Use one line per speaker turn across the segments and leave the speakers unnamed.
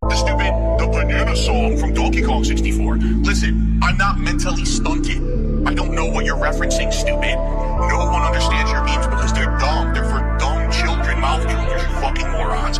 The stupid The Banana Song from Donkey Kong 64. Listen, I'm not mentally stunted. I don't know what you're referencing, stupid. No one understands your memes because they're dumb. They're for dumb children, mouth juniors, you fucking morons.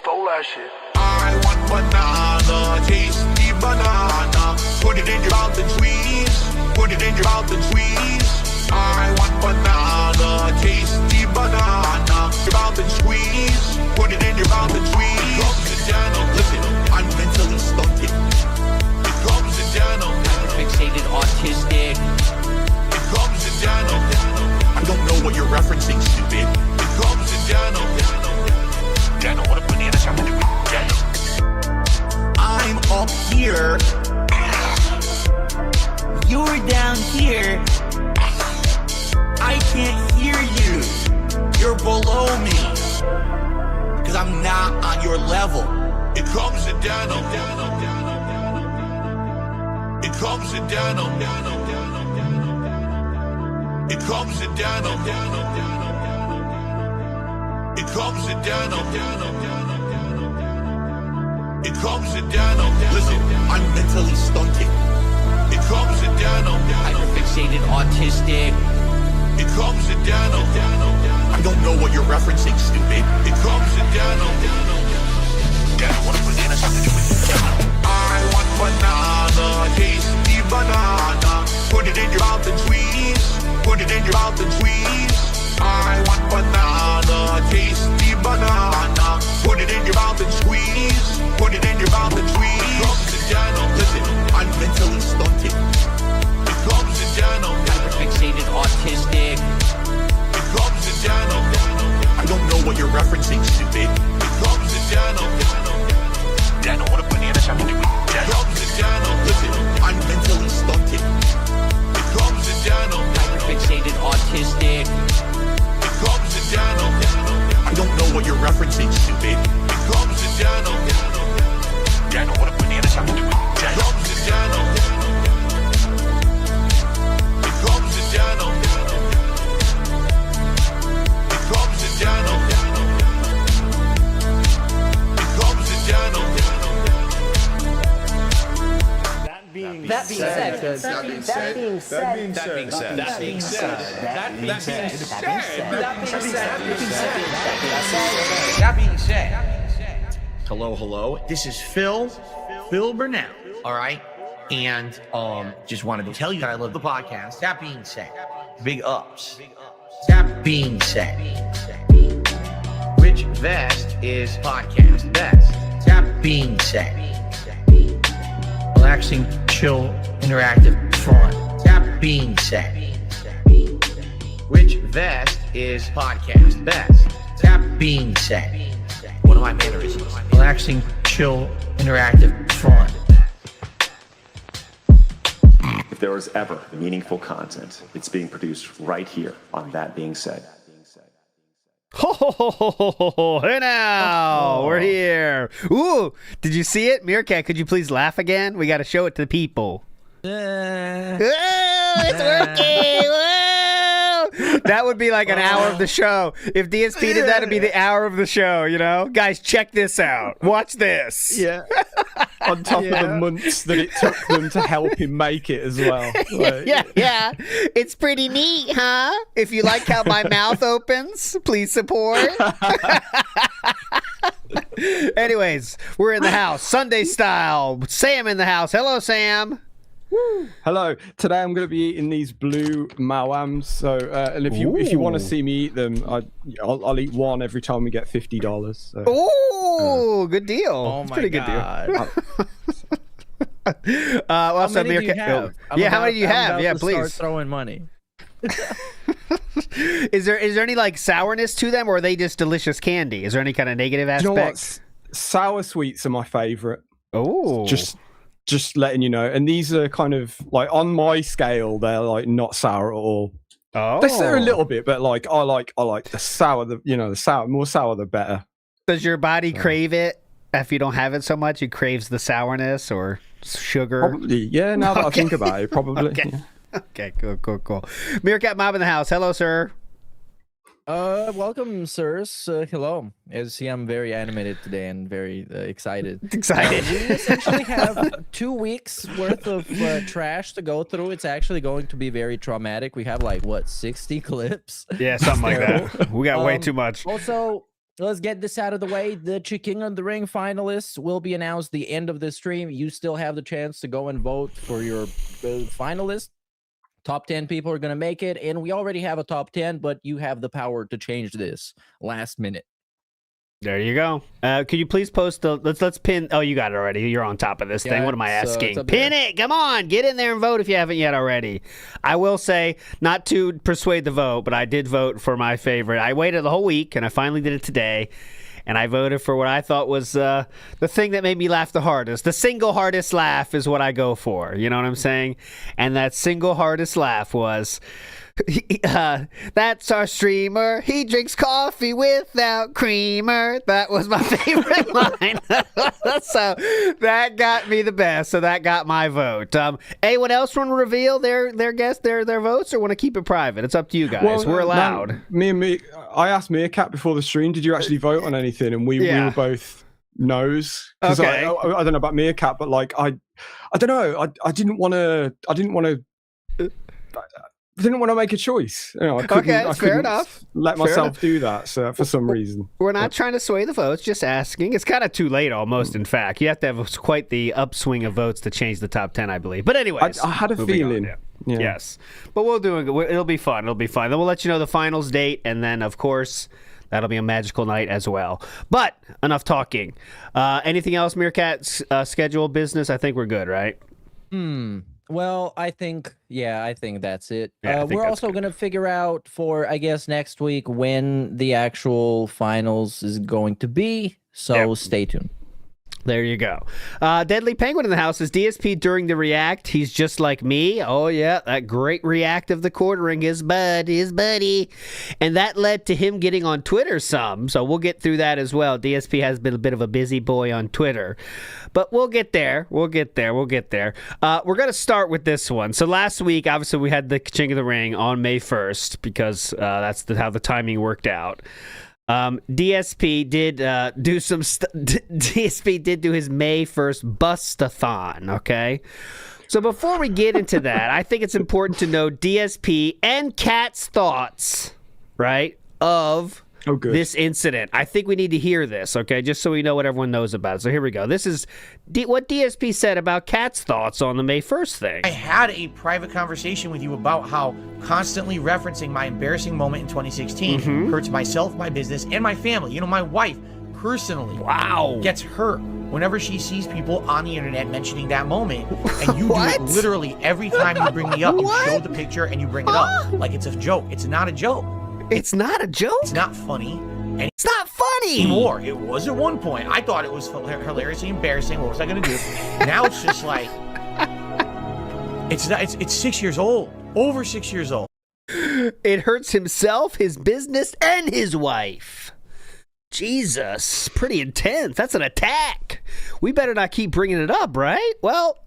Stole that shit.
I want banana, tasty banana. Put it in your mouth and squeeze. Put it in your mouth and squeeze. I want banana, tasty banana. Your mouth and squeeze. Put it in your mouth and squeeze. Comes the channel. Listen, I'm mentally stunted. It comes the channel.
Fixated autistic.
It comes the channel. I don't know what you're referencing, stupid. It comes the channel. Dano, what a banana sound to do with Dano. I'm up here.
You're down here. I can't hear you. You're below me. Cause I'm not on your level.
It comes to Dano. It comes to Dano. It comes to Dano. It comes to Dano. It comes to Dano. Listen, I'm mentally stunted. It comes to Dano.
Hyperfixated autistic.
It comes to Dano. I don't know what you're referencing, stupid. It comes to Dano. Dano, what a banana something to do with Dano. I want banana, tasty banana. Put it in your mouth and squeeze. Put it in your mouth and squeeze. I want banana, tasty banana. Put it in your mouth and squeeze. Put it in your mouth and squeeze. Comes to Dano. Listen, I'm mentally stunted. It comes to Dano.
Hyperfixated autistic.
It comes to Dano. I don't know what you're referencing, stupid. It comes to Dano. Dano, what a banana sound to do with Dano. It comes to Dano. Listen, I'm mentally stunted. It comes to Dano.
Hyperfixated autistic.
It comes to Dano. I don't know what you're referencing, stupid. It comes to Dano. Dano, what a banana sound to do with Dano. It comes to Dano. It comes to Dano. It comes to Dano. It comes to Dano.
That being said.
Hello. This is Phil Burnell. All right. And just wanted to tell you that I love the podcast. That being said, big ups. That being said, which vest is podcast best? That being said, relaxing, chill, interactive, fun. That being said, which vest is podcast best? That being said, one of my mannerisms. Relaxing, chill, interactive, fun.
If there was ever meaningful content, it's being produced right here on That Being Said.
Hey now, we're here. Ooh, did you see it? Meerkat, could you please laugh again? We got to show it to the people. It's working. Whoa. That would be like an hour of the show. If DSP did that, it'd be the hour of the show, you know? Guys, check this out. Watch this.
Yeah. On top of the months that it took them to help him make it as well. Like,
Yeah. It's pretty neat, huh? If you like how my mouth opens, please support. Anyways, we're in the house, Sunday style. Sam in the house. Hello, Sam.
Hello. Today I'm going to be eating these blue mawams. So, and if you want to see me eat them, I'll eat one every time we get $50. So.
Ooh, good deal.
Oh my
pretty
God.
Good deal. How
many do you have?
How many do you have? Yeah, please.
Start throwing money.
Is there any like sourness to them, or are they just delicious candy? Is there any kind of negative aspect?
You know what? Sour sweets are my favorite.
Oh,
just letting you know. And these are kind of like on my scale. They're like not sour at all.
Oh,
they're a little bit, but like I like the sour. The sour, more sour the better.
Does your body crave it? If you don't have it so much, it craves the sourness or sugar.
Probably, yeah. Now that I think about it, probably.
Okay.
Yeah.
Okay, cool. Meerkat Mob in the house. Hello, sir.
Welcome, sirs. Hello. As you see, I'm very animated today and very excited.
Excited.
We essentially have 2 weeks worth of trash to go through. It's actually going to be very traumatic. We have like, what, 60 clips?
Yeah, something like that. We got way too much.
Also, let's get this out of the way. The King of the Ring finalists will be announced the end of the stream. You still have the chance to go and vote for your finalist. Top 10 people are going to make it, and we already have a top 10, but you have the power to change this last minute.
There you go. Could you please post the let's pin? Oh, you got it already. You're on top of this thing. What am I asking? Pin it. Come on, get in there and vote if you haven't yet already. I will say, not to persuade the vote, but I did vote for my favorite. I waited the whole week, and I finally did it today. And I voted for what I thought was the thing that made me laugh the hardest. The single hardest laugh is what I go for. You know what I'm saying? And that single hardest laugh was, that's our streamer. He drinks coffee without creamer. That was my favorite line. So that got me the best. So that got my vote. Anyone else want to reveal their votes, or want to keep it private? It's up to you guys.
Well,
we're allowed.
I asked Meerkat before the stream, did you actually vote on anything? And we were both no's.
Okay.
I don't know about Meerkat, but like I don't know. I didn't want to make a choice. You know, I couldn't
fair enough.
Let myself do that for some reason.
We're not trying to sway the votes, just asking. It's kind of too late almost, in fact. You have to have quite the upswing of votes to change the top 10, I believe. But anyways.
I had a feeling.
Yeah. Yes. But we'll do it. It'll be fun. It'll be fun. Then we'll let you know the finals date, and then, of course, that'll be a magical night as well. But enough talking. Anything else, Meerkat? Schedule business? I think we're good, right?
Well, I think that's it.
Yeah,
we're also going to figure out for, I guess, next week when the actual finals is going to be. So stay tuned.
There you go. Deadly Penguin in the house is DSP during the react. He's just like me. Oh, yeah, that great react of the quartering, his buddy. And that led to him getting on Twitter some. So we'll get through that as well. DSP has been a bit of a busy boy on Twitter. But we'll get there. We're going to start with this one. So last week, obviously, we had the King of the Ring on May 1st because that's how the timing worked out. DSP did do some DSP did do his May 1st bustathon, okay? So before we get into that, I think it's important to know DSP and Kat's thoughts, right, of this incident. I think we need to hear this, okay, just so we know what everyone knows about it. So here we go. This is what DSP said about Kat's thoughts on the May 1st thing.
I had a private conversation with you about how constantly referencing my embarrassing moment in 2016 hurts myself, my business, and my family. You know, my wife personally gets hurt whenever she sees people on the internet mentioning that moment. And you do it literally every time you bring me up. You show the picture and you bring it up like it's a joke. It's not a joke.
It's not a joke? It's
not funny. And
it's not funny
anymore. It was at one point. I thought it was hilariously embarrassing. What was I going to do? Now it's just like, it's 6 years old. Over 6 years old.
It hurts himself, his business, and his wife. Jesus, pretty intense. That's an attack. We better not keep bringing it up, right? Well,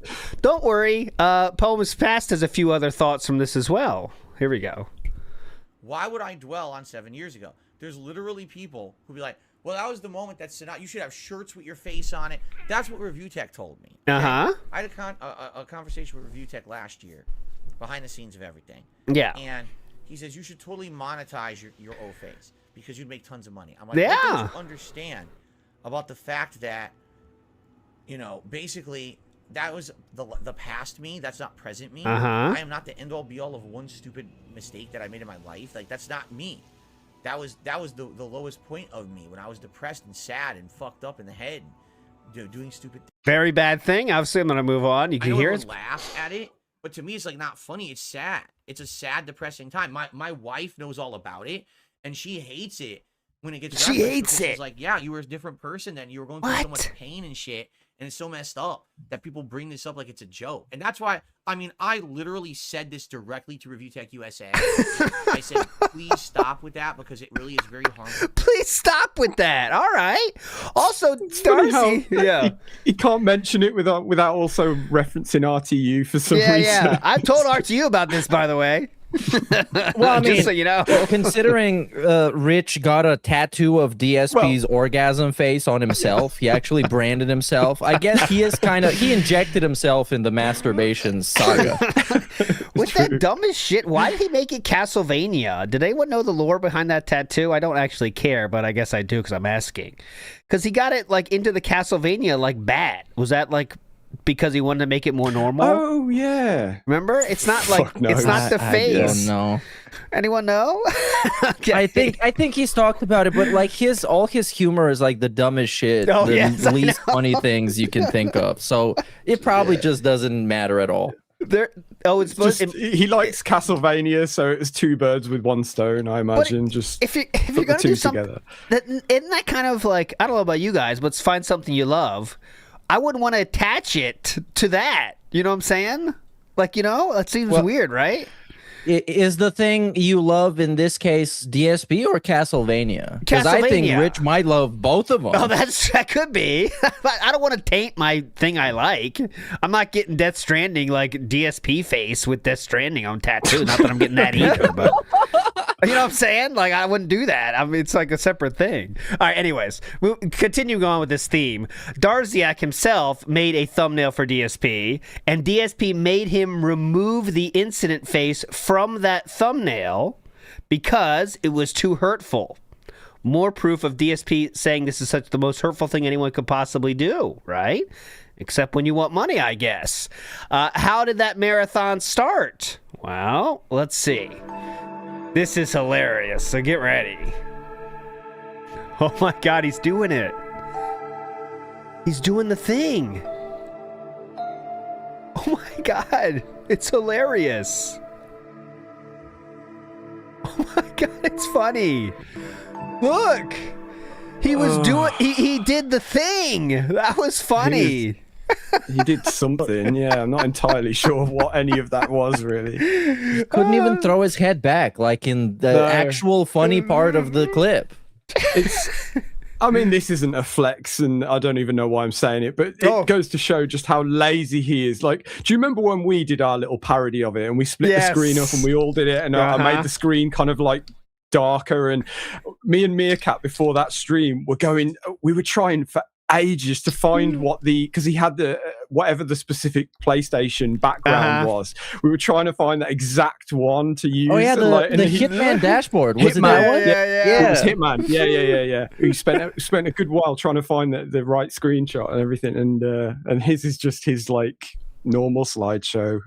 don't worry. Poems Past has a few other thoughts from this as well. Here we go.
Why would I dwell on 7 years ago? There's literally people who be like, well, that was the moment that stood out. You should have shirts with your face on it. That's what Review Tech told me.
Uh-huh.
I had a conversation with Review Tech last year, behind the scenes of everything.
Yeah.
And he says, you should totally monetize your O-face because you'd make tons of money. I'm like, what don't you understand about the fact that, you know, basically that was the past me. That's not present me. I am not the end all be all of one stupid mistake that I made in my life. Like, that's not me. That was the lowest point of me when I was depressed and sad and fucked up in the head, doing stupid things.
Very bad thing. Obviously, I'm gonna move on. You can hear it.
Laugh at it, but to me, it's like not funny. It's sad. It's a sad, depressing time. My wife knows all about it, and she hates it when it gets.
She hates it.
She's like, yeah, you were a different person then. You were going through so much pain and shit. And it's so messed up that people bring this up like it's a joke. And that's why, I mean, I literally said this directly to Review Tech USA. I said, please stop with that because it really is very harmful.
Please stop with that. All right. Also, Darcy.
He can't mention it without also referencing RTU for some reason.
Yeah, I've told RTU about this, by the way.
Well, I mean,
Just so you know.
considering Rich got a tattoo of DSP's orgasm face on himself, he actually branded himself. I guess he injected himself in the masturbation saga.
With that dumbest shit, why did he make it Castlevania? Did anyone know the lore behind that tattoo? I don't actually care, but I guess I do because I'm asking. Because he got it like into the Castlevania like bad. Was that like because he wanted to make it more normal?
Oh yeah.
Remember? It's not like
no.
it's not the face.
I don't know.
Anyone know? Okay.
I think he's talked about it, but like all his humor is like the dumbest shit,
Oh,
the
yes, I
least
know.
funny things you can think of. So it probably just doesn't matter at all.
It's supposed
Just, he likes Castlevania, so it's two birds with one stone. I imagine. Just
if you're
put the
gonna
two
do something,
together.
isn't that kind of like, I don't know about you guys, but find something you love. I wouldn't want to attach it to that. You know what I'm saying? Like, that seems weird, right?
Is the thing you love in this case DSP or Castlevania? Because I think
Castlevania.
Rich might love both of them.
Oh, that could be. I don't want to taint my thing I like. I'm not getting Death Stranding like DSP face with Death Stranding on tattoo. Not that I'm getting that either, but you know what I'm saying? Like, I wouldn't do that. I mean, it's like a separate thing. All right, anyways, we'll continue going with this theme. Darziak himself made a thumbnail for DSP, and DSP made him remove the incident face from that thumbnail because it was too hurtful. More proof of DSP saying this is such the most hurtful thing anyone could possibly do, right? Except when you want money, I guess. How did that marathon start? Well, let's see. This is hilarious, so get ready. Oh my God, he's doing it. He's doing the thing. Oh my God, it's hilarious. Oh my God, it's funny. Look, he was doing, he did the thing. That was funny.
He did something. Yeah, I'm not entirely sure what any of that was really.
Couldn't even throw his head back like in the actual funny part of the clip.
I mean, this isn't a flex, and I don't even know why I'm saying it, but it goes to show just how lazy he is. Like, do you remember when we did our little parody of it, and we split the screen up, and we all did it, and I made the screen kind of like darker, and me and Meerkat before that stream we were trying for ages to find because he had the whatever the specific PlayStation background was. We were trying to find that exact one to use.
Oh yeah, the Hitman dashboard. Was it that one?
Yeah. It was Hitman. Yeah. We spent a good while trying to find the right screenshot and everything, and his is just his like normal slideshow.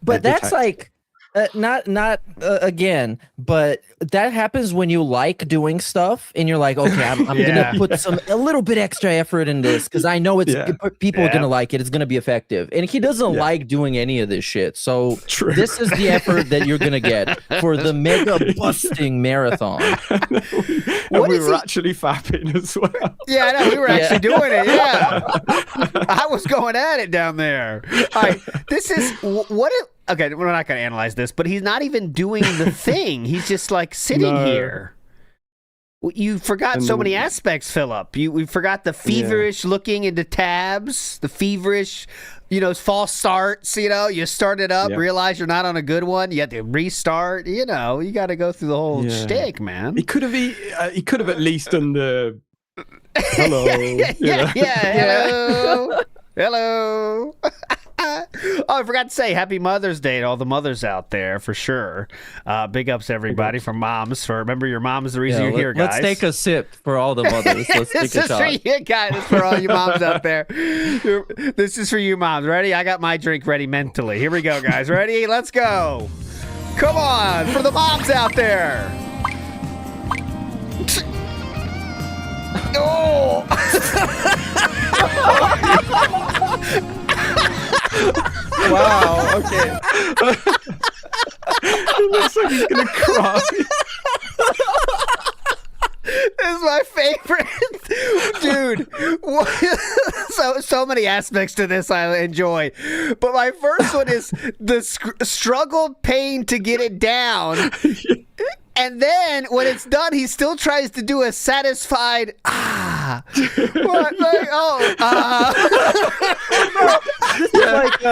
But that's like not again, but that happens when you like doing stuff and you're like, okay, I'm gonna put a little bit extra effort in this because I know people are gonna like it. It's gonna be effective, and he doesn't like doing any of this shit. So this is the effort that you're gonna get for the mega busting marathon.
And we were actually fapping as well.
Yeah, I know. We were actually doing it. Yeah, I was going at it down there. All right, this is what it. Okay, we're not going to analyze this, but he's not even doing the thing. He's just like sitting here. You forgot so many aspects, Philip. We forgot the feverish looking into tabs, the feverish, false starts. You start it up, realize you're not on a good one. You have to restart. You got to go through the whole shtick, man.
He could have at least done the hello.
Hello. Oh, I forgot to say Happy Mother's Day to all the mothers out there, for sure. Big ups to everybody from moms. Remember, your mom is the reason you're here, guys.
Let's take a sip for all the mothers. Let's take a shot.
This is for you guys. This is for all you moms out there. This is for you moms. Ready? I got my drink ready mentally. Here we go, guys. Ready? Let's go. Come on, for the moms out there. Oh!
Wow, okay. It looks like he's gonna cry.
This is my favorite. Dude, so many aspects to this I enjoy. But my first one is the struggle pain to get it down. And then when it's done, he still tries to do a satisfied This is like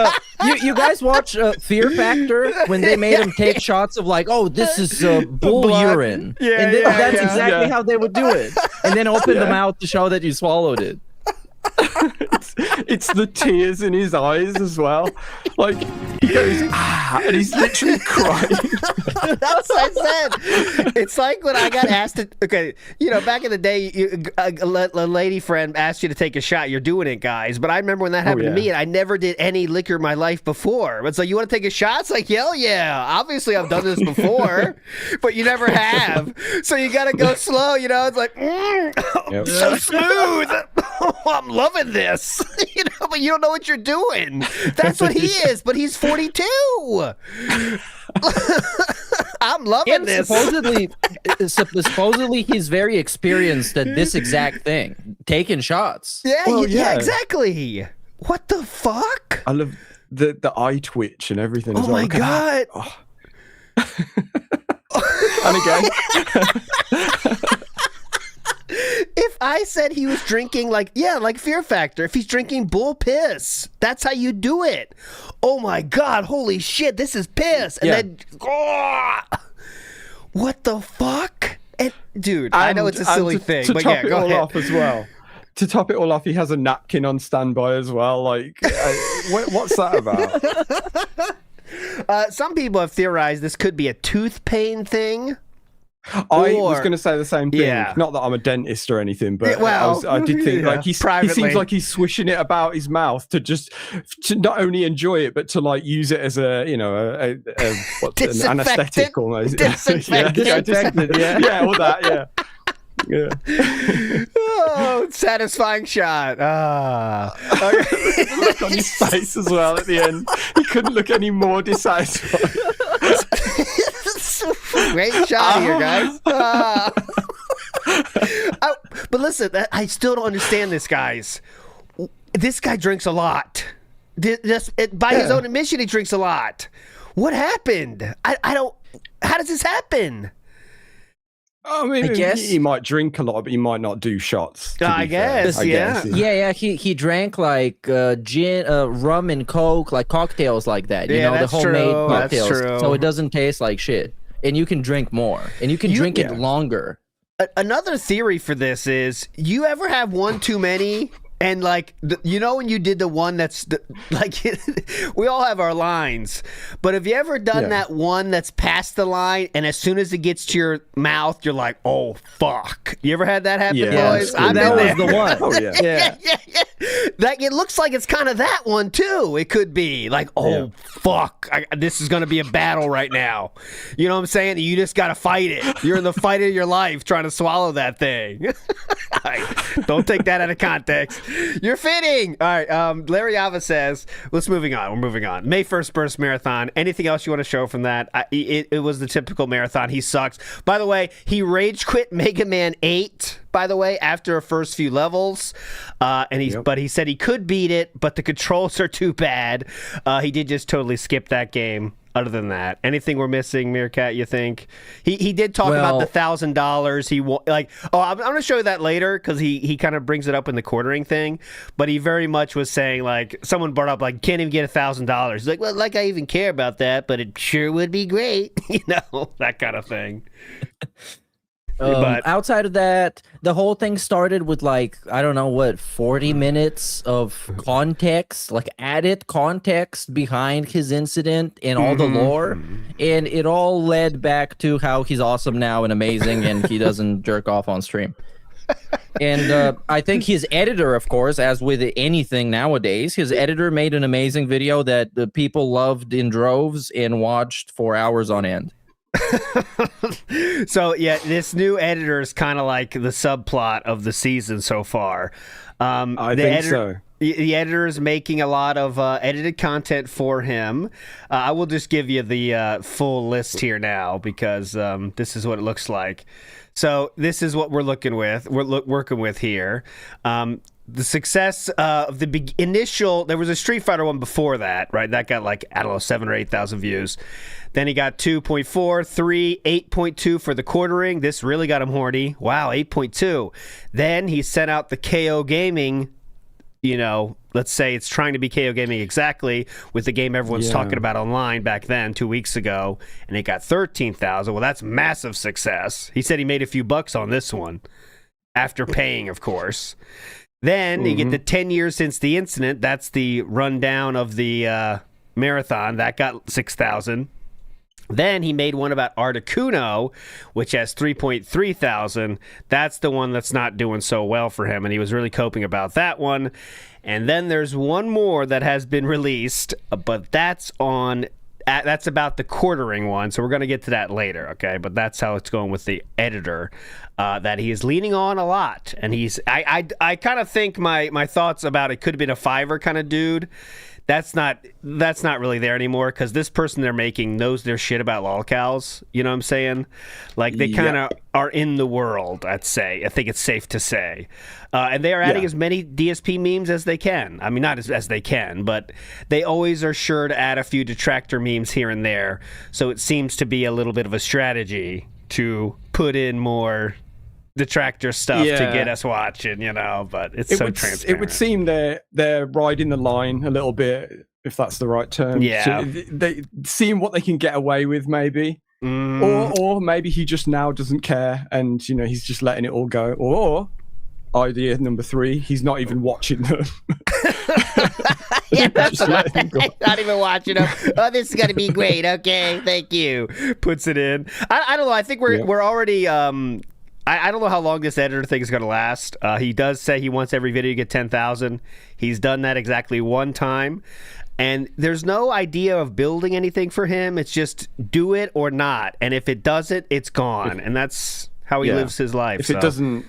You guys watch Fear Factor when they made him take shots of like, oh, this is bull urine, and that's exactly how they would do it, and then open the mouth to show that you swallowed it.
It's the tears in his eyes as well. Like he goes, and he's literally crying.
That's what I said. It's like when I got asked to. Okay, back in the day, a lady friend asked you to take a shot. You're doing it, guys. But I remember when that happened to me, and I never did any liquor in my life before. It's like, you want to take a shot? It's like, hell yeah! Obviously, I've done this before, but you never have. So you got to go slow. It's like, so smooth. I'm loving this. But you don't know what you're doing. That's what he is. But he's 42. I'm loving this.
Supposedly, he's very experienced at this exact thing, taking shots.
Yeah, exactly. What the fuck?
I love the eye twitch and everything.
Oh my god!
And again.
If I said he was drinking like Fear Factor, if he's drinking bull piss, that's how you do it. Oh my god, holy shit, this is piss. And then, what the fuck? And, dude, I know it's a silly thing, but yeah, go ahead.
Off as well. To top it all off, he has a napkin on standby as well. Like, what's that about?
Some people have theorized this could be a tooth pain thing.
I was going to say the same thing. Yeah. Not that I'm a dentist or anything, but I did think like he seems like he's swishing it about his mouth to not only enjoy it, but to like use it as an anesthetic almost.
Disinfectant.
Yeah, all that. Yeah.
Oh, satisfying shot.
Okay. Look on his face as well at the end. He couldn't look any more dissatisfied.
Great shot here, guys. But listen, I still don't understand this, guys. This guy drinks a lot. By his own admission, he drinks a lot. What happened? I don't. How does this happen?
I mean, I guess he might drink a lot, but he might not do shots.
I guess.
Yeah. He drank like gin, rum, and coke, like cocktails like that. The homemade cocktails. That's true. So it doesn't taste like shit, and you can drink more, and you can drink it longer.
Another theory for this is: you ever have one too many? And like, when you did the one that's like, we all have our lines, but have you ever done that one that's past the line, and as soon as it gets to your mouth, you're like, oh fuck. You ever had that happen, boys?
That was the one.
Oh yeah.
That it looks like it's kind of that one too. It could be like, oh fuck, this is gonna be a battle right now. You know what I'm saying? You just gotta fight it. You're in the fight of your life trying to swallow that thing. Don't take that out of context. You're fitting. All right. Larry Ava says, we're moving on. May 1st burst marathon. Anything else you want to show from that? It was the typical marathon. He sucks. By the way, he rage quit Mega Man 8, by the way, after a first few levels. But he said he could beat it, but the controls are too bad. He did just totally skip that game. Other than that, anything we're missing, Meerkat? You think he did talk about the $1,000? I'm going to show you that later because he kind of brings it up in the quartering thing. But he very much was saying like someone brought up like can't even get $1,000. He's like, well, like I even care about that, but it sure would be great, that kind of thing.
But outside of that, the whole thing started with 40 minutes of context, like added context behind his incident and all the lore, and it all led back to how he's awesome now and amazing, and he doesn't jerk off on stream. And I think his editor, of course, as with anything nowadays, his editor made an amazing video that the people loved in droves and watched for hours on end.
So yeah, this new editor is kind of like the subplot of the season so far.
I think so.
The editor is making a lot of edited content for him. I will just give you the full list here now because this is what it looks like. So this is what we're working with here. The success of the initial, there was a Street Fighter one before that, right? That got 7,000 or 8,000 views. Then he got 2.4, 3, 8.2 for the quartering. This really got him horny. Wow, 8.2. Then he sent out the KO Gaming let's say it's trying to be KO Gaming exactly with the game everyone's talking about online back then 2 weeks ago, and it got 13,000. Well, that's massive success. He said he made a few bucks on this one after paying, of course. Then you get the 10 years since the incident. That's the rundown of the marathon. That got 6,000. Then he made one about Articuno, which has 3.3 thousand. That's the one that's not doing so well for him, and he was really coping about that one. And then there's one more that has been released, but that's about the quartering one, so we're going to get to that later, okay? But that's how it's going with the editor, that he is leaning on a lot. And I kind of think my thoughts about it could have been a Fiverr kind of dude. That's not really there anymore, because this person they're making knows their shit about lolcows. You know what I'm saying? Like, they kind of are in the world, I'd say. I think it's safe to say. And they are adding as many DSP memes as they can. I mean, not as they can, but they always are sure to add a few detractor memes here and there. So it seems to be a little bit of a strategy to put in more detractor stuff to get us watching, but it's so transparent.
It would seem they're riding the line a little bit, if that's the right term.
Yeah.
So they seeing what they can get away with, maybe. Or maybe he just now doesn't care and, he's just letting it all go. Or idea number 3, he's not even watching them.
That's not even watching them. Oh, this is going to be great. Okay, thank you. Puts it in. I don't know. I think we're already... I don't know how long this editor thing is going to last. He does say he wants every video to get 10,000. He's done that exactly one time. And there's no idea of building anything for him. It's just do it or not. And if it doesn't, it's gone. And that's how he lives his life.
If it doesn't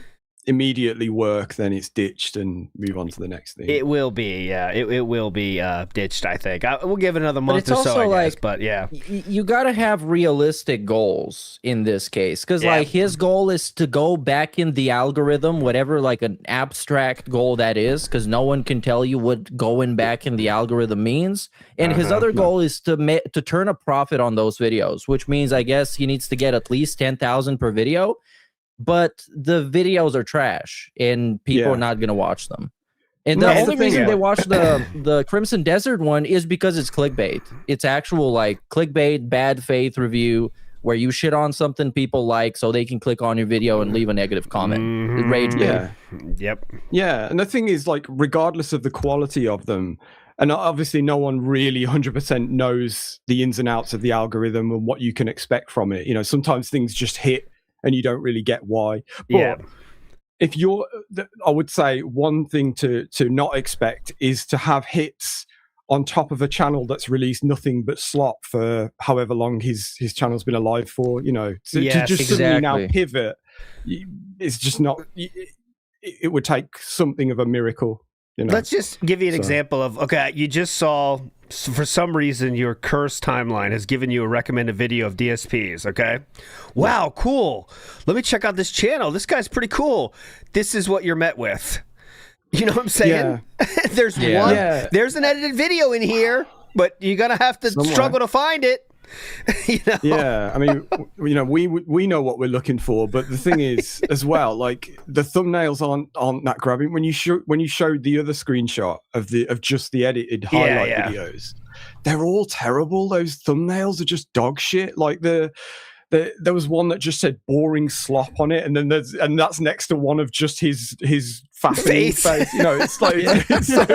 immediately work, then it's ditched and move on to the next thing.
It will be, it will be ditched, I think. We'll give it another month or so, I guess, but yeah.
You got to have realistic goals in this case, because like his goal is to go back in the algorithm, whatever like an abstract goal that is, because no one can tell you what going back in the algorithm means. And his other goal is to turn a profit on those videos, which means I guess he needs to get at least 10,000 per video. But the videos are trash, and people are not going to watch them. And the only reason they watch the Crimson Desert one is because it's clickbait. It's actual like clickbait, bad faith review where you shit on something people like, so they can click on your video and leave a negative comment. Rage bait.
Yep.
Yeah, and the thing is, like, regardless of the quality of them, and obviously no one really 100% knows the ins and outs of the algorithm and what you can expect from it. Sometimes things just hit and you don't really get why. But if I would say one thing to not expect is to have hits on top of a channel that's released nothing but slop for however long his channel's been alive for, to just suddenly now pivot. It's just not, it would take something of a miracle.
Let's just give you an example of, you just saw, for some reason, your cursed timeline has given you a recommended video of DSPs, okay? Wow, cool. Let me check out this channel. This guy's pretty cool. This is what you're met with. You know what I'm saying? Yeah. There's there's an edited video in here, but you're going to have to struggle to find it.
Yeah, I mean, we know what we're looking for, but the thing is, as well, like the thumbnails aren't that grabbing. When you showed the other screenshot of just the edited highlight videos, they're all terrible. Those thumbnails are just dog shit. Like there was one that just said boring slop on it, and then that's next to one of just his fascinating face. It's like it's just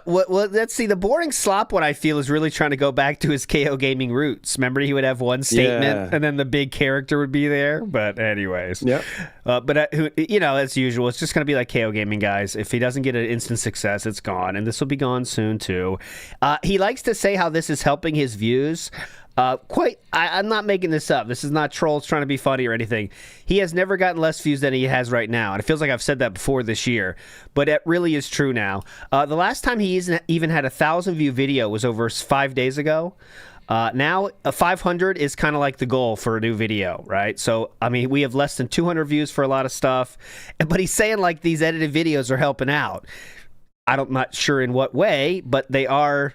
well, let's see. The boring slop one, I feel, is really trying to go back to his KO Gaming roots. Remember, he would have one statement, and then the big character would be there. But anyways, but as usual, it's just going to be like KO Gaming, guys. If he doesn't get an instant success, it's gone, and this will be gone soon too. He likes to say how this is helping his views. I'm not making this up. This is not trolls trying to be funny or anything. He has never gotten less views than he has right now. And it feels like I've said that before this year, but it really is true now. The last time he even had a 1,000-view video was over 5 days ago. Now, 500 is kind of like the goal for a new video, right? So, I mean, we have less than 200 views for a lot of stuff. But he's saying, like, these edited videos are helping out. I'm not sure in what way, but they are...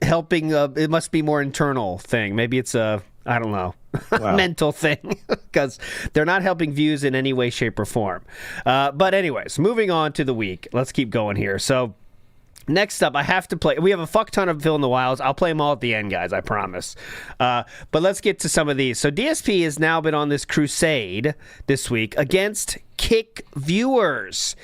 helping. It must be more internal thing. Maybe it's a I don't know,
Wow.
mental thing, because they're not helping views in any way, shape, or form. But anyways, moving on to the week. Let's keep going here. So next up, I have to play. We have a fuck ton of Fill in the Wilds. I'll play them all at the end, guys. I promise. But let's get to some of these. So DSP has now been on this crusade this week against Kick viewers.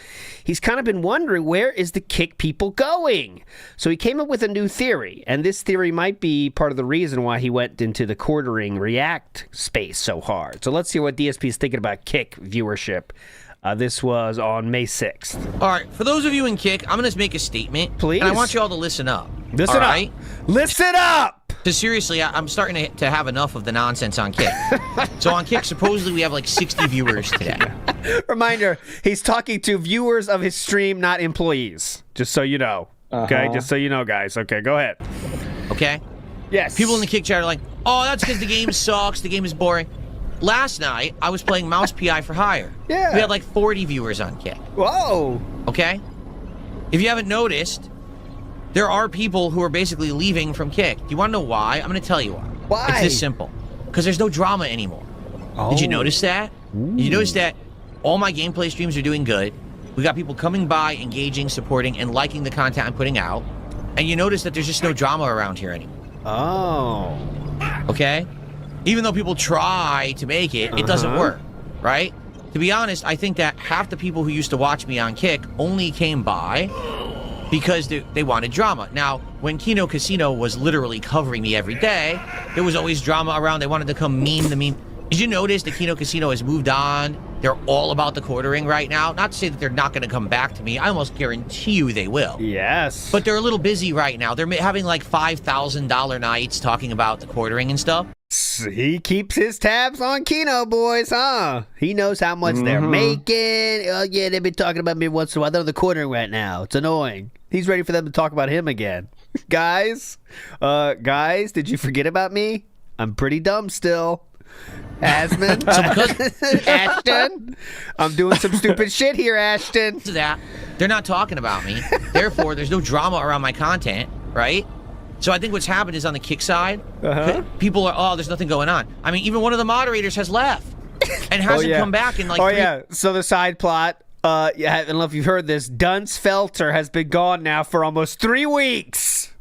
He's kind of been wondering, where is the Kick people going? So he came up with a new theory, and this theory might be part of the reason why he went into the quartering React space so hard. So let's see what DSP is thinking about Kick viewership. This was on May 6th.
All right, for those of you in Kick, I'm going to make a statement.
Please.
And I want you all to listen up.
Listen
all
up.
right?
Listen up!
Because seriously, I'm starting to have enough of the nonsense on Kick. So on Kick, supposedly we have like 60 viewers today.
Reminder, he's talking to viewers of his stream, not employees. Just so you know. Okay? Just so you know, guys. Okay, go ahead.
Okay?
Yes.
People in the Kick chat are like, oh, that's because the game sucks, the game is boring. Last night, I was playing Mouse PI for Hire.
Yeah.
We had like 40 viewers on Kick.
Whoa.
Okay? If you haven't noticed, there are people who are basically leaving from Kick. Do you want to know why? I'm going to tell you why.
Why?
It's this simple. Because there's no drama anymore.
Oh.
Did you notice that? Did you notice that all my gameplay streams are doing good? We got people coming by, engaging, supporting, and liking the content I'm putting out. And you notice that there's just no drama around here anymore.
Oh.
Okay? Even though people try to make it, it doesn't work, right? To be honest, I think that half the people who used to watch me on Kick only came by because they wanted drama. Now, when Kino Casino was literally covering me every day, there was always drama around. They wanted to come meme the meme. Did you notice that Kino Casino has moved on? They're all about the quartering right now. Not to say that they're not going to come back to me. I almost guarantee you they will.
Yes.
But they're a little busy right now. They're having like $5,000 nights talking about the quartering and stuff.
He keeps his tabs on Kino, boys, huh? He knows how much they're making. Oh, yeah, they've been talking about me once in a while. They're on the quartering right now. It's annoying. He's ready for them to talk about him again. Guys, did you forget about me? I'm pretty dumb still. Asman. Ashton. I'm doing some stupid shit here, Ashton.
That they're not talking about me. Therefore, there's no drama around my content, right? So I think what's happened is on the Kick side, people are, oh, there's nothing going on. I mean, even one of the moderators has left and hasn't come back in like
So the side plot, I don't know if you've heard this, Dunce Felter has been gone now for almost 3 weeks.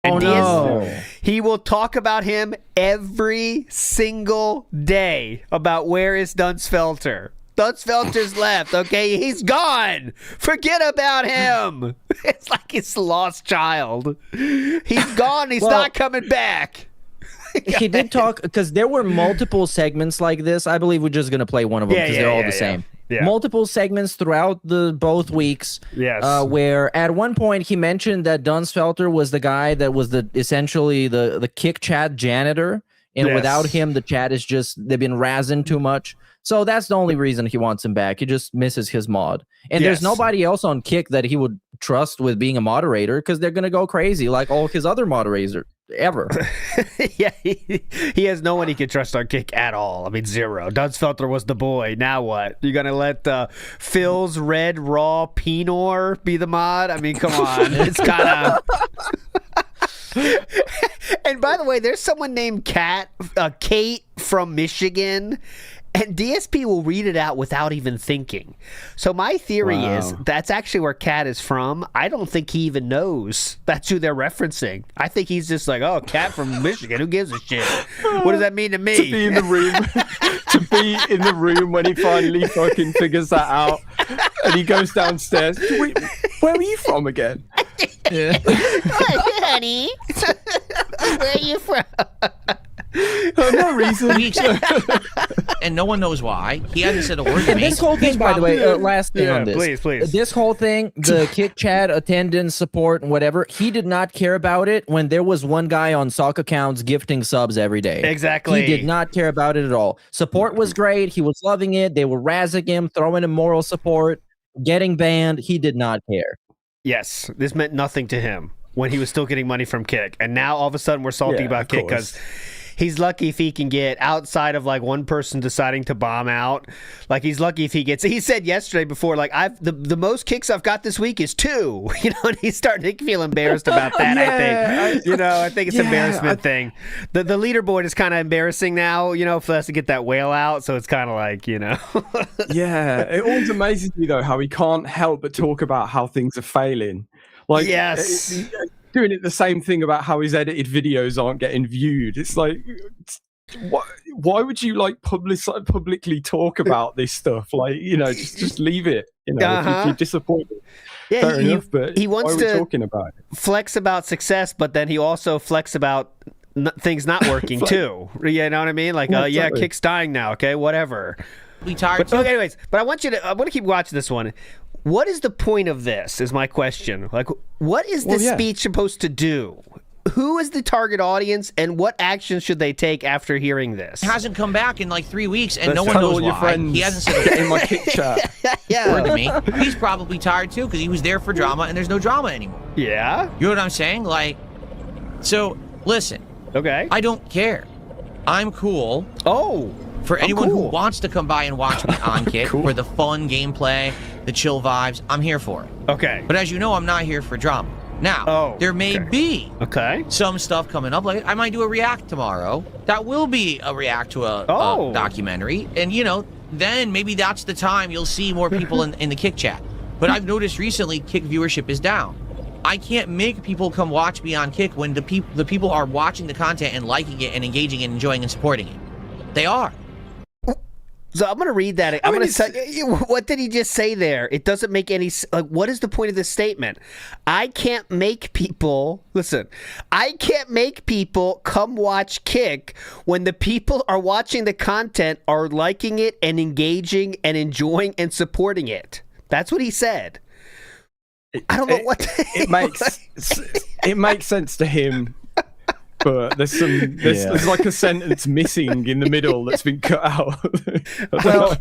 And he will talk about him every single day about where is Dunce Felter. Dunce Felter's left, okay? He's gone. Forget about him. It's like his lost child. He's gone. He's not coming back.
He did talk, because there were multiple segments like this. I believe we're just going to play one of them because they're all the same.
Yeah.
Multiple segments throughout both weeks.
Yes.
Where at one point he mentioned that Dunsfelter was the guy that was essentially the Kick chat janitor, and without him the chat is just, they've been razzing too much. So that's the only reason he wants him back. He just misses his mod. And there's nobody else on Kick that he would trust with being a moderator, because they're going to go crazy like all his other moderators ever.
Yeah, he has no one he can trust on Kick at all. I mean, zero. Dunsfelter was the boy. Now what? You going to let Phil's Red Raw Pinor be the mod? I mean, come on. It's kind of... And by the way, there's someone named Kate from Michigan, and DSP will read it out without even thinking. So my theory is that's actually where Kat is from. I don't think he even knows that's who they're referencing. I think he's just like, oh, Kat from Michigan. Who gives a shit? What does that mean to me?
To be in the room. To be in the room when he finally fucking figures that out. And he goes downstairs. Wait, where are you from again?
Hi, honey. Where are you from?
No reason.
And no one knows why. He hasn't said a word to
And
me.
this whole thing, by the way, last thing on this.
Please.
This whole thing, the Kick chat, attendance, support, and whatever, he did not care about it when there was one guy on sock accounts gifting subs every day.
Exactly.
He did not care about it at all. Support was great. He was loving it. They were razzing him, throwing him moral support, getting banned. He did not care.
Yes, this meant nothing to him when he was still getting money from Kick. And now all of a sudden we're salty about Kick because he's lucky if he can get outside of like one person deciding to bomb out. Like he's lucky if he gets. He said yesterday before, like the most kicks I've got this week is 2. You know, and he's starting to feel embarrassed about that. I think I think it's an embarrassment thing. The leaderboard is kind of embarrassing now. You know, for us to get that whale out, so it's kind of like
Yeah, it always amazes me though how he can't help but talk about how things are failing. Like,
yes.
Doing it the same thing about how his edited videos aren't getting viewed. It's like, why would you like publicly talk about this stuff? Like, just leave it. If you're disappointed.
Yeah,
fair enough, but
he wants
why are we
to
talking about it?
Flex about success, but then he also flex about things not working too. You know what I mean? Like,
exactly.
Kick's dying now. Okay, whatever.
We tired.
But, anyways, but I want to keep watching this one. What is the point of this? Is my question. Like, what is this speech supposed to do? Who is the target audience, and what actions should they take after hearing this?
Hasn't come back in like 3 weeks, and no one knows why.
Friends
he hasn't said
in my kick chat.
word to me. He's probably tired too because he was there for drama, and there's no drama anymore.
Yeah.
You know what I'm saying? Like, so listen.
Okay.
I don't care. I'm cool.
Oh.
For anyone
cool.
who wants to come by and watch me on Kick for the fun gameplay, the chill vibes, I'm here for it.
Okay.
But as you know, I'm not here for drama. Now, there may be some stuff coming up. Like I might do a react tomorrow. That will be a react to a documentary. And, then maybe that's the time you'll see more people in the Kick chat. But I've noticed recently Kick viewership is down. I can't make people come watch me on Kick when the people are watching the content and liking it and engaging and enjoying and supporting it. They are.
So I'm going to read that. I'm going to tell you, what did he just say there? It doesn't make any like. What is the point of this statement? I can't make people come watch Kick when the people are watching the content are liking it and engaging and enjoying and supporting it. That's what he said. I don't know what
it makes sense to him. But there's like a sentence missing in the middle that's been cut out.
Well,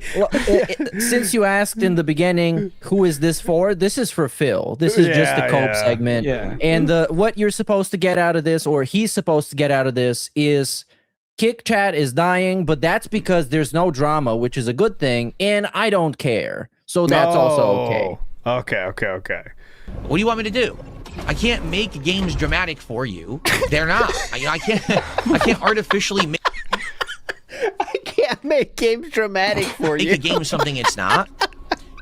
since you asked in the beginning, who is this for? This is for Phil. This is just the Cope segment.
Yeah.
And what you're supposed to get out of this, or he's supposed to get out of this, is Kick chat is dying, but that's because there's no drama, which is a good thing, and I don't care. So that's also okay.
Okay.
What do you want me to do? I can't make games dramatic for you. They're not. I can't artificially make.
I can't make games dramatic for you.
Make a game something it's not.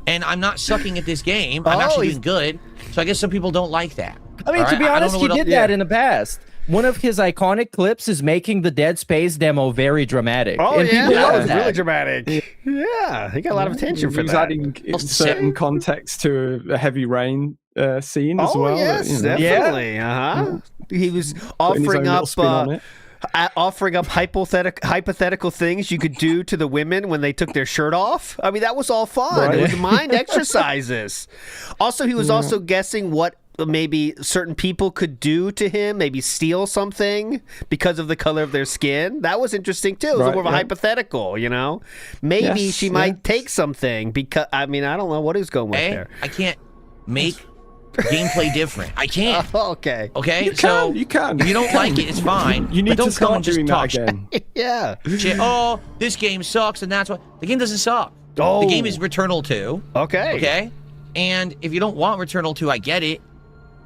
And I'm not sucking at this game. I'm actually doing good. So I guess some people don't like that.
I mean, to be honest, he did that in the past. One of his iconic clips is making the Dead Space demo very dramatic.
Oh,
and
that was really dramatic. Yeah, he got a lot of attention for
He's
that.
adding certain context to a Heavy Rain scene as well.
Yes, definitely. He was offering up hypothetical things you could do to the women when they took their shirt off. I mean, that was all fun. Right. It was mind exercises. Also, he was also guessing what maybe certain people could do to him, maybe steal something because of the color of their skin. That was interesting too. It was more of a hypothetical, Maybe she might take something because, I mean, I don't know what he's going with there.
I can't make gameplay different. I can't.
Okay.
Okay?
You can.
If you don't like it, it's fine.
You need
but don't
to start
come and just
doing
talk
that again.
Yeah.
Shit. Oh, this game sucks, and that's why. The game doesn't suck.
Oh.
The game is Returnal 2. Okay? And if you don't want Returnal 2, I get it.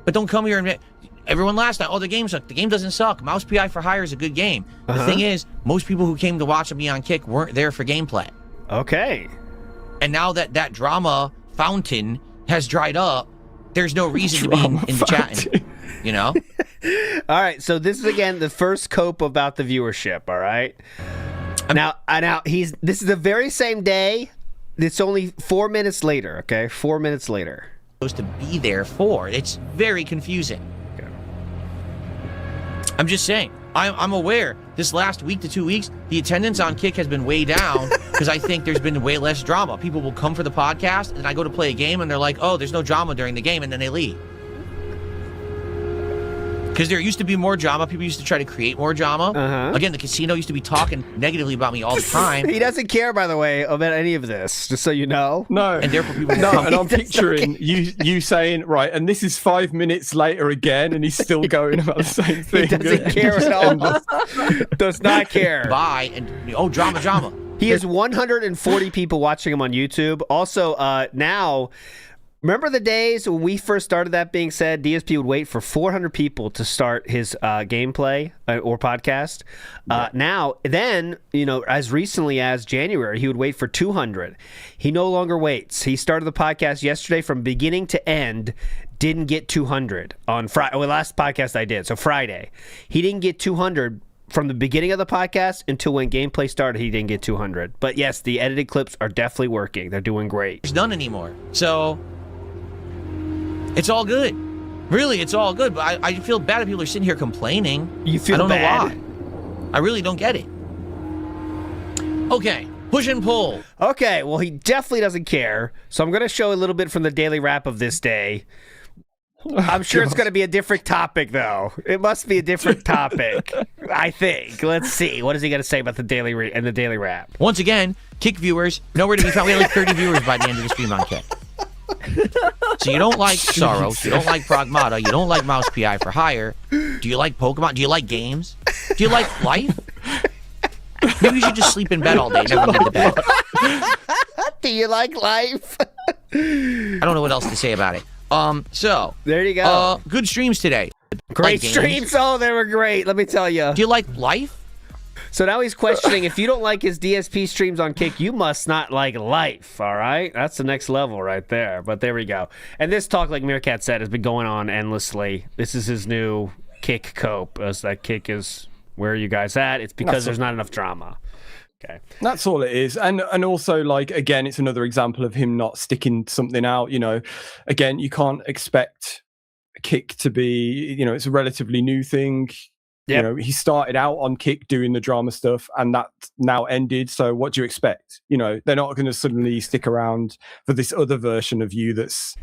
But don't come here and everyone last night, the game sucked. The game doesn't suck. Mouse PI for Hire is a good game. The thing is, most people who came to watch me on Kick weren't there for gameplay.
Okay.
And now that drama fountain has dried up, there's no reason to be in the chat.
All right. So this is again the first Cope about the viewership. All right. Now this is the very same day. It's only 4 minutes later. Okay, 4 minutes later.
Supposed to be there for. It's very confusing.
Okay.
I'm just saying. I'm aware this last week to 2 weeks, the attendance on Kick has been way down because I think there's been way less drama. People will come for the podcast, and I go to play a game, and they're like, "Oh, there's no drama during the game," and then they leave. Because there used to be more drama. People used to try to create more drama. Again, the casino used to be talking negatively about me all the time.
He doesn't care, by the way, about any of this, just so you know.
No.
And therefore people
and I'm picturing you saying, right, and this is 5 minutes later again, and he's still going about the same thing.
He doesn't care at all. Does not care.
Bye. And, drama.
He has 140 people watching him on YouTube. Also, now... Remember the days when we first started, that being said, DSP would wait for 400 people to start his gameplay or podcast. Now, then, as recently as January, he would wait for 200. He no longer waits. He started the podcast yesterday from beginning to end, didn't get 200 on Friday. Well, last podcast I did, so Friday. He didn't get 200 from the beginning of the podcast until when gameplay started. He didn't get 200. But yes, the edited clips are definitely working. They're doing great.
There's none anymore. So... it's all good. Really, it's all good. But I feel bad if people are sitting here complaining.
You feel
I don't
bad?
know why. I really don't get it. Okay, push and pull.
Okay, well, he definitely doesn't care. So I'm going to show a little bit from the daily wrap of this day. I'm sure it's going to be a different topic, though. It must be a different topic, I think. Let's see. What is he going to say about the daily and the daily wrap?
Once again, Kick viewers, nowhere to be found. We had like 30 viewers by the end of the stream on Kick. So you don't like Soros, you don't like Pragmata, you don't like Mouse PI for hire. Do you like Pokemon? Do you like games? Do you like life? Maybe you should just sleep in bed all day, never get to bed.
Do you like life?
I don't know what else to say about it. So
there you go.
Good streams today.
Great streams. Oh, they were great. Let me tell you.
Do you like life?
So now he's questioning, if you don't like his DSP streams on Kick, you must not like life, all right? That's the next level right there. But there we go. And this talk, like Meerkat said, has been going on endlessly. This is his new Kick cope, as that Kick is, where are you guys at? It's because there's not enough drama. Okay. That's
all it is. And also, like, again, it's another example of him not sticking something out. Again, you can't expect Kick to be, it's a relatively new thing. Yep. He started out on Kick doing the drama stuff, and that now ended. So what do you expect? They're not going to suddenly stick around for this other version of you that's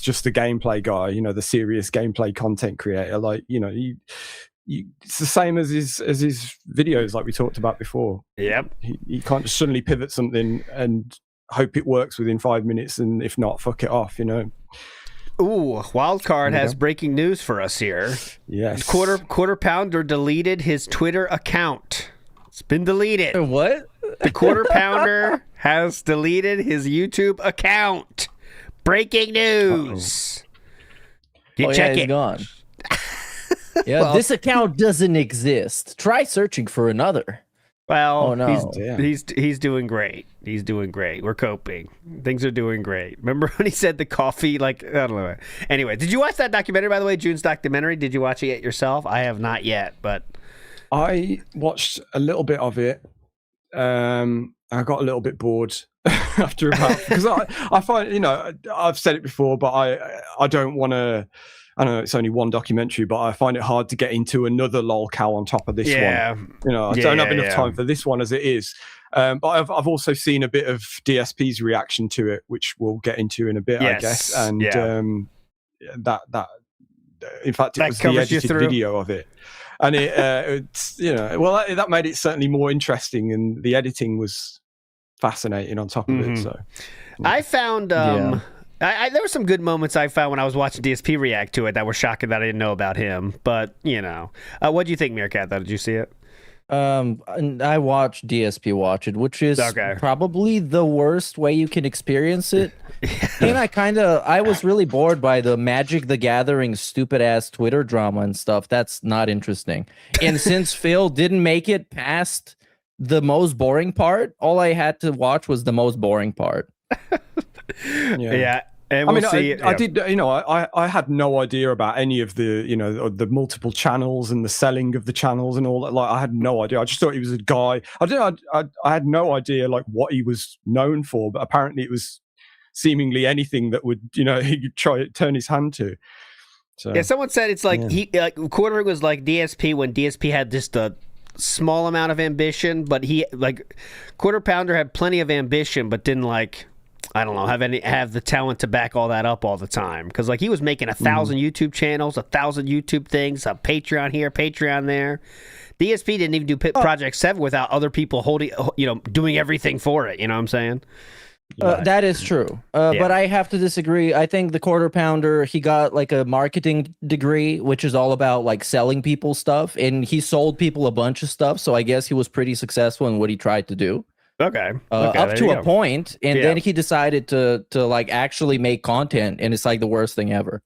just the gameplay guy, the serious gameplay content creator. Like, it's the same as his videos, like we talked about before.
Yep.
He can't just suddenly pivot something and hope it works within 5 minutes, and if not, fuck it off.
Ooh, Wildcard has breaking news for us here.
Yes.
Quarter Pounder deleted his Twitter account. It's been deleted.
What?
The Quarter Pounder has deleted his YouTube account. Breaking news. Check it.
Gone. Yeah, this account doesn't exist. Try searching for another.
Well,
no.
he's doing great. He's doing great. We're coping. Things are doing great. Remember when he said the coffee, like, I don't know. Anyway, did you watch that documentary, by the way, June's documentary? Did you watch it yet yourself? I have not yet, but...
I watched a little bit of it. I got a little bit bored after about... Because I find, I've said it before, but I don't want to... I know it's only one documentary, but I find it hard to get into another lolcow on top of this one. I don't have enough time for this one as it is. But I've also seen a bit of DSP's reaction to it, which we'll get into in a bit, I guess. And that in fact, it was the edited video of it, and it's that made it certainly more interesting, and the editing was fascinating on top of it. So
I found. There were some good moments I found when I was watching DSP react to it that were shocking that I didn't know about him. But, what do you think, Meerkat, though? Did you see it?
And I watched DSP watch it, which is probably the worst way you can experience it. And I was really bored by the Magic the Gathering stupid ass Twitter drama and stuff. That's not interesting. And since Phil didn't make it past the most boring part, all I had to watch was the most boring part.
Yeah. And we'll
I did. I had no idea about any of the, the multiple channels and the selling of the channels and all that. Like, I had no idea. I just thought he was a guy. I had no idea like what he was known for. But apparently, it was seemingly anything that would, he could try to turn his hand to. So
yeah, someone said it's like quartering was like DSP when DSP had just a small amount of ambition, but Quarter Pounder had plenty of ambition, but didn't I don't know, have the talent to back all that up all the time. Because like he was making 1,000 YouTube channels, 1,000 YouTube things, a Patreon here, Patreon there. DSP didn't even do Project 7 without other people doing everything for it. You know what I'm saying?
That is true. But I have to disagree. I think the Quarter Pounder, he got like a marketing degree, which is all about like selling people stuff. And he sold people a bunch of stuff. So I guess he was pretty successful in what he tried to do.
Okay.
Up to a point, and then he decided to like actually make content, and it's like the worst thing ever.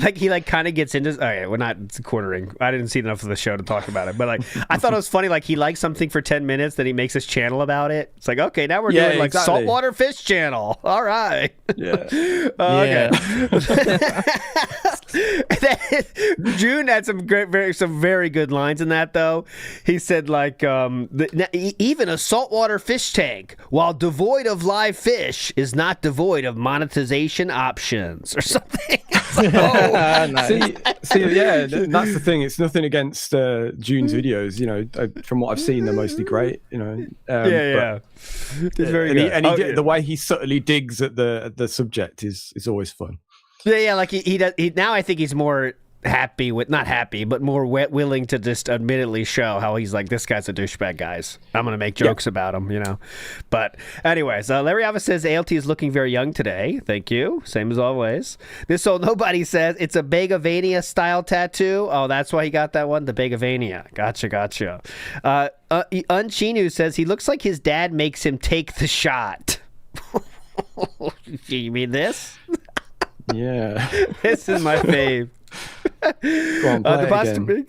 Like he like kind of gets into. Okay, we're not quartering. I didn't see enough of the show to talk about it, but like I thought it was funny. Like he likes something for 10 minutes, then he makes his channel about it. It's like okay, now we're doing like saltwater fish channel. All right.
Yeah.
Okay. June had some very good lines in that though. He said like even a saltwater fish tank, while devoid of live fish, is not devoid of monetization options or something.
Nice. See, yeah, that's the thing. It's nothing against June's videos. You know, from what I've seen, they're mostly great. You know,
It's very good.
The way he subtly digs at the subject is always fun.
Yeah. Like he does. Now I think he's more happy with, not happy, but more willing to just admittedly show how he's like, this guy's a douchebag, guys. I'm going to make jokes about him, you know. But anyways, Larry Alva says ALT is looking very young today. Thank you. Same as always. This old nobody says it's a Begavania style tattoo. Oh, that's why he got that one? The Begavania. Gotcha. Unchinu says he looks like his dad makes him take the shot. You mean this?
Yeah.
This is my fave.
Go on, play again.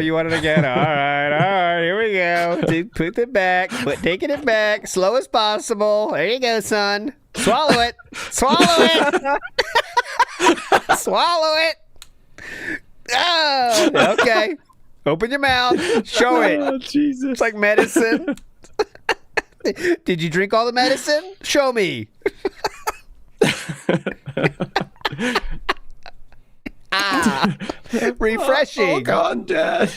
You want it again? All right, here we go. Dude, put it back, taking it back, slow as possible. There you go, son. Swallow it. Swallow it. Oh, okay. Open your mouth. Show it.
Oh, Jesus.
It's like medicine. Did you drink all the medicine? Show me. Refreshing.
Oh God, Dad.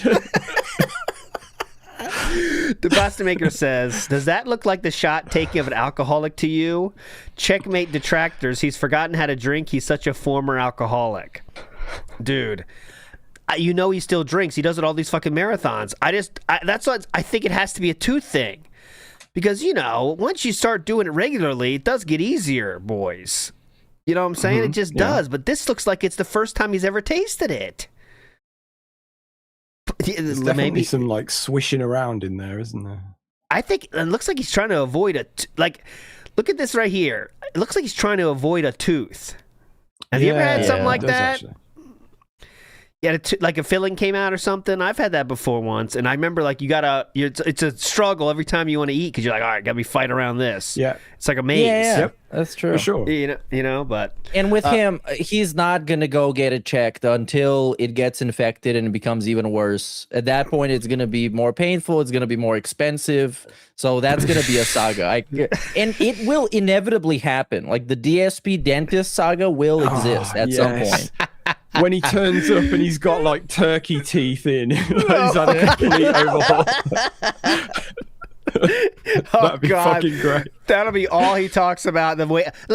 The Boston Maker says, does that look like the shot taking of an alcoholic to you? Checkmate detractors. He's forgotten how to drink. He's such a former alcoholic. Dude, you know he still drinks. He does it all these fucking marathons. That's what I think it has to be a tooth thing. Because, you know, once you start doing it regularly, it does get easier, boys. You know what I'm saying? It just does. But this looks like it's the first time he's ever tasted it.
There's definitely some like swishing around in there, isn't there?
I think it looks like he's trying to avoid look at this right here. It looks like he's trying to avoid a tooth. Have you ever had something like that?
Actually.
Yeah, like a filling came out or something. I've had that before once, and I remember like it's a struggle every time you want to eat because you're like, all right, gotta be fight around this.
Yeah,
it's like a maze.
Yeah, yep. That's true.
For sure.
You know, but
and with him, he's not gonna go get it checked until it gets infected and it becomes even worse. At that point, it's gonna be more painful. It's gonna be more expensive. So that's gonna be a saga. And it will inevitably happen. Like the DSP dentist saga will exist at some point.
When he turns up and he's got like turkey teeth in, he's had a complete overhaul. That'd be fucking great.
That'll be all he talks about. Let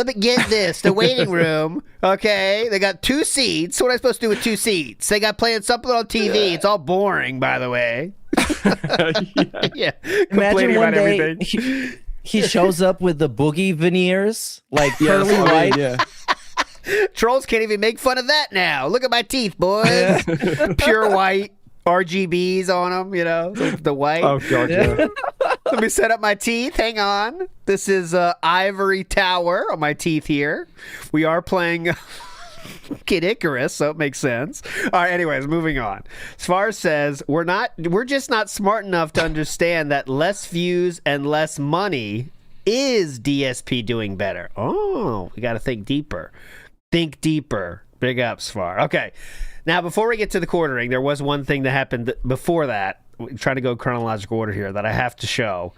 me get this: the waiting room. Okay, they got 2 seats. What am I supposed to do with 2 seats? They got playing something on TV. It's all boring, by the way. Yeah.
Imagine one day he shows up with the boogie veneers, like curly white.
Yeah.
Trolls can't even make fun of that now. Look at my teeth, boys. Pure white, RGBs on them, you know, the white.
Oh, God, yeah.
Let me set up my teeth. Hang on. This is Ivory Tower on my teeth here. We are playing Kid Icarus, so it makes sense. All right, anyways, moving on. Svar says, we're just not smart enough to understand that less views and less money is DSP doing better. Oh, we got to think deeper. Think deeper. Big up, Svar. Okay. Now, before we get to the quartering, there was one thing that happened before that. I'm trying to go chronological order here that I have to show.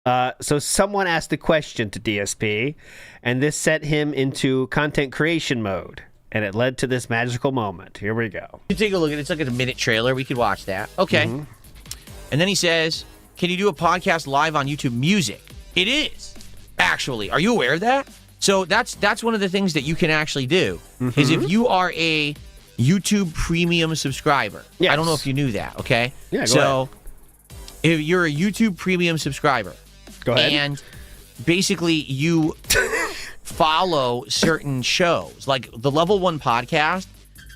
So someone asked a question to DSP, and this set him into content creation mode, and it led to this magical moment. Here we go.
You take a look at it. It's like a minute trailer. We could watch that. Okay. And then he says, can you do a podcast live on YouTube Music? It is.
Actually, are you aware of that? So that's one of the things that you can actually do is if you are a YouTube Premium subscriber.
Yes.
I don't know if you knew that. Okay.
Yeah.
So if you're a YouTube Premium subscriber,
Go ahead.
and basically you follow certain shows, like the Level 1 podcast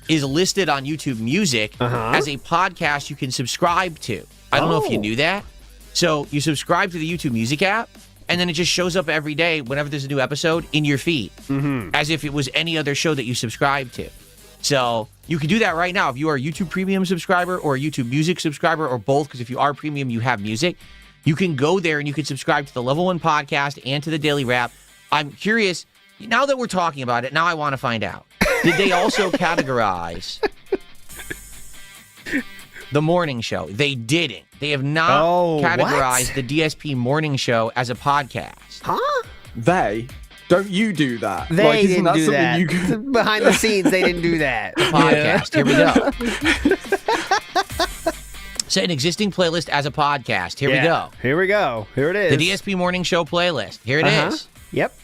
is listed on YouTube Music as a podcast you can subscribe to. I don't know if you knew that. So you subscribe to the YouTube Music app, and then it just shows up every day whenever there's a new episode in your feed, as if it was any other show that you subscribe to. So you can do that right now if you are a YouTube Premium subscriber or a YouTube Music subscriber or both, because if you are Premium, you have music. You can go there and you can subscribe to the Level 1 podcast and to the Daily Wrap. I'm curious, now that we're talking about it, now I want to find out. Did they also categorize the morning show? They didn't. They have not categorized the DSP morning show as a podcast.
They? Don't you do that?
They
isn't
didn't do that.
You could...
Behind the scenes, they didn't do that.
Podcast. Here we go. Set an existing playlist as a podcast. Here we go.
Here we go. Here it is.
The DSP Morning Show playlist. Here it is.
Yep.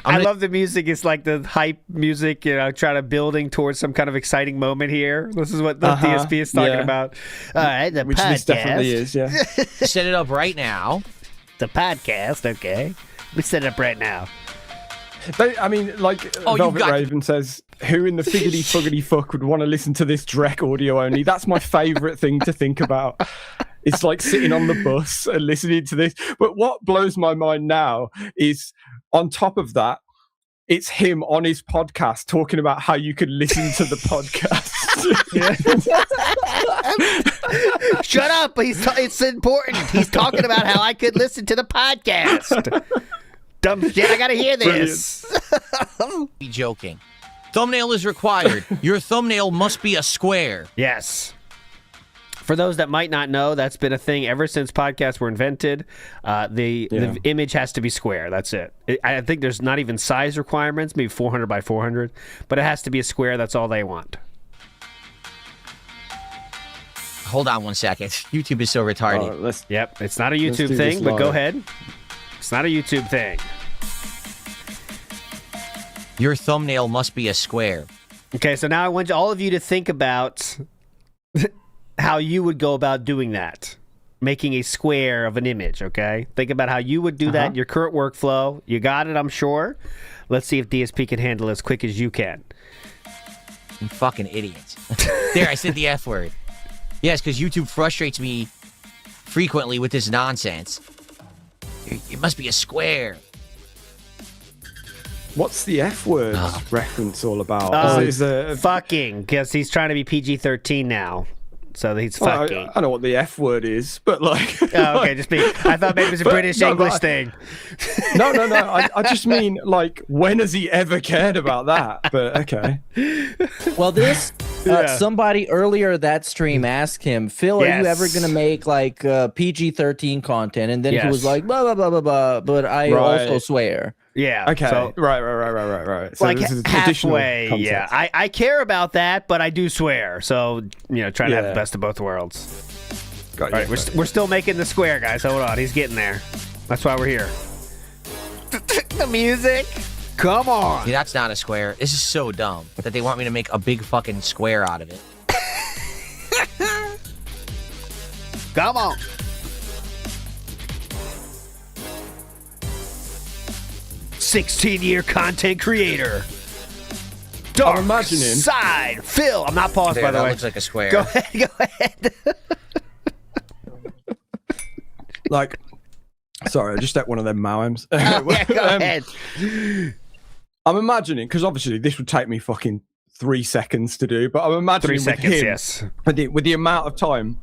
I love the music. It's like the hype music, trying to building towards some kind of exciting moment here. This is what the DSP is talking about. All right, the
Which
podcast.
this definitely is, yeah.
Set it up right now.
The podcast, okay. We set it up right now.
Velvet Raven says, who in the figgity fuggity fuck would want to listen to this Drek audio only? That's my favourite thing to think about. It's like sitting on the bus and listening to this. But what blows my mind now is, on top of that, it's him on his podcast talking about how you could listen to the podcast.
Shut up! It's important. He's talking about how I could listen to the podcast. Dumb shit! I gotta hear this.
Be joking. Thumbnail is required. Your thumbnail must be a square.
Yes. For those that might not know, that's been a thing ever since podcasts were invented. The image has to be square. That's it. I think there's not even size requirements, maybe 400 by 400, but it has to be a square. That's all they want.
Hold on one second. YouTube is so retarded.
Yep, it's not a YouTube thing, but go ahead. It's not a YouTube thing.
Your thumbnail must be a square.
Okay, so now I want all of you to think about how you would go about doing that. Making a square of an image, okay? Think about how you would do that in your current workflow. You got it, I'm sure. Let's see if DSP can handle it as quick as you can.
You fucking idiots. There, I said the F word. Yes, because YouTube frustrates me frequently with this nonsense. It must be a square.
What's the F word reference all about?
Fucking, because he's trying to be PG-13 now. So he's fucking.
I know what the F word is, but like...
okay, just be... I thought maybe it was a British English thing.
No. I just mean, like, when has he ever cared about that? But, okay.
Well, this... somebody earlier that stream asked him, Phil, are you ever going to make, like, PG-13 content? And then he was like, blah, blah, blah, blah, blah, but I also swear.
Yeah.
Okay.
So,
right. So
like
this is
halfway.
context.
Yeah. I care about that, but I do swear. So trying to have the best of both worlds.
Got
All right, we're still making the square, guys. Hold on, he's getting there. That's why we're here. The music. Come on.
See, that's not a square. This is so dumb that they want me to make a big fucking square out of it.
Come on. $16-year content creator. Dark
I'm imagining.
Side Phil. I'm not paused,
There,
by the
that
way.
looks like a square.
Go ahead.
Like, sorry, I just ate one of them Mauems.
Yeah, go ahead.
I'm imagining, because obviously this would take me fucking 3 seconds to do, but I'm imagining
3 seconds,
him,
yes.
with the amount of time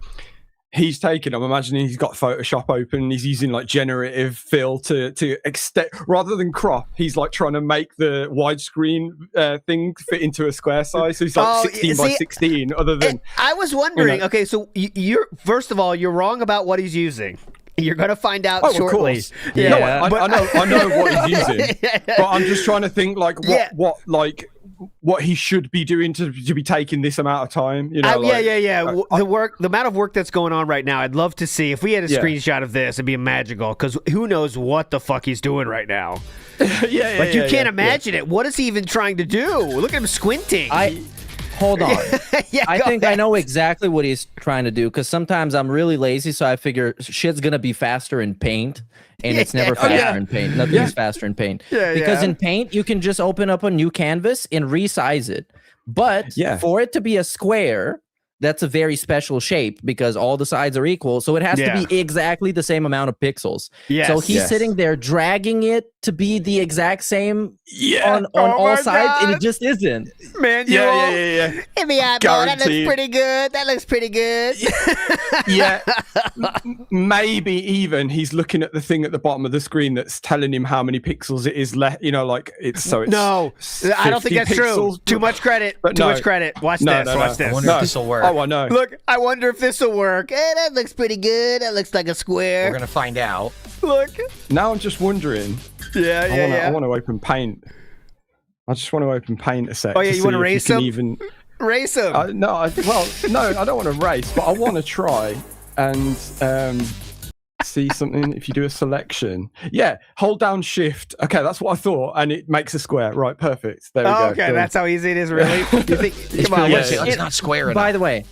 he's taken, I'm imagining he's got Photoshop open and he's using like generative fill to extend, rather than crop, he's like trying to make the widescreen thing fit into a square size. So he's like 16 by 16, other than...
I was wondering, okay, so you're, first of all, you're wrong about what he's using. You're going to find out shortly.
Of course. Yeah, no, I know what he's using, but I'm just trying to think like what he should be doing to be taking this amount of time. You know,
The amount of work that's going on right now, I'd love to see. If we had a screenshot of this, it'd be magical. Because who knows what the fuck he's doing right now? You can't imagine it. What is he even trying to do? Look at him squinting.
Hold on. I think I know exactly what he's trying to do, because sometimes I'm really lazy, so I figure shit's gonna be faster in Paint, and it's never faster in Paint. Nothing's faster in Paint. Because in Paint, you can just open up a new canvas and resize it. But for it to be a square, that's a very special shape because all the sides are equal. So it has to be exactly the same amount of pixels. So he's sitting there dragging it to be the exact same on all sides, and it just isn't.
Man, Hit me out, bro. That looks pretty good. That looks pretty good.
Maybe even he's looking at the thing at the bottom of the screen that's telling him how many pixels it is left. You know, like it's
no, I don't think that's
pixels.
True. Too much credit. Too much credit. Watch this. Watch this.
I wonder if this will work.
Oh, I know.
Look, I wonder if this will work. That looks pretty good. That looks like a square.
We're gonna find out.
Look.
Now I'm just wondering. I want to open Paint. I just want to open Paint a sec.
Oh yeah, you want to race him?
Even
race him?
No, I don't want to race, but I want to try and see something. If you do a selection, hold down Shift. Okay, that's what I thought, and it makes a square. Right, perfect. There we go.
Okay, that's how easy it is, really. You think? Come on,
it's not square enough.
By the way.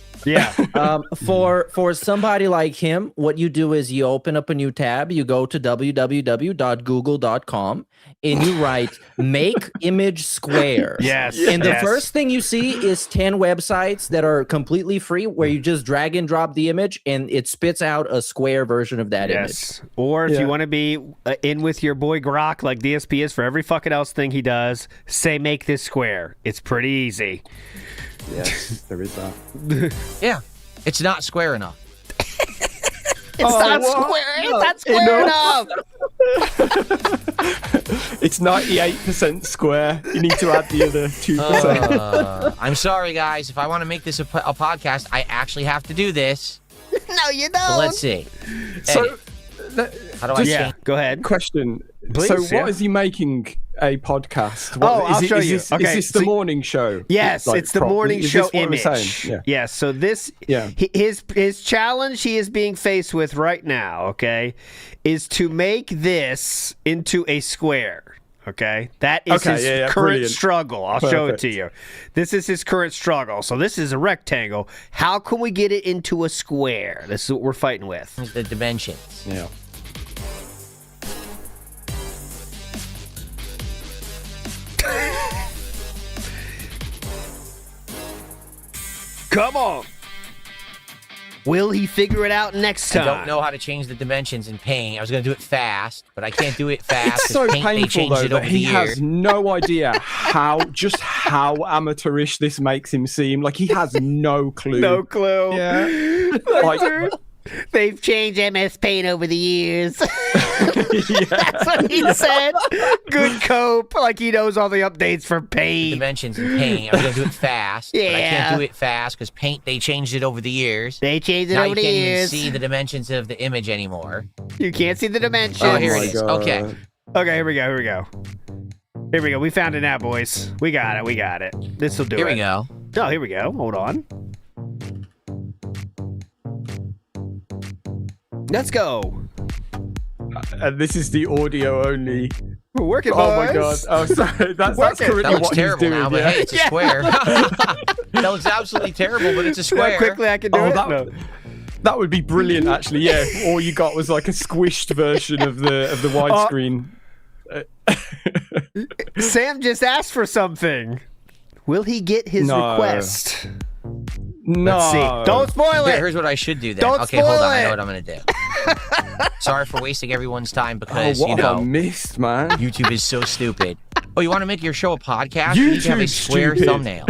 For somebody like him, what you do is you open up a new tab, you go to www.google.com, and you write make image square. And the first thing you see is 10 websites that are completely free, where you just drag and drop the image and it spits out a square version of that image.
Or if you want to be in with your boy Grok, like DSP is for every fucking else thing he does, say make this square. It's pretty easy.
Yes, there is that.
It's not square enough.
It's not square. It's not square enough.
It's 98% square. You need to add the other 2%.
I'm sorry, guys. If I want to make this a podcast, I actually have to do this.
No, you don't.
So let's see.
So,
how do I change?
Go ahead.
Question.
Please,
so what is he making a podcast?
I'll show you.
Is this the morning show?
Yes, it's the morning show image.
Yeah.
So this, his challenge he is being faced with right now, okay, is to make this into a square. Okay, that is his current struggle. I'll show it to you. This is his current struggle. So this is a rectangle. How can we get it into a square? This is what we're fighting with.
The dimensions.
Yeah.
Come on. Will he figure it out next time?
I don't know how to change the dimensions in Paint. I was going to do it fast, but I can't do it fast.
It's so
Paint,
painful, though, that he has no idea how amateurish this makes him seem. Like, he has no clue.
No clue.
Yeah.
Like, they've changed MS Paint over the years. That's what he said. Good cope. Like he knows all the updates for Paint.
Dimensions in Paint. I was going to do it fast. But I can't do it fast because Paint, they changed it over the years.
They changed it over the years.
Now you can't even see the dimensions of the image anymore.
You can't see the dimensions.
Oh, here it is. Okay.
Okay, here we go. Here we go. We found it now, boys. We got it. This will do it.
Here we go.
Oh, here we go. Hold on. Let's go.
And this is the audio only.
We're working,
Oh
boys.
my god. Oh, sorry. That's currently
That looks
what
terrible
he's doing.
now, but hey, it's a square. That looks absolutely terrible, but it's a square.
How quickly I can do it.
That would be brilliant, actually. Yeah. All you got was like a squished version of the widescreen.
Sam just asked for something. Will he get his request?
No.
Let's see. Don't spoil it.
Here's what I should do then.
Don't
okay, hold on.
spoil
I know
it.
what I'm going to do. Sorry for wasting everyone's time because,
what have I missed, man?
YouTube is so stupid. Oh, you want to make your show a podcast? You need to have a square thumbnail.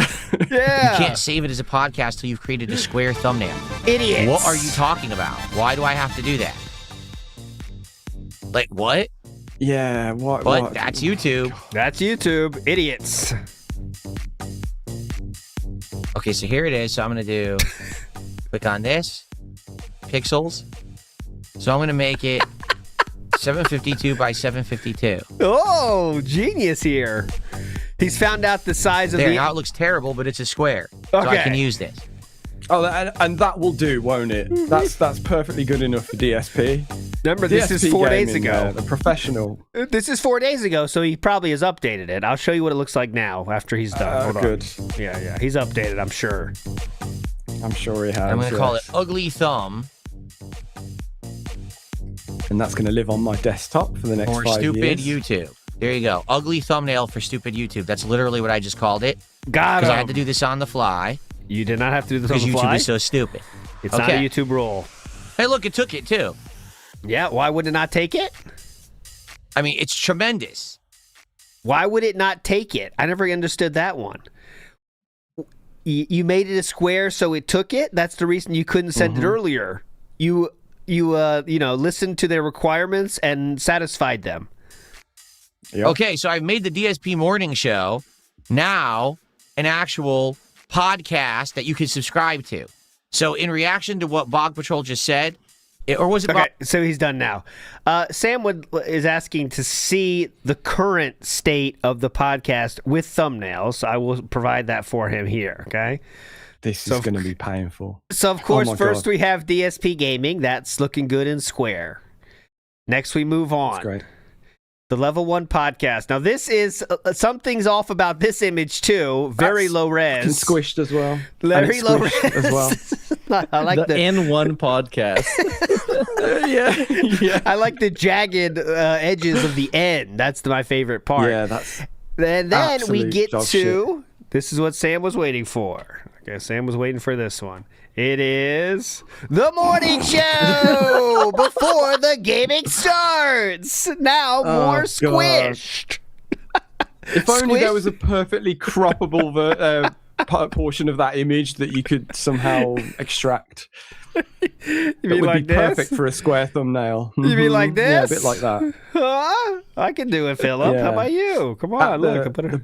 Yeah.
You can't save it as a podcast till you've created a square thumbnail.
Idiots.
What are you talking about? Why do I have to do that? Like, what?
Yeah, what?
But that's YouTube.
That's YouTube. Idiots.
Okay, so here it is. So I'm going to do, click on this, pixels. So I'm going to make it 752 by 752.
Oh, genius here. He's found out the size of
There,
the.
now it looks terrible, but it's a square. So I
Okay.
can use this.
Oh, and that will do, won't it? That's perfectly good enough for DSP.
Remember, this is
DSP
4 days
gaming,
ago.
the professional.
This is 4 days ago, so he probably has updated it. I'll show you what it looks like now after he's done. Hold on.
Good.
Yeah. He's updated, I'm sure.
I'm sure he has.
I'm going to call it
yes.
Ugly Thumb
And that's going to live on my desktop for the next
for
5
Stupid
years.
YouTube. There you go. Ugly Thumbnail for Stupid YouTube. That's literally what I just called it.
Got
Because I
him.
had to do this on the fly.
You did not have to do this on
Because
the
YouTube
fly.
is so stupid.
It's not a
Okay.
YouTube rule.
Hey, look, it took it too.
Yeah, why would it not take it?
I mean, it's tremendous.
Why would it not take it? I never understood that one. You made it a square, so it took it. That's the reason you couldn't send it earlier. You listened to their requirements and satisfied them.
Yep.
Okay, so I've made the DSP morning show now an actual podcast that you can subscribe to. So in reaction to what Bog Patrol just said, or was it
Okay,
Bog-
so he's done now. Sam is asking to see the current state of the podcast with thumbnails. I will provide that for him here, okay?
This is going to be painful.
So, of course,
my
first
God.
we have DSP Gaming. That's looking good and square. Next, we move on.
That's great.
The Level 1 podcast. Now, this is something's off about this image, too. Very
That's
low res.
And squished as well.
Very
And it's
low res.
squished as well.
I like
the N1 podcast.
yeah.
I like the jagged edges of the N. That's my favorite part.
Yeah, that's
And then we
absolute
get
dog
to this is what Sam was waiting for. Okay, Sam was waiting for this one. It is the morning show before the gaming starts. Now more
God.
squished.
If only there
Squished.
was a perfectly croppable portion of that image that you could somehow extract.
You
It
mean
would
like
be
this?
perfect for a square thumbnail.
You mean like
Mhm. Yeah, a
this?
bit like that.
I can do it, Philip.
Yeah.
How about you? Come on, look. I put it.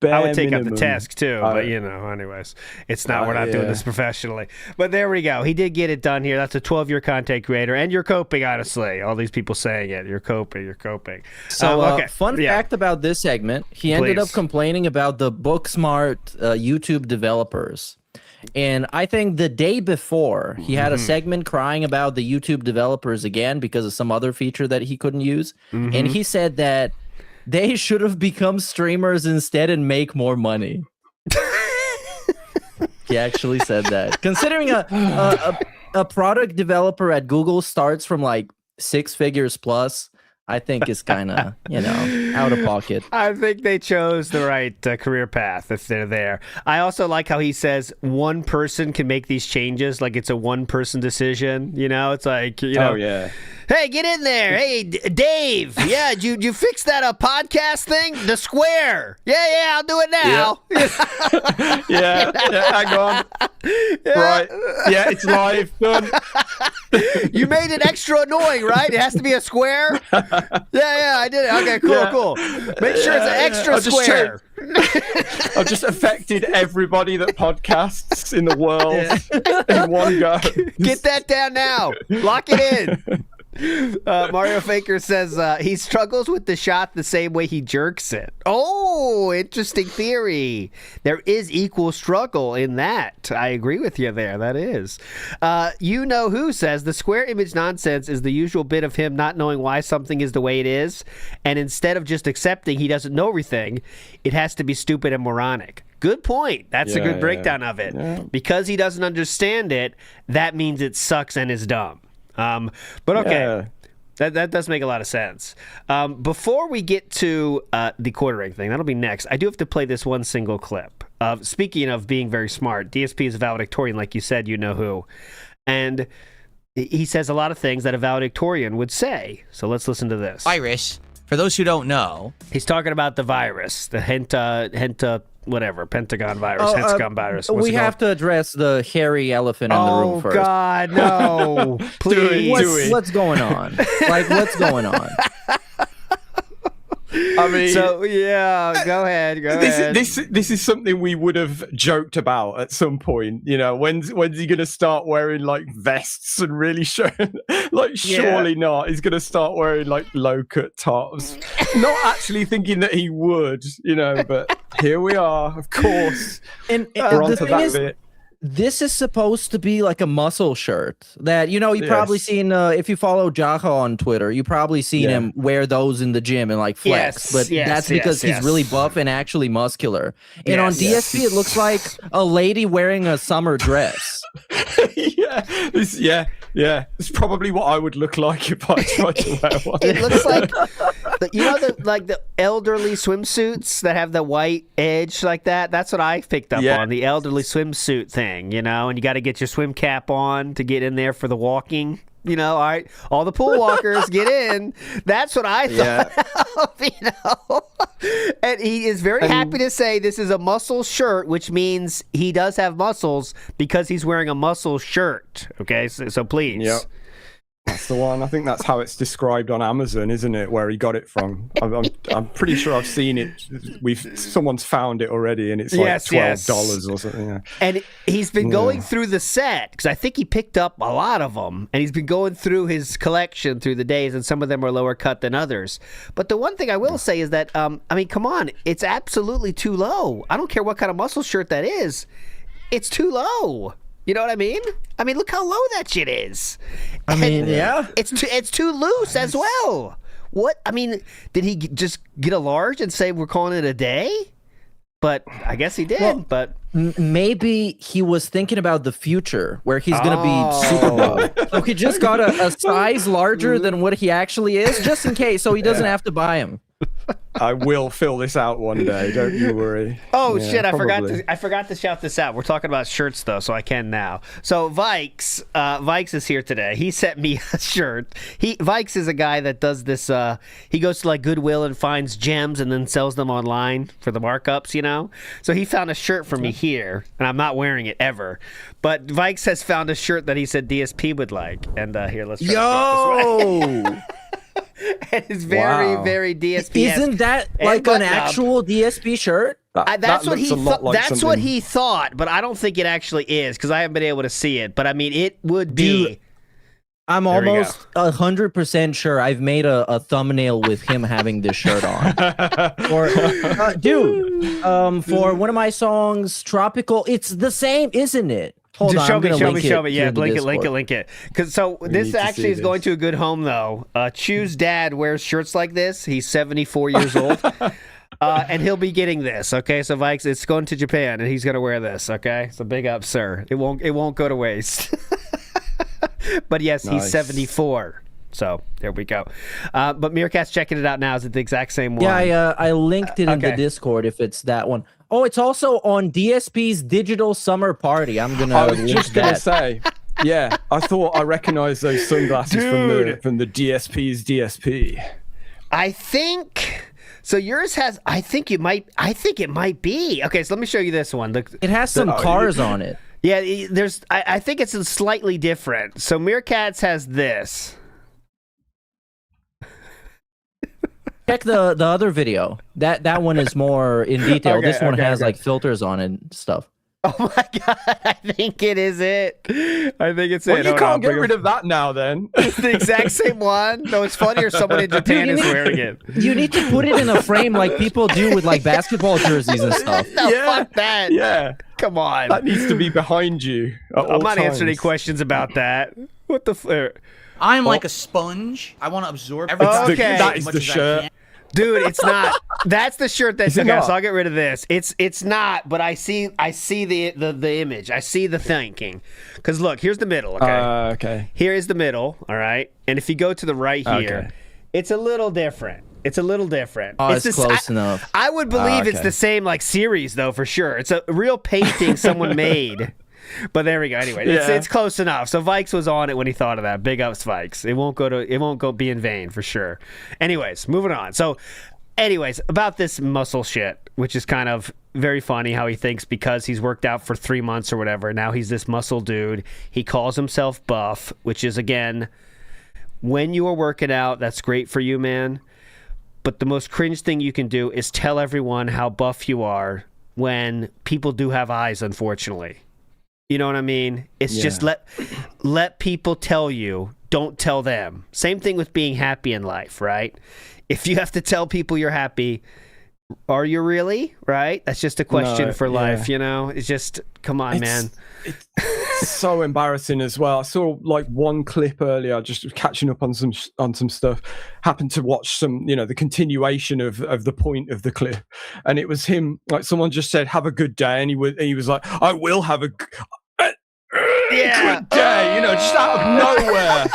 I
Bare
would take up
minimum.
the task too, but anyways, it's not. We're not doing
yeah.
this professionally. But there we go. He did get it done here. That's a 12-year content creator, and you're coping. Honestly, all these people saying it. You're coping. You're coping.
So,
Okay.
fun
Yeah.
fact about this segment: he ended up
Please.
complaining about the Booksmart YouTube developers. And I think the day before, he had a segment crying about the YouTube developers again because of some other feature that he couldn't use. And he said that they should have become streamers instead and make more money. He actually said that. Considering a product developer at Google starts from like 6 figures plus, I think it's kind of, out of pocket.
I think they chose the right career path if they're there. I also like how he says one person can make these changes, like it's a one-person decision. It's like,
Oh yeah.
Hey, get in there. Hey, Dave. Yeah, did you fix that podcast thing? The square. Yeah, I'll do it now.
Yeah. Hang on. Right. Yeah, it's live. Done.
You made it extra annoying, right? It has to be a square? Yeah, I did it. Okay, cool. Make sure it's an extra
I'll just
square.
I've just affected everybody that podcasts in the world in one go.
Get that down now. Lock it in. Mario Faker says he struggles with the shot the same way he jerks it. Oh, interesting theory. There is equal struggle in that. I agree with you there. That is. Who says the square image nonsense is the usual bit of him not knowing why something is the way it is, and instead of just accepting he doesn't know everything, it has to be stupid and moronic. Good point. That's a good breakdown of it. Yeah. Because he doesn't understand it, that means it sucks and is dumb. But okay, that does make a lot of sense. Before we get to the quartering thing, that'll be next. I do have to play this one single clip. Speaking of being very smart, DSP is a valedictorian, like you said, you know who. And he says a lot of things that a valedictorian would say. So let's listen to this.
Virus, for those who don't know.
He's talking about the virus, the Henta whatever, Pentagon virus, Hexagon virus.
We have to address the hairy elephant in the room first.
Oh, God, no. Please.
What's going on? Like, what's going on?
I mean,
so yeah, go ahead.
This is something we would have joked about at some point. When's he gonna start wearing like vests and really showing? Like, surely not. He's gonna start wearing like low cut tops. Not actually thinking that he would, but here we are, of course.
And
We're on
the
to
thing
that
is,
bit.
this is supposed to be like a muscle shirt that you've probably seen if you follow Jaha on Twitter, you probably seen him wear those in the gym and like flex. That's because he's really buff and actually muscular. And on DSP, it looks like a lady wearing a summer dress.
It's probably what I would look like if I tried to wear one.
It looks like the elderly swimsuits that have the white edge like that. That's what I picked up on, the elderly swimsuit thing, and you got to get your swim cap on to get in there for the walking. All right, all the pool walkers get in. That's what I thought. And he is very happy to say this is a muscle shirt, which means he does have muscles because he's wearing a muscle shirt. Okay, so please.
Yep. That's the one. I think that's how it's described on Amazon, isn't it? Where he got it from. I'm pretty sure I've seen it. Someone's found it already, and it's like $12 or something. Yeah.
And he's been going through the set because I think he picked up a lot of them, and he's been going through his collection through the days, and some of them are lower cut than others. But the one thing I will say is that, come on, it's absolutely too low. I don't care what kind of muscle shirt that is. It's too low. You know what I mean? Look how low that shit is. It's too loose as well. What? Did he just get a large and say we're calling it a day? But I guess he did. Well, but
maybe he was thinking about the future where he's going to be super buff. So he just got a size larger than what he actually is, just in case, so he doesn't have to buy him.
I will fill this out one day. Don't you worry.
Oh shit! I forgot to shout this out. We're talking about shirts though, so I can now. So Vikes is here today. He sent me a shirt. Vikes is a guy that does this. He goes to like Goodwill and finds gems and then sells them online for the markups. So he found a shirt for me here, and I'm not wearing it ever. But Vikes has found a shirt that he said DSP would like, and here let's.
Yo.
And it's very DSP.
Isn't that like an actual DSP shirt?
That's what he thought. That's what he thought, but I don't think it actually is because I haven't been able to see it. But it would be.
Dude, I'm almost 100% sure I've made a thumbnail with him having this shirt on. For one of my songs, Tropical, it's the same, isn't it? Hold on,
show me. Yeah, link it. Because this actually is going to a good home though. Chu's dad wears shirts like this. He's 74 years old, and he'll be getting this. Okay, so Vikes, it's going to Japan, and he's gonna wear this. Okay, so big up, sir. It won't go to waste. But yes, nice. He's 74. So there we go. But Meerkat's checking it out now. Is it the exact same one?
Yeah, I linked it in the Discord if it's that one. Oh, it's also on DSP's Digital Summer Party. I was just going to
say, yeah, I thought I recognized those sunglasses from the DSP's DSP.
I think... So yours has... I think it might be. Okay, so let me show you this one.
It has some cars on it.
Yeah, I think it's slightly different. So Meerkat's has this.
Check the other video. That one is more in detail. This one has like filters on it and stuff.
Oh my god, I think it is it. I think it's it.
You can't get rid of that now then.
It's the exact same one. No, it's funnier someone in Japan is wearing it.
You need to put it in a frame like people do with like basketball jerseys and stuff.
No, fuck that.
Yeah.
Come on.
That needs to be behind you.
I'm not answering any questions about that. What the
I'm like a sponge. I want to absorb everything.
That is the shirt.
Dude, it's not. That's the shirt that's okay, so I'll get rid of this. It's not, but I see the image. I see the thinking. Because look, here's the middle, okay?
Okay.
Here is the middle, all right? And if you go to the right here, it's a little different.
Oh, it's close enough.
I would believe it's the same like series though, for sure. It's a real painting someone made. But there we go. Anyway, it's close enough. So Vikes was on it when he thought of that. Big ups, Vikes. It won't go be in vain for sure. Anyways, moving on. So, about this muscle shit, which is kind of very funny how he thinks because he's worked out for 3 months or whatever. Now he's this muscle dude. He calls himself buff, which is again, when you are working out, that's great for you, man. But the most cringe thing you can do is tell everyone how buff you are when people do have eyes, unfortunately. You know what I mean? It's just let people tell you don't tell them. Same thing with being happy in life, right? If you have to tell people you're happy, are you really? Right? That's just a question for life, you know? It's just, come on, man.
It's so embarrassing as well. I saw like one clip earlier, just catching up on some stuff. Happened to watch some, the continuation of the point of the clip, and it was him. Like someone just said, "Have a good day," and he was like, "I will have a good day," just out of nowhere.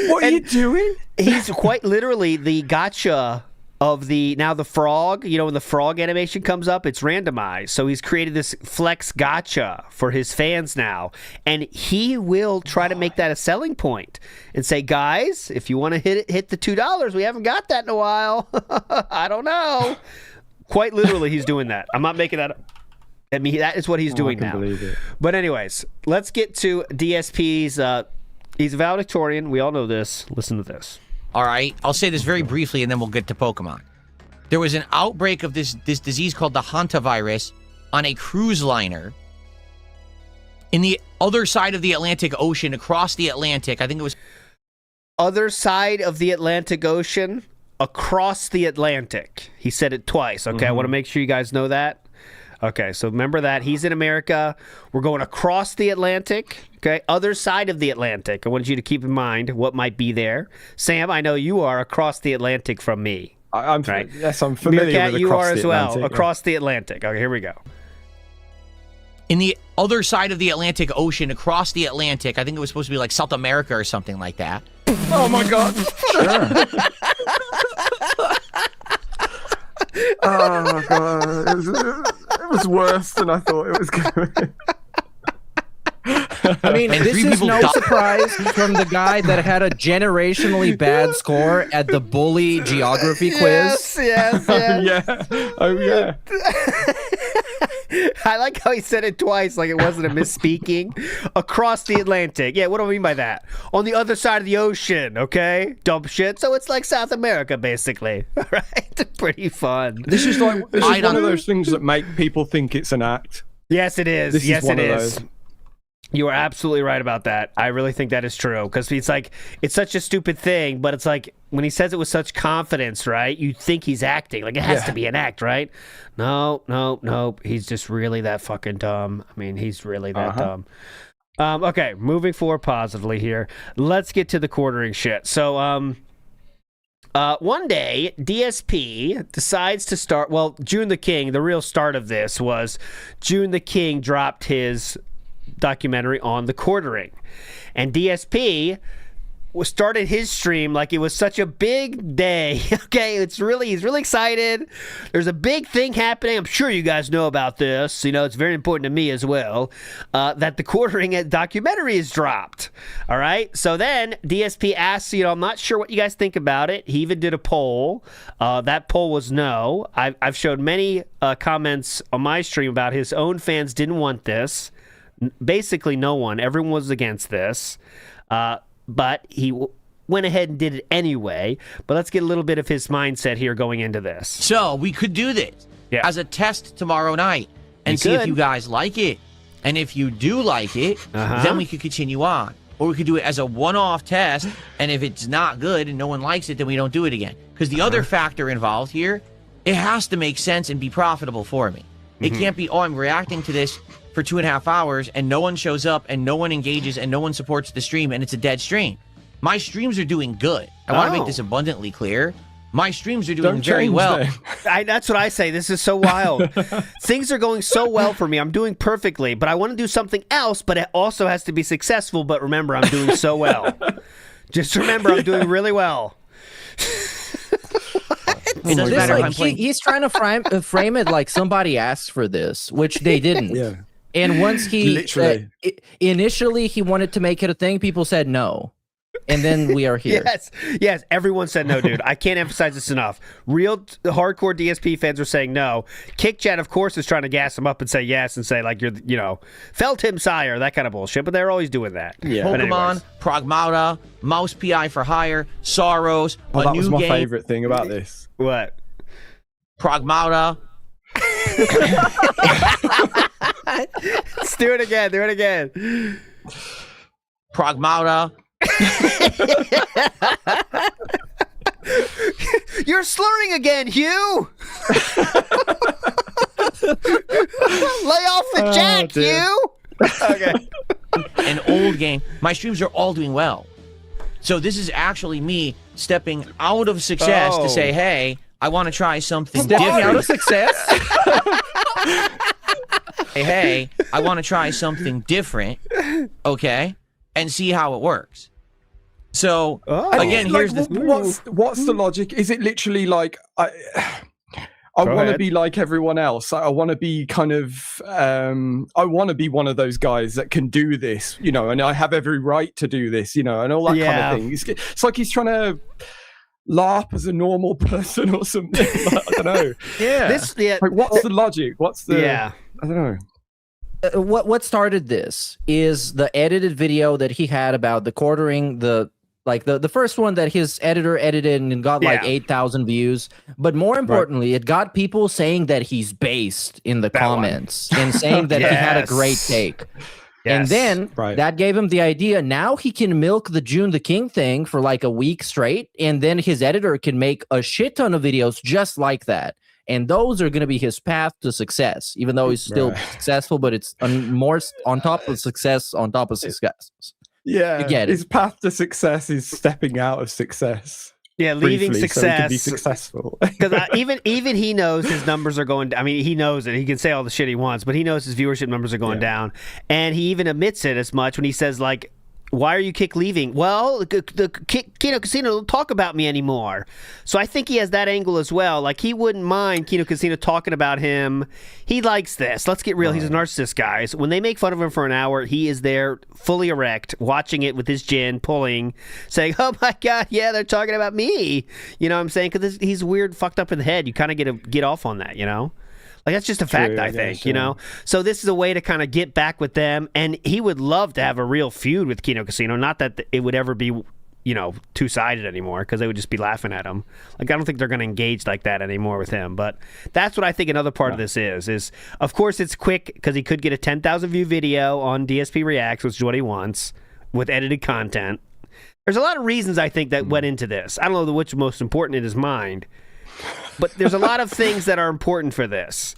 What are you doing?
He's quite literally the gotcha of the frog. When the frog animation comes up, it's randomized. So he's created this flex gotcha for his fans now. And he will try to make that a selling point and say, guys, if you want to hit the $2, we haven't got that in a while. I don't know. Quite literally, he's doing that. I'm not making that up. I mean, that is what he's doing now. But anyways, let's get to DSP's. He's a valedictorian. We all know this. Listen to this.
All right, I'll say this very briefly, and then we'll get to Pokemon. There was an outbreak of this disease called the hantavirus on a cruise liner in the other side of the Atlantic Ocean, across the Atlantic. I think it was...
Other side of the Atlantic Ocean, across the Atlantic. He said it twice, okay? I want to make sure you guys know that. Okay, so remember that. He's in America. We're going across the Atlantic, okay? Other side of the Atlantic. I want you to keep in mind what might be there. Sam, I know you are across the Atlantic from me.
I'm
right?
Yes, I'm familiar
Meerkat,
with
you
across
are
the
as well.
Atlantic,
Across the Atlantic. Okay, here we go.
In the other side of the Atlantic Ocean, across the Atlantic. I think it was supposed to be like South America or something like that.
Oh, my God. Sure. Oh, my God. It was worse than I thought it was going to be.
I mean, this is no surprise from the guy that had a generationally bad score at the bully geography quiz.
Yes.
Yeah. Oh, yeah.
I like how he said it twice, like it wasn't a misspeaking. Across the Atlantic. Yeah, what do I mean by that? On the other side of the ocean, okay? Dumb shit. So it's like South America, basically. All right? Pretty fun.
This is one of those things that make people think it's an act.
Yes, it is.
This
yes,
is one
it
of
is.
those.
You are absolutely right about that. I really think that is true, because it's like, it's such a stupid thing, but it's like when he says it with such confidence, right? You think he's acting. Like, it has to be an act, right? No. He's just really that fucking dumb. I mean, he's really that dumb. Okay, moving forward positively here. Let's get to the quartering shit. So, one day, DSP decides to start, well, June the King, the real start of this was June the King dropped his documentary on the quartering, and DSP started his stream like it was such a big day. Okay, he's really excited. There's a big thing happening. I'm sure you guys know about this. It's very important to me as well, that the quartering documentary is dropped. All right, so then DSP asks, I'm not sure what you guys think about it. He even did a poll. That poll was no. I've showed many comments on my stream about his own fans didn't want this. Basically, no one. Everyone was against this. But he went ahead and did it anyway. But let's get a little bit of his mindset here going into this.
So we could do this as a test tomorrow night and see if you guys like it. And if you do like it, then we could continue on. Or we could do it as a one-off test. And if it's not good and no one likes it, then we don't do it again. Because the other factor involved here, it has to make sense and be profitable for me. It can't be, I'm reacting to this for 2.5 hours and no one shows up and no one engages and no one supports the stream and it's a dead stream. My streams are doing good. I want to make this abundantly clear. My streams are doing very well.
That's what I say. This is so wild. Things are going so well for me. I'm doing perfectly, but I want to do something else, but it also has to be successful. But remember, I'm doing so well. Just remember, I'm doing really well.
It doesn't matter if I'm playing.
He's trying to frame it like somebody asked for this, which they didn't.
Yeah.
And once he
Literally.
Initially he wanted to make it a thing, people said no. And then we are here.
Yes, everyone said no, dude. I can't emphasize this enough. Real hardcore DSP fans are saying no. KickChat, of course, is trying to gas him up and say yes and say, like, you're, felt him, sire, that kind of bullshit. But they're always doing that.
Yeah.
Pokemon, Pragmata, Mouse PI for Hire, Sorrows,
that
new
was my
game.
favorite thing about this.
What?
Pragmata.
Let's do it again.
Pragmata.
You're slurring again, Hugh. Lay off the jack, Hugh. Okay.
An old game. My streams are all doing well. So this is actually me stepping out of success to say, hey, I want to try something different.
Out of success?
Hey, I want to try something different, okay, and see how it works. So again,
Like,
here's the
what's the logic? Is it literally like I want to be like everyone else? I want to be kind of I want to be one of those guys that can do this, you know, and I have every right to do this, you know, and all that kind of thing. It's like he's trying to LARP as a normal person or something. Like, I don't know. Like, what's the logic? What's the? I don't know.
What started this is the edited video that he had about the quartering, the first one that his editor edited and got like 8,000 views. But more importantly, it got people saying that he's based in the comments and saying that he had a great take. And then that gave him the idea. Now he can milk the June the King thing for like a week straight. And then his editor can make a shit ton of videos just like that. And those are going to be his path to success, even though he's still successful, but it's more on top of success on top of success.
Yeah,
you get it.
His path to success is stepping out of success.
Yeah, leaving
briefly,
success.
so he can be successful.
Because even he knows his numbers are going. I mean, he knows it. He can say all the shit he wants, but he knows his viewership numbers are going down, and he even admits it as much when he says like, "Why are you kick leaving?" Well, the Kino Casino don't talk about me anymore. So I think he has that angle as well. Like he wouldn't mind Kino Casino talking about him. He likes this. Let's get real. He's a narcissist, guys. When they make fun of him for an hour, he is there fully erect, watching it with his gin, pulling, saying, "Oh my God, yeah, they're talking about me." You know what I'm saying? Because he's weird, fucked up in the head. You kind of get to get off on that, you know? Like, that's just a fact, I think, you know? So this is a way to kind of get back with them, and he would love to have a real feud with Kino Casino. Not that it would ever be, you know, two-sided anymore, because they would just be laughing at him. Like, I don't think they're going to engage like that anymore with him. But that's what I think another part of this is, of course, it's quick, because he could get a 10,000-view video on DSP Reacts, which is what he wants, with edited content. There's a lot of reasons, I think, that went into this. I don't know which most important in his mind, but there's a lot of things that are important for this.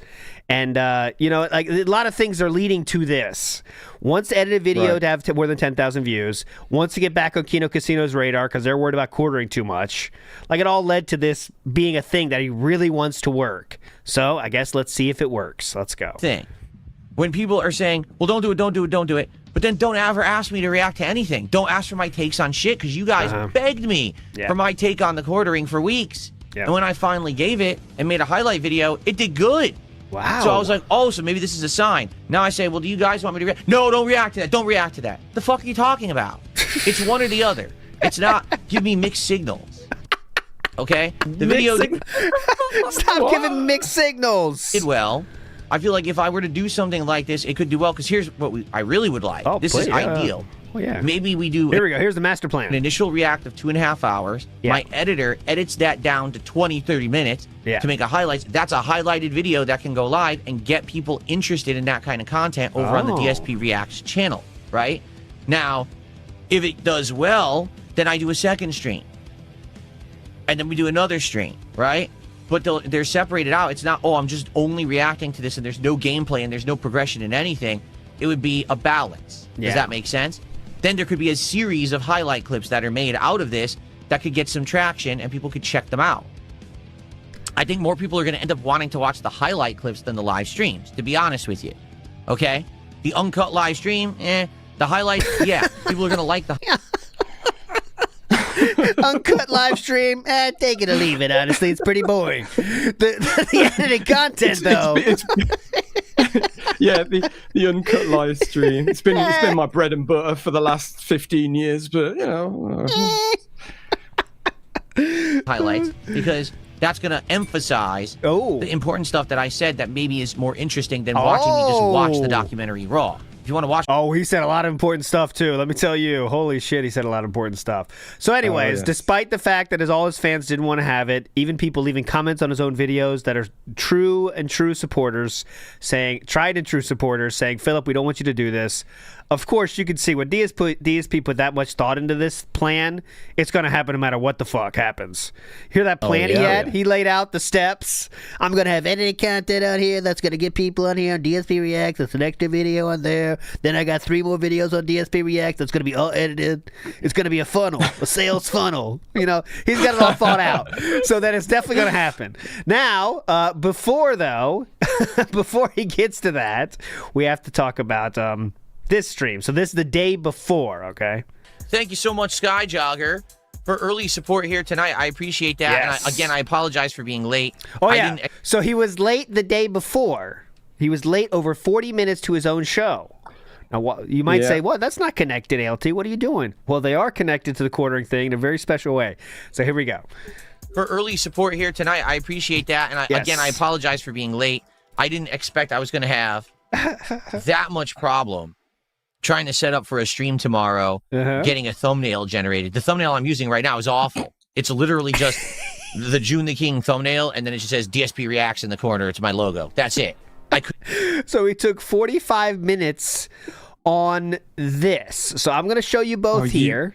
And, you know, like a lot of things are leading to this. Once the edited video to have more than 10,000 views, once to get back on Kino Casino's radar because they're worried about quartering too much, like it all led to this being a thing that he really wants to work. So I guess let's see if it works. Let's go.
When people are saying, well, don't do it, don't do it, don't do it, but then don't ever ask me to react to anything. Don't ask for my takes on shit because you guys begged me for my take on the quartering for weeks. And when I finally gave it and made a highlight video, it did good.
Wow.
So I was like, oh, so maybe this is a sign. Now I say, well, do you guys want me to react? No, don't react to that. Don't react to that. The fuck are you talking about? It's one or the other. It's not give me mixed signals. Okay? The video
Stop giving mixed signals.
did well. I feel like if I were to do something like this, it could do well. Because here's what I really would like. This is ideal.
Oh, yeah.
Maybe we do
Here we go. Here's the master plan.
an initial react of 2.5 hours. My editor edits that down to 20, 30 minutes to make a highlights. That's a highlighted video that can go live and get people interested in that kind of content over on the DSP Reacts channel, right? Now, if it does well, then I do a second stream. And then we do another stream, right? But they're separated out. It's not, oh, I'm just only reacting to this and there's no gameplay and there's no progression in anything. It would be a balance. Does that make sense? Then there could be a series of highlight clips that are made out of this that could get some traction and people could check them out. I think more people are going to end up wanting to watch the highlight clips than the live streams, to be honest with you. Okay? The uncut live stream, the highlights, people are going to like the...
Uncut live stream, take it or leave it, honestly. It's pretty boring. The edited content, though.
The uncut live stream. It's been my bread and butter for the last 15 years, but, you know.
highlights, because that's going to emphasize the important stuff that I said that maybe is more interesting than watching me just watch the documentary raw. If you want to watch...
he said a lot of important stuff, too. Let me tell you. Holy shit, he said a lot of important stuff. So anyways, despite the fact that all his fans didn't want to have it, even people leaving comments on his own videos that are true supporters saying, tried and true supporters saying, Philip, we don't want you to do this. of course, you can see when DSP put that much thought into this plan, it's going to happen no matter what the fuck happens. Hear that plan he had? He laid out the steps. I'm going to have edited content on here that's going to get people on here on DSP React. That's an extra video on there. Then I got 3 more videos on DSP React that's going to be all edited. It's going to be a funnel, a sales funnel. You know, he's got it all thought out. So that it's definitely going to happen. Now, before he gets to that, we have to talk about this stream. So this is the day before, okay?
Thank you so much, Sky Jogger, for early support here tonight. I appreciate that.
Yes.
And I apologize for being late.
Oh, yeah. So he was late the day before. He was late over 40 minutes to his own show. Now, you might say, well, that's not connected, ALT. What are you doing? Well, they are connected to the quartering thing in a very special way. So here we go.
For early support here tonight, I appreciate that. And again, I apologize for being late. I didn't expect I was going to have that much problem trying to set up for a stream tomorrow, getting a thumbnail generated. The thumbnail I'm using right now is awful. It's literally just the June the King thumbnail, and then it just says DSP Reacts in the corner. It's my logo. That's it.
So he took 45 minutes on this. So I'm going to show you both here.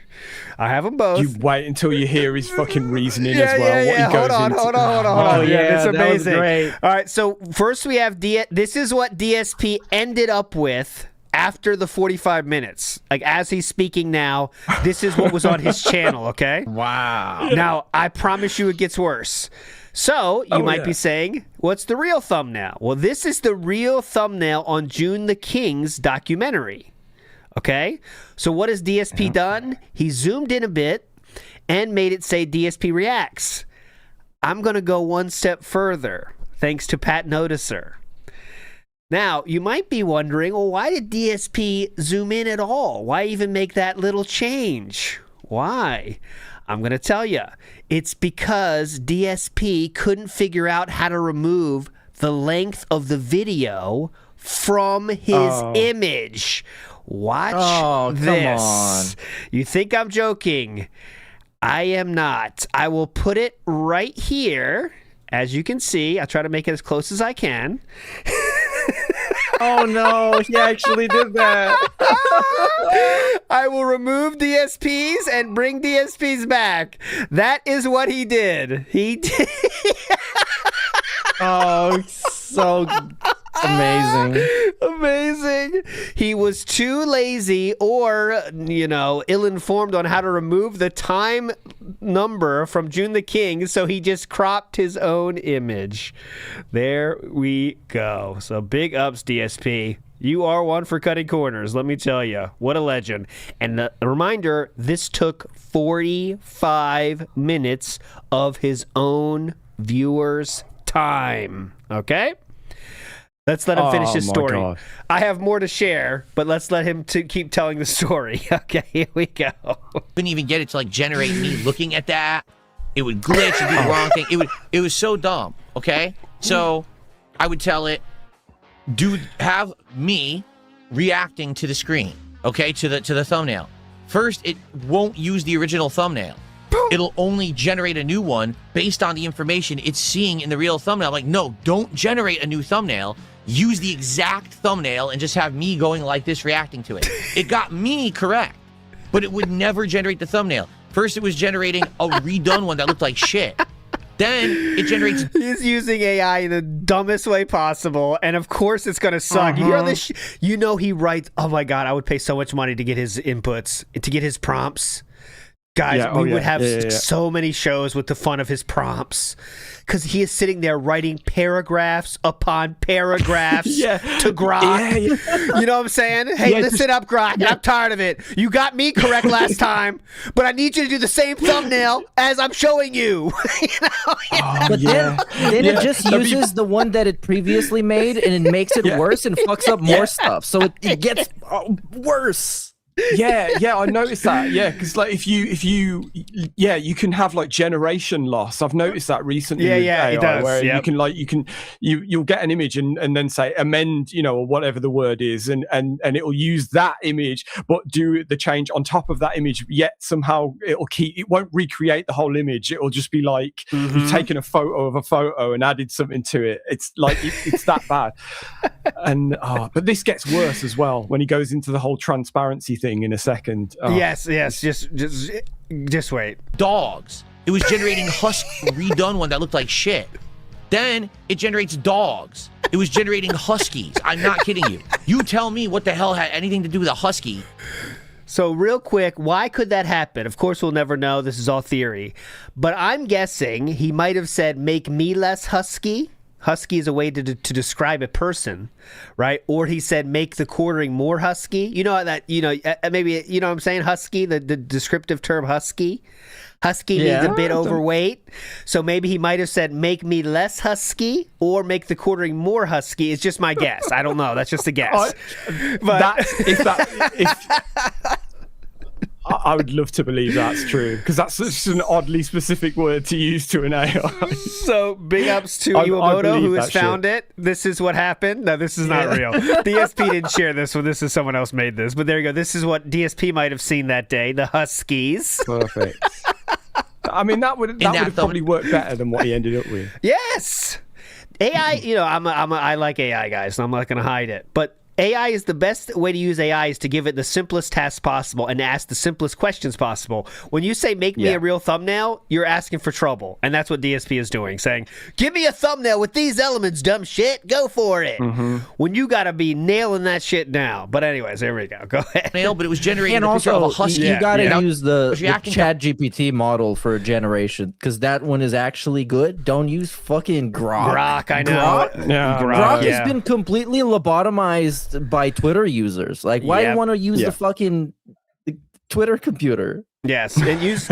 I have them both.
You wait until you hear his fucking reasoning as well.
Yeah. Hold on. It's amazing.
Great.
All right. So first we have this is what DSP ended up with after the 45 minutes. Like, as he's speaking now, this is what was on his channel, okay?
Wow.
Now, I promise you it gets worse. So, you might be saying, what's the real thumbnail? Well, this is the real thumbnail on June the King's documentary. Okay? So what has DSP done? He zoomed in a bit and made it say DSP Reacts. I'm going to go one step further, thanks to Pat Noticer. Now, you might be wondering, well, why did DSP zoom in at all? Why even make that little change? Why? I'm going to tell you. It's because DSP couldn't figure out how to remove the length of the video from his image. Watch this. Come on. You think I'm joking? I am not. I will put it right here. As you can see, I'll try to make it as close as I can.
Oh no, he actually did that.
I will remove DSPs and bring DSPs back. That is what he did. He did.
Oh, so amazing.
Amazing. He was too lazy or, ill-informed on how to remove the time number from June the King, so he just cropped his own image. There we go. So big ups, DSP. You are one for cutting corners, let me tell you. What a legend. And a reminder, this took 45 minutes of his own viewers' time. Okay? Let's let him finish his story.
God.
I have more to share, but let's let him keep telling the story. Okay, here we go.
Couldn't even get it to generate me looking at that. It would glitch and do the wrong thing. It was so dumb. Okay, so I would tell it, have me reacting to the screen. Okay, to the thumbnail. First, it won't use the original thumbnail. It'll only generate a new one based on the information it's seeing in the real thumbnail. I'm like, no, don't generate a new thumbnail. Use the exact thumbnail and just have me going like this, reacting to it. It got me correct, but it would never generate the thumbnail. First, it was generating a redone one that looked like shit. Then it generates...
He's using AI in the dumbest way possible, and of course it's going to suck. You hear this? He writes... Oh my God, I would pay so much money to get his inputs, to get his prompts. Guys, we would have so many shows with the fun of his prompts, because he is sitting there writing paragraphs upon paragraphs to Grok. You know what I'm saying? Hey, listen up, Grok. I'm tired of it. You got me correct last time, but I need you to do the same thumbnail as I'm showing you.
But then it just uses the one that it previously made, and it makes it worse and fucks up more stuff. So it gets worse.
Yeah, I noticed that. Yeah, because like if you you can have like generation loss. I've noticed that recently.
Yeah,
with
yeah, it
AI,
does,
Where
yep.
you'll get an image and then say amend, or whatever the word is, and it'll use that image, but do the change on top of that image. Yet somehow it won't recreate the whole image. It'll just be like you've taken a photo of a photo and added something to it. It's like it's that bad. And but this gets worse as well when he goes into the whole transparency thing in a second.
Yes. Just wait.
Dogs. It was generating redone one that looked like shit. Then it generates dogs. It was generating huskies. I'm not kidding you. You tell me what the hell had anything to do with a husky.
So real quick, why could that happen? Of course, we'll never know. This is all theory. But I'm guessing he might have said, make me less husky. Husky is a way to describe a person, right? Or he said, make the quartering more husky. You know that, maybe, you know what I'm saying? Husky, the descriptive term husky. Husky means a bit overweight. So maybe he might have said, make me less husky or make the quartering more husky. It's just my guess. I don't know. That's just a guess.
I would love to believe that's true, because that's such an oddly specific word to use to an AI.
So big ups to Iwamoto, who has found it. This is what happened. No, this is not real. DSP didn't share this one. This is someone else made this. But there you go. This is what DSP might have seen that day. The Huskies.
Perfect. I mean, that would have probably worked better than what he ended up with.
Yes. AI, I like AI, guys, and I'm not going to hide it. But AI is the best way to use AI is to give it the simplest tasks possible and ask the simplest questions possible. When you say, make me a real thumbnail, you're asking for trouble. And that's what DSP is doing, saying, give me a thumbnail with these elements, dumb shit. Go for it. When you got to be nailing that shit down. But anyways, there we go. Go ahead.
But it was generating
and
a picture
also,
of a husky.
You got to use the Chat GPT model for generation, because that one is actually good. Don't use fucking Grok.
Grok, I know.
Grok has been completely lobotomized by Twitter users. Like, why do you want to use the fucking Twitter computer?
Yes, and use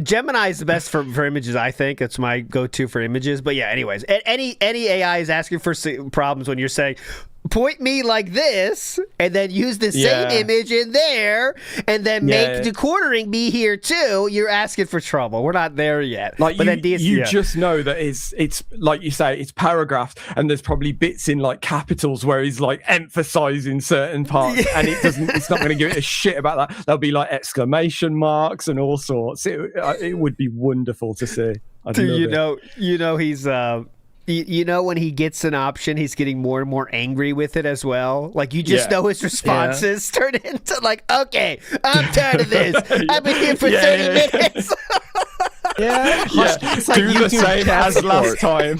Gemini is the best for images. I think it's my go-to for images. But yeah, anyways, any AI is asking for problems when you're saying, point me like this, and then use the same image in there, and then make the quartering be here too. You're asking for trouble. We're not there yet.
Like, but you just know that it's like you say, it's paragraphs, and there's probably bits in like capitals where he's like emphasizing certain parts, and it's not going to give it a shit about that. There'll be like exclamation marks and all sorts. It would be wonderful to see.
He's when he gets an option, he's getting more and more angry with it as well. Like, you just know his responses turn into like, okay, I'm tired of this. I've been here for 30 minutes.
It's like do the same as last time.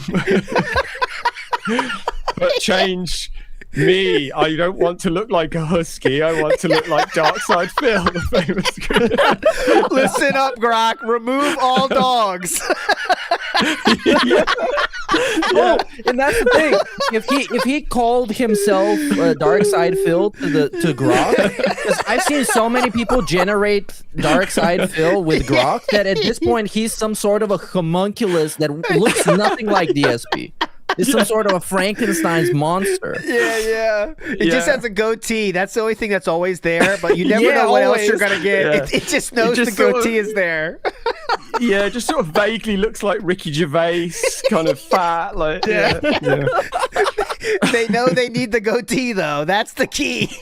But change me. I don't want to look like a husky. I want to look like Darkside Phil, the famous criminal.
Listen up, Grok. Remove all dogs.
Oh, and that's the thing. If he called himself Darkside Phil to Grok, because I've seen so many people generate Darkside Phil with Grok that at this point he's some sort of a homunculus that looks nothing like DSP. It's some sort of a Frankenstein's monster.
It just has a goatee. That's the only thing that's always there, but you never know what else you're going to get. It just knows the goatee is there.
It just sort of vaguely looks like Ricky Gervais, kind of fat. Like,
They know they need the goatee, though. That's the key.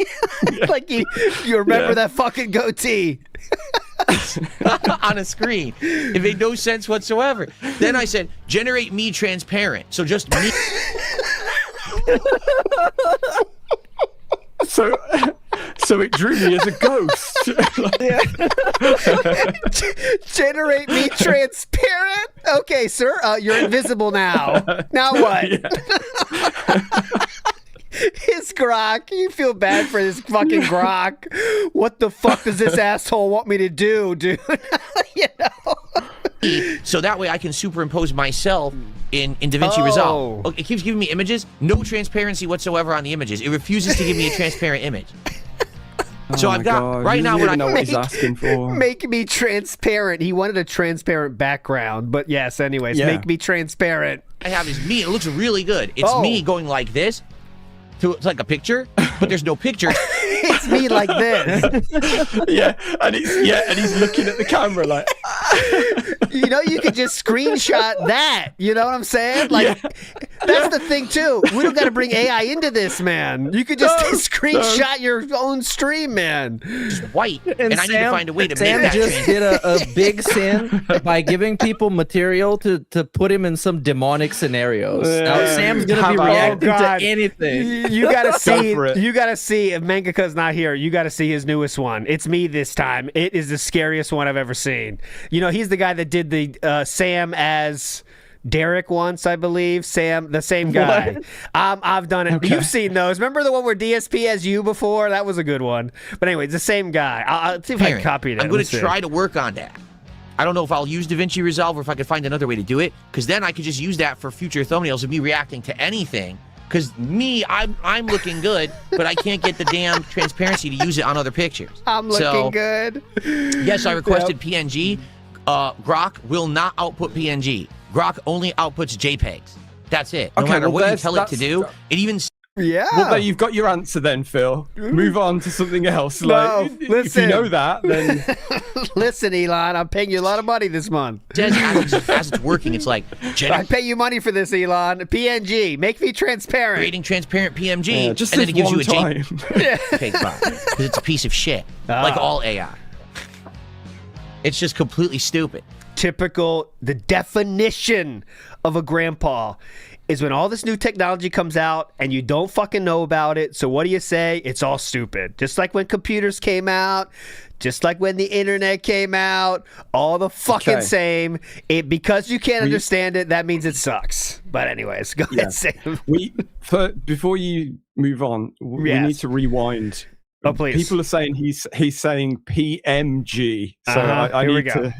Like, you remember that fucking goatee.
On a screen. It made no sense whatsoever. Then I said, generate me transparent. So just me.
So it drew me as a ghost.
Generate me transparent? Okay, sir. You're invisible now. Now what? His Grok. You feel bad for this fucking Grok. What the fuck does this asshole want me to do, dude?
So that way I can superimpose myself in DaVinci Resolve. Okay, it keeps giving me images. No transparency whatsoever on the images. It refuses to give me a transparent image. So I've got right now what I
know what he's asking for.
Make me transparent. He wanted a transparent background, but yes, anyways, make me transparent.
I have is me. It looks really good. It's me going like this. It's like a picture, but there's no picture.
it's me like this.
and he's looking at the camera like.
You know, you could just screenshot that. You know what I'm saying? Like, that's the thing too. We don't got to bring AI into this, man. You could just screenshot your own stream, man.
Just white, and I need to find a way to
Sam
make that
just
change.
did a big sin by giving people material to put him in some demonic scenarios. Now Sam's gonna be reacting to anything.
You gotta see.
for it.
You gotta see. If Mangaka's not here, you gotta see his newest one. It's me this time. It is the scariest one I've ever seen. You know, he's the guy that did the Sam as Derek once, I believe. Sam, the same guy. I've done it.
Okay.
You've seen those. Remember the one where DSP has you before? That was a good one. But anyway, it's the same guy. I'll see if I can copy that.
I'm going to try to work on that. I don't know if I'll use DaVinci Resolve or if I could find another way to do it, because then I could just use that for future thumbnails of me reacting to anything. Because I'm looking good, but I can't get the damn transparency to use it on other pictures.
I'm looking good.
Yes, I requested PNG. Grok will not output PNG. Grok only outputs JPEGs. That's it. No matter what you tell it to do, it even.
Yeah.
Well, there you've got your answer then, Phil. Move on to something else. Like, if
listen.
you know that, then
Listen, Elon, I'm paying you a lot of money this month.
says as it's working, it's like
I pay you money for this, Elon. PNG, make me transparent.
creating transparent PMG,
just
and then
this
it gives you
one
a
time.
JPEG file because it's a piece of shit, like all AI. It's just completely stupid.
Typical, the definition of a grandpa is when all this new technology comes out and you don't fucking know about it. So what do you say? It's all stupid. Just like when computers came out, just like when the internet came out, all the fucking same. Because you can't understand it, that means it sucks. But anyways, go ahead, Sam.
Before you move on, we
Yes.
need to rewind.
Oh, please.
People are saying he's saying PMG. So I
Here we
need
go.
to.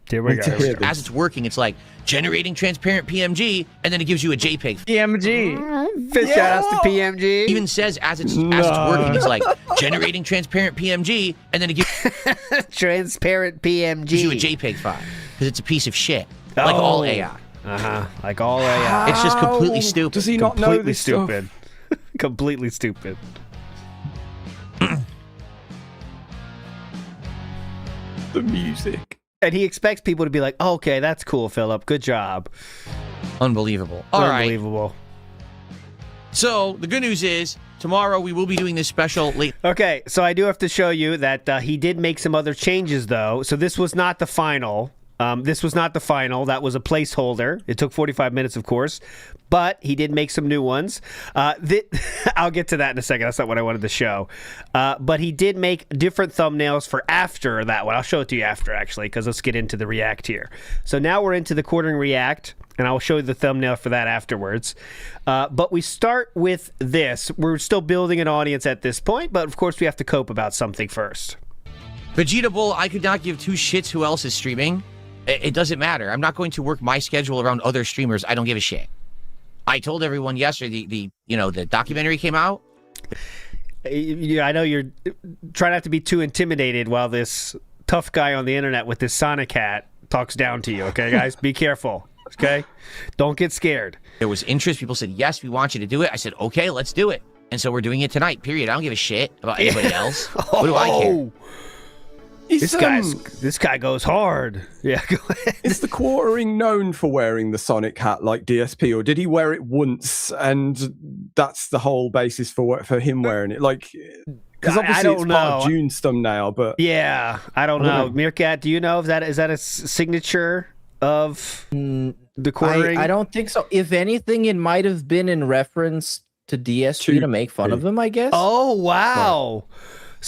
Here we
need to
go.
hear
As
this.
it's working, it's like generating transparent PMG, and then it gives you a JPEG.
PMG.
Fish shout outs to PMG.
It even says as it's working, it's like generating transparent PMG, and then it gives
Transparent PMG.
you a JPEG file because it's a piece of shit, like all AI.
Like all AI.
It's just completely stupid.
Does he not know
Completely
this stuff?
stupid. Completely stupid.
The music.
And he expects people to be like, oh, okay, that's cool, Philip. Good job.
Unbelievable. All right.
Unbelievable.
So the good news is tomorrow we will be doing this special late.
Okay, so I do have to show you that he did make some other changes, though. So this was not the final. This was not the final. That was a placeholder. It took 45 minutes, of course. But he did make some new ones. I'll get to that in a second. That's not what I wanted to show. But he did make different thumbnails for after that one. I'll show it to you after, actually, because let's get into the React here. So now we're into the quartering React, and I'll show you the thumbnail for that afterwards. But we start with this. We're still building an audience at this point, but of course we have to cope about something first.
Vegeta Bull, I could not give two shits who else is streaming. It doesn't matter. I'm not going to work my schedule around other streamers. I don't give a shit. I told everyone yesterday the documentary came out.
Yeah, I know you're trying not to be too intimidated while this tough guy on the internet with this Sonic hat talks down to you. Okay, guys, be careful. Okay, don't get scared.
There was interest. People said, yes, we want you to do it. I said, okay, let's do it. And so we're doing it tonight, period. I don't give a shit about anybody else. What do I care?
This guy goes hard. Yeah, go ahead.
Is the quartering known for wearing the Sonic hat like DSP, or did he wear it once and that's the whole basis for him wearing it? Like, because obviously
I don't
it's
know.
part of June's thumbnail, but
Yeah, I don't know. Meerkat, do you know if is that a signature of the quartering?
I don't think so. If anything, it might have been in reference to DSP to make fun of him, I guess.
Oh, wow.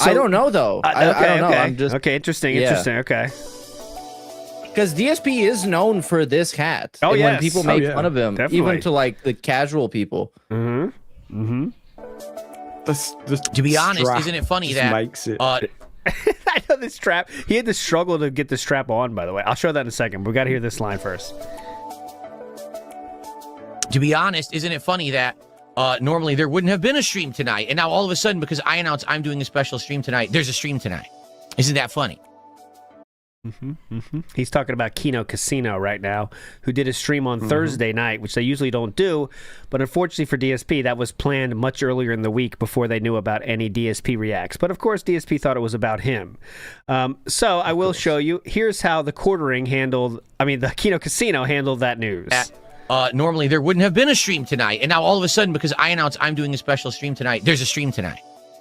I don't know, though. I don't know.
Okay.
I'm just
Interesting. Okay.
because DSP is known for this hat.
Oh,
and
yes.
when people make fun of him,
Definitely.
even to like the casual people.
to
To be honest, isn't it funny that
makes it.
I know this strap. He had to struggle to get the strap on, by the way. I'll show that in a second. But we got to hear this line first.
to be honest, isn't it funny that normally there wouldn't have been a stream tonight, and now all of a sudden, because I announced I'm doing a special stream tonight, there's a stream tonight. Isn't that funny?
He's talking about Kino Casino right now, who did a stream on Thursday night, which they usually don't do. But unfortunately for DSP, that was planned much earlier in the week before they knew about any DSP reacts. But of course, DSP thought it was about him. So I will show you. Here's how the the Kino Casino handled that news.
Normally, there wouldn't have been a stream tonight. And now all of a sudden, because I announced I'm doing a special stream tonight, there's a stream tonight.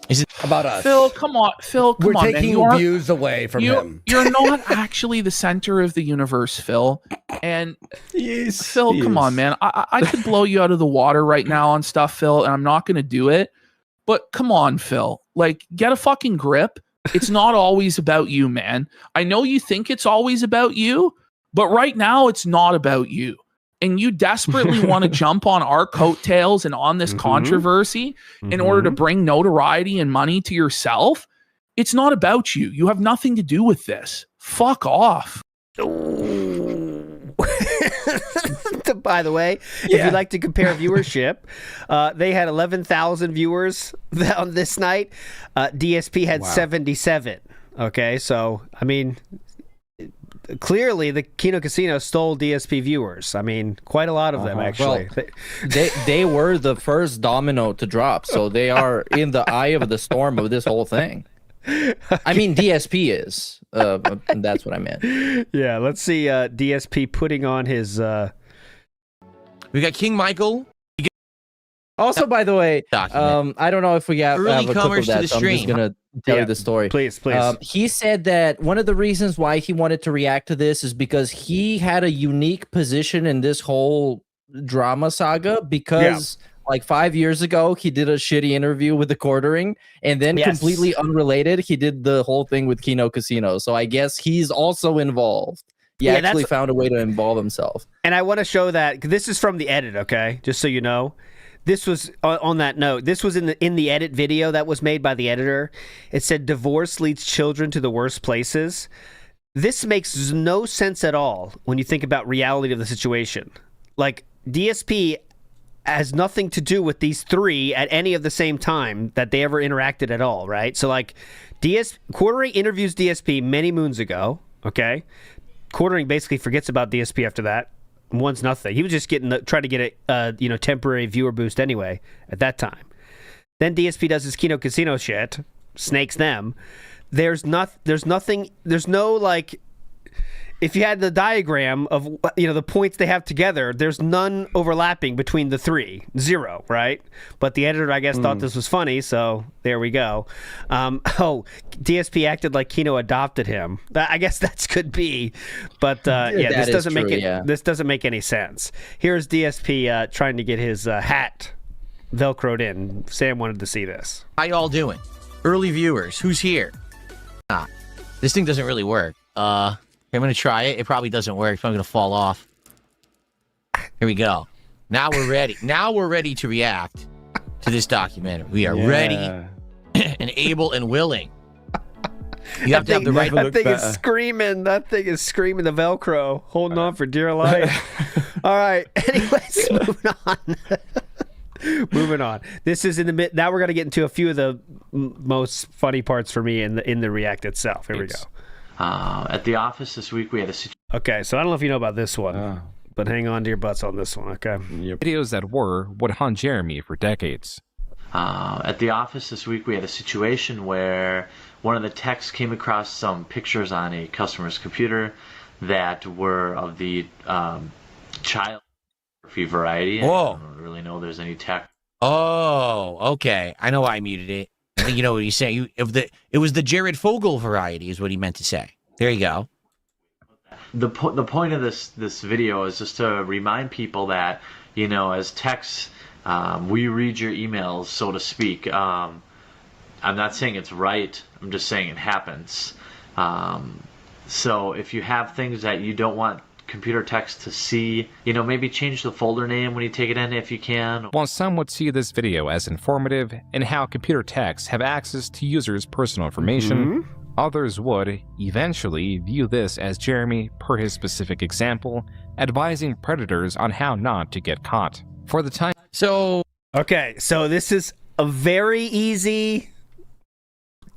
Is it
about us?
Phil, come on.
We're taking views away from him.
You're not actually the center of the universe, Phil. And Phil, come on, man. I could blow you out of the water right now on stuff, Phil, and I'm not going to do it. But come on, Phil. Like, get a fucking grip. It's not always about you, man. I know you think it's always about you, but right now it's not about you. And you desperately want to jump on our coattails and on this controversy in order to bring notoriety and money to yourself. It's not about you. You have nothing to do with this. Fuck off.
By the way, if you'd like to compare viewership, they had 11,000 viewers on this night. DSP had 77. Okay, so, I mean... Clearly, the Kino Casino stole DSP viewers. I mean, quite a lot of them, actually.
Well, they were the first domino to drop, so they are in the eye of the storm of this whole thing. I mean, DSP is. That's what I meant.
Yeah, let's see DSP putting on his...
We got King Michael.
Also, by the way, I don't know if we have a clip of that,
to the
so I'm just going to tell you the story.
Please.
He said that one of the reasons why he wanted to react to this is because he had a unique position in this whole drama saga because like 5 years ago, he did a shitty interview with the Quartering, and then completely unrelated, he did the whole thing with Kino Casino. So I guess he's also involved. He actually found a way to involve himself.
And I want to show that, this is from the edit, okay? Just so you know. This was, on that note, this was in the edit video that was made by the editor. It said, divorce leads children to the worst places. This makes no sense at all when you think about reality of the situation. Like, DSP has nothing to do with these three at any of the same time that they ever interacted at all, right? So, like, Quartering interviews DSP many moons ago, okay? Quartering basically forgets about DSP after that. One's nothing. He was just trying to get a temporary viewer boost anyway at that time. Then DSP does his Kino Casino shit, snakes them. There's nothing. There's no, like, if you had the diagram of the points they have together, there's none overlapping between the three. Zero, right? But the editor, I guess, thought this was funny, so there we go. DSP acted like Kino adopted him. I guess that could be, but this doesn't make it. This doesn't make any sense. Here's DSP trying to get his hat velcroed in. Sam wanted to see this.
How y'all doing? Early viewers, who's here? This thing doesn't really work. I'm going to try it. It probably doesn't work, so I'm going to fall off. Here we go. Now we're ready. Now we're ready to react to this documentary. We are ready and able and willing. You have to have the right...
That thing is screaming. That thing is screaming the Velcro. Holding on for dear life. All right. Anyways, moving on. Moving on. This is in the mid... Now we're going to get into a few of the most funny parts for me in the react itself. Here we go.
At the office this week, we had a situation.
Okay, so I don't know if you know about this one, but hang on to your butts on this one, okay?
Videos that would haunt Jeremy for decades.
At the office this week, we had a situation where one of the techs came across some pictures on a customer's computer that were of the child pornography variety.
Whoa.
I don't really know there's any tech.
Oh, okay. I know why I muted it. I think you know what he's saying. It was the Jared Fogle variety is what he meant to say. There you go.
The point of this video is just to remind people that, as techs, we read your emails, so to speak. I'm not saying it's right. I'm just saying it happens. So if you have things that you don't want computer techs to see, maybe change the folder name when you take it in if you can.
While some would see this video as informative in how computer techs have access to users' personal information, others would eventually view this as Jeremy, per his specific example, advising predators on how not to get caught. For the time...
Okay, so this is a very easy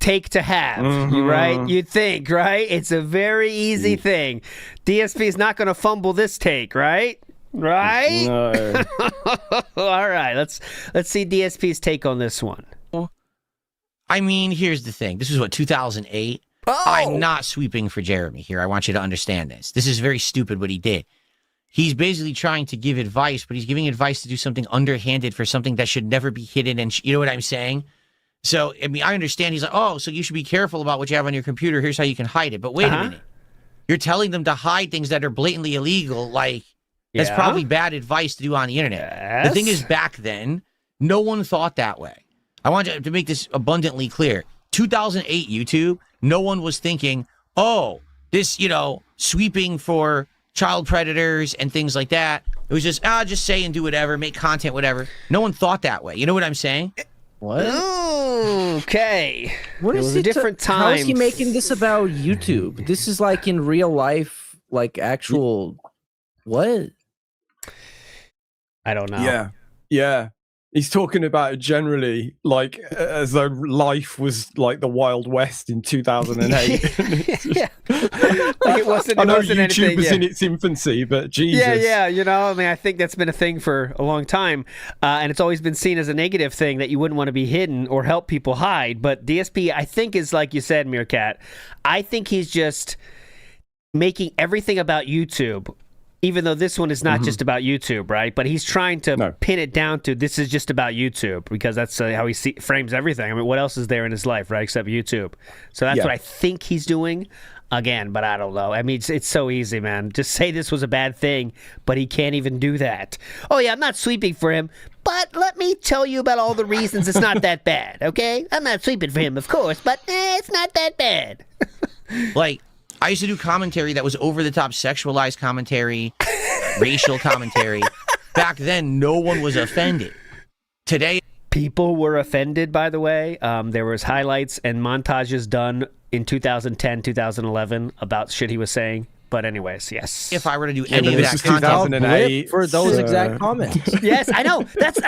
take to have, right? You'd think, right? It's a very easy thing. DSP is not going to fumble this take, right? Right?
No.
All right, let's see DSP's take on this one.
I mean, here's the thing. This is what, 2008?
Oh!
I'm not sweeping for Jeremy here. I want you to understand this. This is very stupid what he did. He's basically trying to give advice, but he's giving advice to do something underhanded for something that should never be hidden. And you know what I'm saying? So, I mean, I understand. He's like, oh, so you should be careful about what you have on your computer. Here's how you can hide it. But wait a minute. You're telling them to hide things that are blatantly illegal. Like, that's probably bad advice to do on the internet.
Yes.
The thing is, back then, no one thought that way. I want to make this abundantly clear. 2008 YouTube, no one was thinking, oh, this, sweeping for child predators and things like that. It was just say and do whatever, make content, whatever. No one thought that way. You know what I'm saying?
What?
Okay.
What is
it was a different time.
How is he making this about YouTube? This is like in real life, like actual. What?
I don't know.
Yeah. He's talking about it generally, like as though life was like the Wild West in 2008.
Yeah. Like it wasn't.
I know
wasn't
YouTube
anything,
was in its infancy, but Jesus.
Yeah. I mean, I think that's been a thing for a long time, and it's always been seen as a negative thing that you wouldn't want to be hidden or help people hide. But DSP, I think, is like you said, Meerkat. I think he's just making everything about YouTube. Even though this one is not just about YouTube, right? But he's trying to pin it down to this is just about YouTube because that's how he frames everything. I mean, what else is there in his life, right, except YouTube? So that's what I think he's doing. Again, but I don't know. I mean, it's so easy, man. Just say this was a bad thing, but he can't even do that. Oh, yeah, I'm not sweeping for him, but let me tell you about all the reasons it's not that bad, okay? I'm not sweeping for him, of course, but it's not that bad.
Like, I used to do commentary that was over-the-top sexualized commentary, racial commentary. Back then, no one was offended. Today,
people were offended, by the way. There was highlights and montages done in 2010, 2011 about shit he was saying. But anyways, yes.
If I were to do any of that content
for those exact comments.
Yes, I know. That's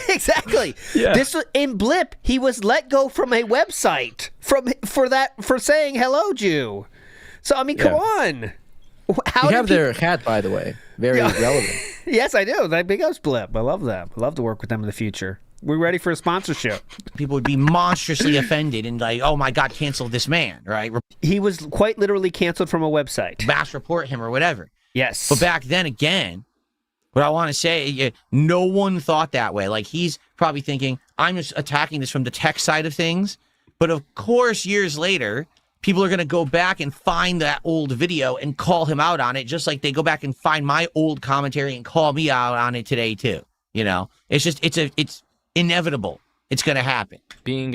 exactly. Yeah. This was in Blip. He was let go from a website for saying hello, Jew. So, I mean, come on.
How you have their hat, by the way. Very relevant.
Yes, I do. That big ups Blip. I love them. I love to work with them in the future. We're ready for a sponsorship.
People would be monstrously offended and like, oh my God, cancel this man, right?
He was quite literally canceled from a website.
Mass report him or whatever.
Yes.
But back then, again, what I want to say, no one thought that way. Like, he's probably thinking, I'm just attacking this from the tech side of things. But of course, years later, people are going to go back and find that old video and call him out on it, just like they go back and find my old commentary and call me out on it today too. It's just it's inevitable. It's going to happen.
Being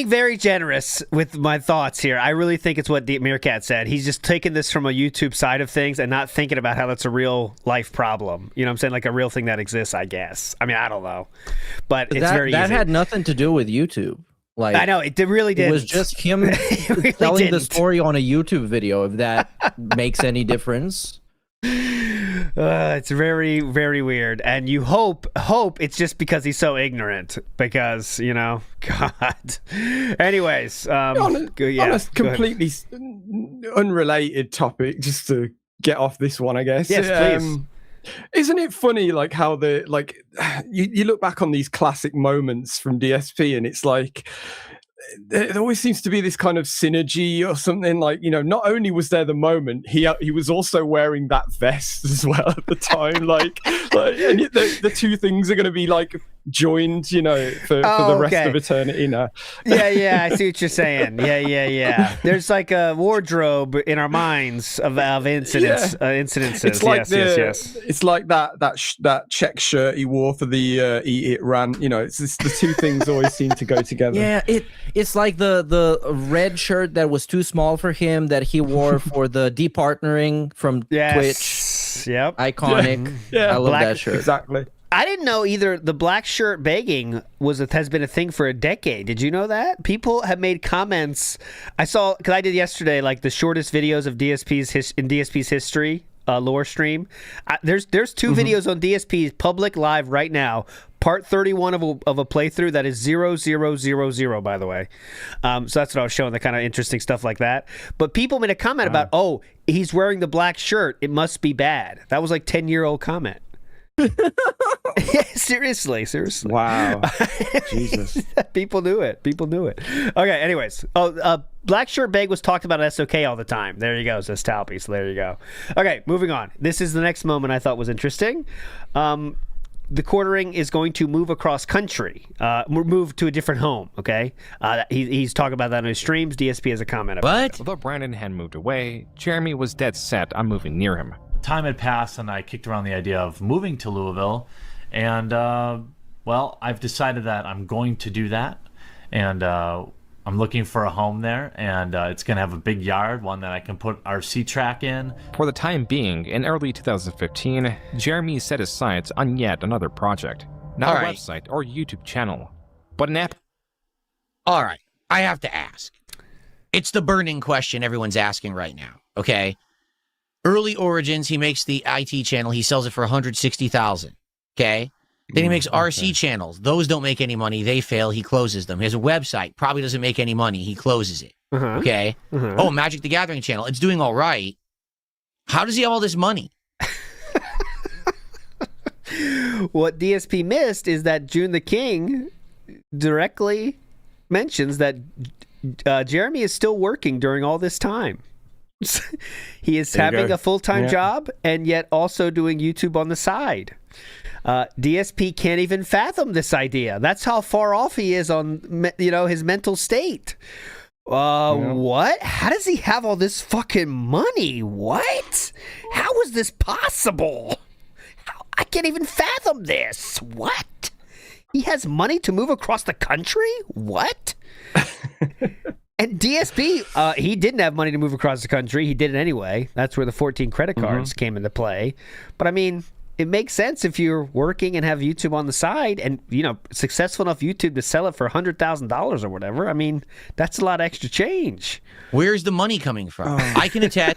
very generous with my thoughts here. I really think it's what Meerkat said. He's just taking this from a YouTube side of things and not thinking about how that's a real life problem. You know what I'm saying? Like a real thing that exists, I guess. I mean, I don't know. But it's very easy.
That had nothing to do with YouTube. Like,
I know, it really did.
It was just him really telling the story on a YouTube video, if that makes any difference.
It's very, very weird. And you hope it's just because he's so ignorant. Because, God. Anyways.
On a completely unrelated topic, just to get off this one, I guess.
Yes, please.
Isn't it funny, like how you look back on these classic moments from DSP, and it's like there always seems to be this kind of synergy or something. Like, not only was there the moment, he was also wearing that vest as well at the time. like and the two things are going to be like joined, for the rest of eternity now.
Yeah, I see what you're saying. Yeah. There's like a wardrobe in our minds of incidences.
It's like
yes.
It's like that check shirt he wore for the Eat It rant. It's the two things always seem to go together.
Yeah, it's like the red shirt that was too small for him that he wore for the departnering from Twitch.
Yep.
Iconic.
Yeah.
I love that shirt.
Exactly.
I didn't know either the black shirt begging has been a thing for a decade. Did you know that? People have made comments. I saw, because I did yesterday, like the shortest videos of DSP's history lore stream. There's two videos on DSP's public live right now. Part 31 of a playthrough that is 0000, by the way. So that's what I was showing, the kind of interesting stuff like that. But people made a comment about, oh, he's wearing the black shirt. It must be bad. That was like 10-year-old comment. Seriously.
Wow. Jesus.
People knew it. Okay, anyways. Black shirt bag was talked about at SOK all the time. There you go, says Talpy. So there you go. Okay, moving on. This is the next moment I thought was interesting. The quartering is going to move across country, move to a different home, okay? He's talking about that on his streams. DSP has a comment about it.
Although Brandon had moved away, Jeremy was dead set on moving near him.
Time had passed and I kicked around the idea of moving to Louisville, and well, I've decided that I'm going to do that, and I'm looking for a home there, and it's going to have a big yard, one that I can put RC track in.
For the time being, in early 2015, Jeremy set his sights on yet another project. Not a website or YouTube channel, but an app.
All right, I have to ask. It's the burning question everyone's asking right now, okay? Early origins, he makes the IT channel. He sells it for $160,000, okay? Then he makes RC channels. Those don't make any money. They fail. He closes them. He has a website. Probably doesn't make any money. He closes it, okay? Oh, Magic the Gathering channel. It's doing all right. How does he have all this money?
What DSP missed is that June the King directly mentions that Jeremy is still working during all this time. He is having a full-time job and yet also doing YouTube on the side. DSP can't even fathom this idea. That's how far off he is on, his mental state. What? How does he have all this fucking money? What? How is this possible? I can't even fathom this. What? He has money to move across the country? What? And DSP, he didn't have money to move across the country. He did it anyway. That's where the 14 credit cards came into play. But I mean, it makes sense if you're working and have YouTube on the side and, successful enough YouTube to sell it for $100,000 or whatever. I mean, that's a lot of extra change.
Where's the money coming from? I can attest.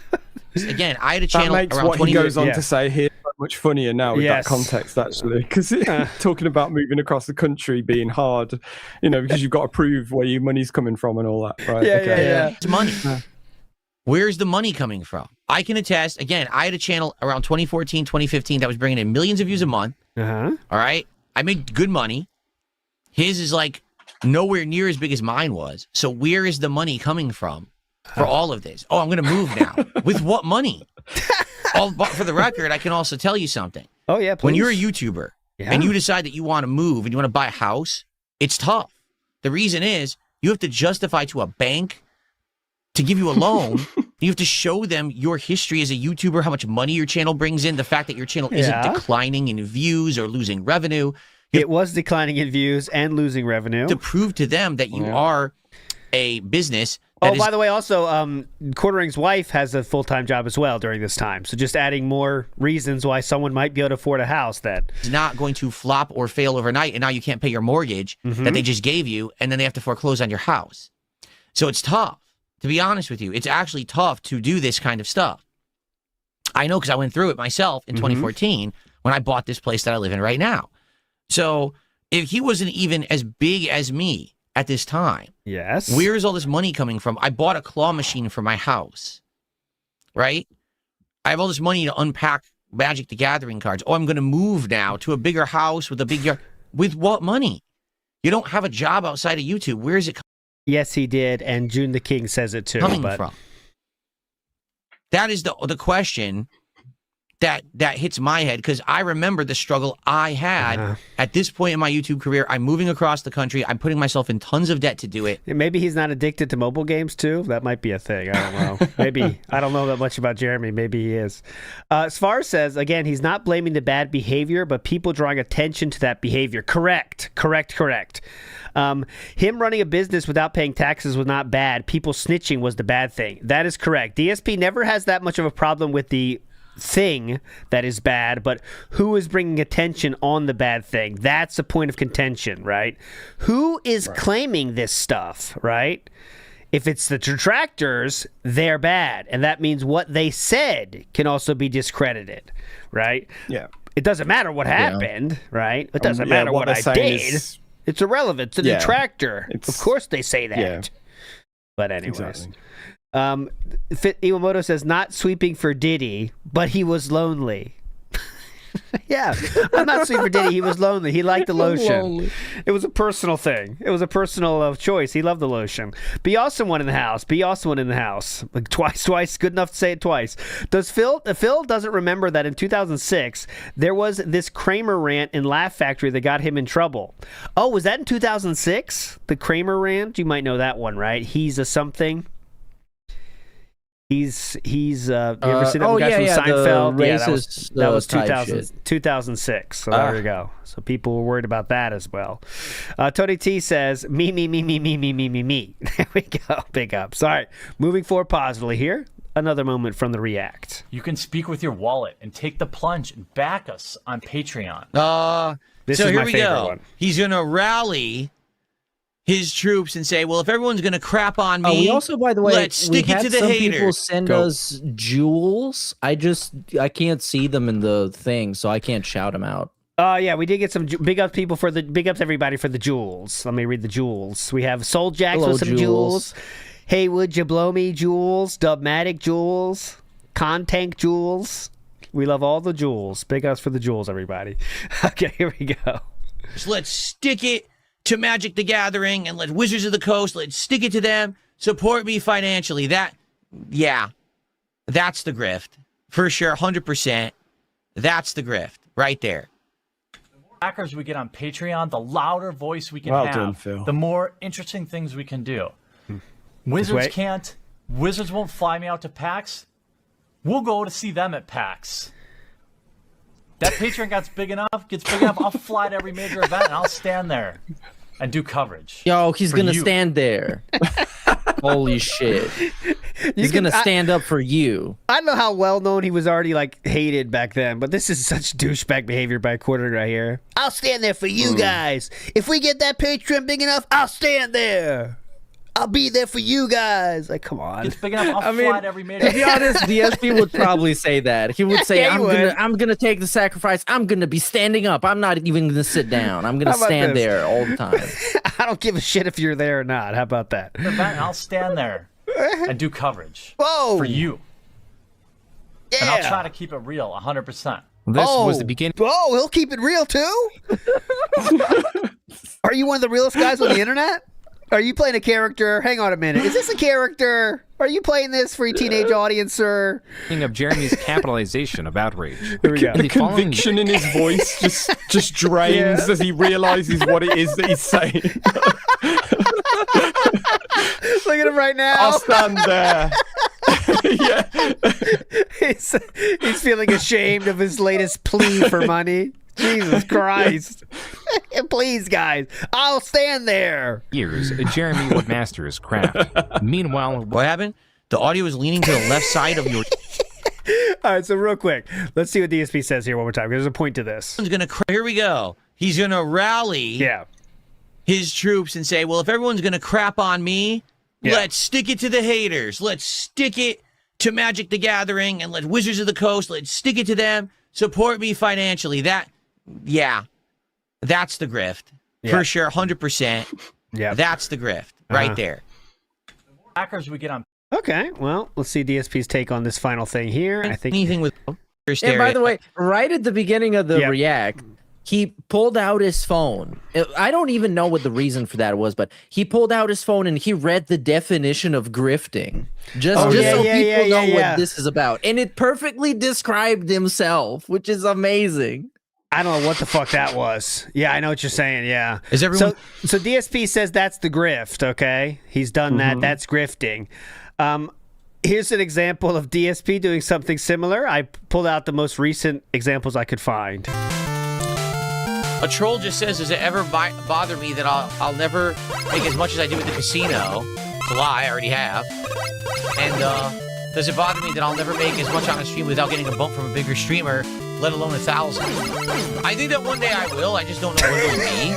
Again, I had a channel
that makes
around
what
20
he goes
years.
on to say here so much funnier now with that context, actually, because talking about moving across the country being hard, because you've got to prove where your money's coming from and all that, right?
It's money. Where's the money coming from? I can attest. Again, I had a channel around 2014, 2015 that was bringing in millions of views a month. All right, I made good money. His is like nowhere near as big as mine was. So where is the money coming from for all of this? Oh, I'm going to move now. With what money? But for the record, I can also tell you something.
Oh, yeah, please.
When you're a YouTuber and you decide that you want to move and you want to buy a house, it's tough. The reason is you have to justify to a bank to give you a loan. You have to show them your history as a YouTuber, how much money your channel brings in, the fact that your channel isn't declining in views or losing revenue.
It was declining in views and losing revenue.
To prove to them that you are a business.
By the way, also, Quartering's wife has a full-time job as well during this time. So just adding more reasons why someone might be able to afford a house that
is not going to flop or fail overnight, and now you can't pay your mortgage that they just gave you, and then they have to foreclose on your house. So it's tough, to be honest with you. It's actually tough to do this kind of stuff. I know because I went through it myself in 2014 when I bought this place that I live in right now. So if he wasn't even as big as me at this time.
Yes.
Where is all this money coming from? I bought a claw machine for my house, right? I have all this money to unpack Magic the Gathering cards. Oh, I'm going to move now to a bigger house with a big yard. With what money? You don't have a job outside of YouTube. Where is it coming?
Yes, he did, and June the King says it too.
Coming from? That is the question that hits my head, because I remember the struggle I had at this point in my YouTube career. I'm moving across the country. I'm putting myself in tons of debt to do it.
Maybe he's not addicted to mobile games too. That might be a thing. I don't know. Maybe. I don't know that much about Jeremy. Maybe he is. Svar says, again, he's not blaming the bad behavior, but people drawing attention to that behavior. Correct. Him running a business without paying taxes was not bad. People snitching was the bad thing. That is correct. DSP never has that much of a problem with the thing that is bad, but who is bringing attention on the bad thing? That's a point of contention, right? Who is claiming this stuff, right? If it's the detractors, they're bad. And that means what they said can also be discredited, right?
Yeah.
It doesn't matter what happened, right? It doesn't matter what I did. It's irrelevant. It's a detractor. Of course they say that. Yeah. But anyways.
Exactly.
Iwamoto says, not sweeping for Diddy, but he was lonely. Yeah, I'm not sweeping for Diddy. He was lonely. He liked the lotion. It was a personal thing. It was a personal choice. He loved the lotion. Be awesome one in the house. Be awesome one in the house. Like twice. Good enough to say it twice. Phil doesn't remember that in 2006 there was this Kramer rant in Laugh Factory that got him in trouble. Oh, was that in 2006? The Kramer rant? You might know that one, right? He's a something. He's you ever see that guy from Seinfeld? That was 2006. So there you go. So people were worried about that as well. Tony T says, me. There we go. Big ups. All right. Moving forward positively here. Another moment from the React.
You can speak with your wallet and take the plunge and back us on Patreon.
This is my favorite one. He's going to rally his troops and say, well, if everyone's going to crap on me,
we also, by the way,
let's stick it to the haters.
People send us jewels. I can't see them in the thing, so I can't shout them out.
Yeah, we did get some big ups big ups everybody for the jewels. Let me read the jewels. We have Soul Jacks with some jewels. Hey, would you blow me jewels? Dubmatic jewels. Contank jewels. We love all the jewels. Big ups for the jewels, everybody. Okay, here we go.
So let's stick it to Magic the Gathering and let Wizards of the Coast, let's stick it to them. Support me financially. That's the grift. For sure, 100%. That's the grift right there.
The more backers we get on Patreon, the louder voice we can have, the more interesting things we can do. Wizards can't. Wizards won't fly me out to PAX. We'll go to see them at PAX. That Patreon gets big enough, I'll fly to every major event and I'll stand there and do coverage.
Yo, he's going to stand there. Holy shit. He's going to stand up for you.
I don't know how well known he was already hated back then, but this is such douchebag behavior by Quarter right here. I'll stand there for you guys. If we get that Patreon big enough, I'll stand there. I'll be there for you guys. Like, come on.
It's big enough. I'll fly to every major.
To be honest, DSP would probably say that. He would say, I'm gonna take the sacrifice. I'm gonna be standing up. I'm not even gonna sit down. I'm gonna stand there all the time.
I don't give a shit if you're there or not. How about that?
I'll stand there and do coverage for you. Yeah. And I'll try to keep it real 100%.
This was the beginning.
Oh, he'll keep it real too? Are you one of the realest guys on the internet? Are you playing a character? Hang on a minute. Is this a character? Are you playing this for a teenage audience, sir?
Of Jeremy's capitalization of outrage.
Here we go. The conviction in his voice just drains as he realizes what it is that he's saying.
Look at him right now.
I'll stand there.
He's feeling ashamed of his latest plea for money. Jesus Christ. Please, guys. I'll stand there.
Years, Jeremy would master his craft. Meanwhile,
what happened? The audio is leaning to the left side of your...
All right, so real quick. Let's see what DSP says here one more time, because there's a point to this.
Here we go. He's going to rally his troops and say, well, if everyone's going to crap on me, let's stick it to the haters. Let's stick it to Magic the Gathering and let Wizards of the Coast, let's stick it to them. Support me financially. That's the grift. For sure, 100%. Yeah. That's the grift right there.
The more backers we get on.
Okay, well, let's see DSP's take on this final thing here. I think
anything with.
And by the way, right at the beginning of the React, he pulled out his phone. I don't even know what the reason for that was, but he pulled out his phone and he read the definition of grifting. Just so people know what this is about. And it perfectly described himself, which is amazing.
I don't know what the fuck that was. Yeah, I know what you're saying. Yeah.
Is everyone...
So DSP says that's the grift, okay? He's done that. That's grifting. Here's an example of DSP doing something similar. I pulled out the most recent examples I could find.
A troll just says, does it ever bother me that I'll never make as much as I do at the casino? It's a lie, I already have. And does it bother me that I'll never make as much on a stream without getting a bump from a bigger streamer? let alone 1,000. I think that one day I will. I just don't know when it'll be.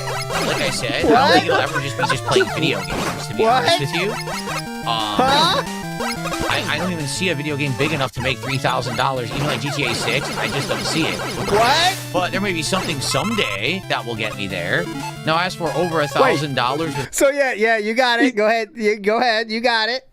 Like I said, I don't think it'll ever just be just playing video games, to be honest with you. I don't even see a video game big enough to make $3,000, even like GTA 6. I just don't see it.
What?
But there may be something someday that will get me there. Now, as for over $1,000...
So, yeah, you got it. Go ahead. You got it.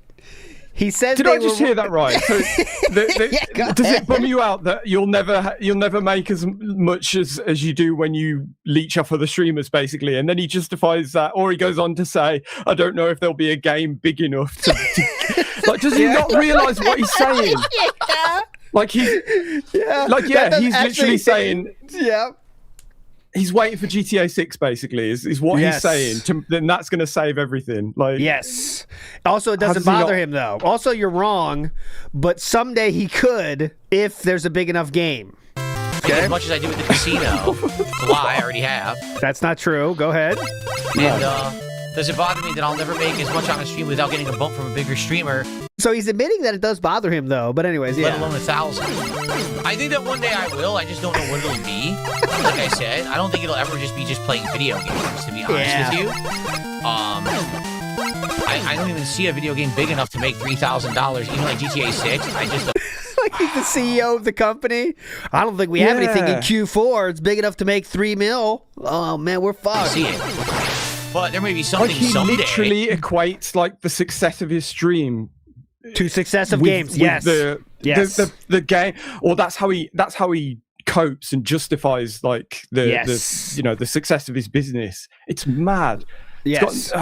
He says.
Did I just hear that right? So does it bum you out that you'll never make as much as you do when you leech off other streamers, basically? And then he justifies that, or he goes on to say, "I don't know if there'll be a game big enough to like." Does he not realise what he's saying? Like he's literally saying,
yeah.
He's waiting for GTA 6, basically, is what he's saying. Then that's going to save everything. Like,
yes. Also, it doesn't bother him, though. Also, you're wrong, but someday he could if there's a big enough game.
Okay. As much as I do with the casino. It's a lie, I already have.
That's not true. Go ahead.
And does it bother me that I'll never make as much on a stream without getting a bump from a bigger streamer?
So he's admitting that it does bother him, though. But anyways,
Let alone 1,000. I think that one day I will. I just don't know when it'll be. Like I said, I don't think it'll ever just be just playing video games, to be honest with you. I don't even see a video game big enough to make $3,000, even like GTA 6. I just don't.
Like he's the CEO of the company. I don't think we have anything in Q4. It's big enough to make $3 million. Oh man, we're fucked.
I see it. But there may be something someday.
He literally equates like the success of his stream
to success of games. Yes.
The game, or that's how he copes and justifies like the success of his business. It's mad.
Yes.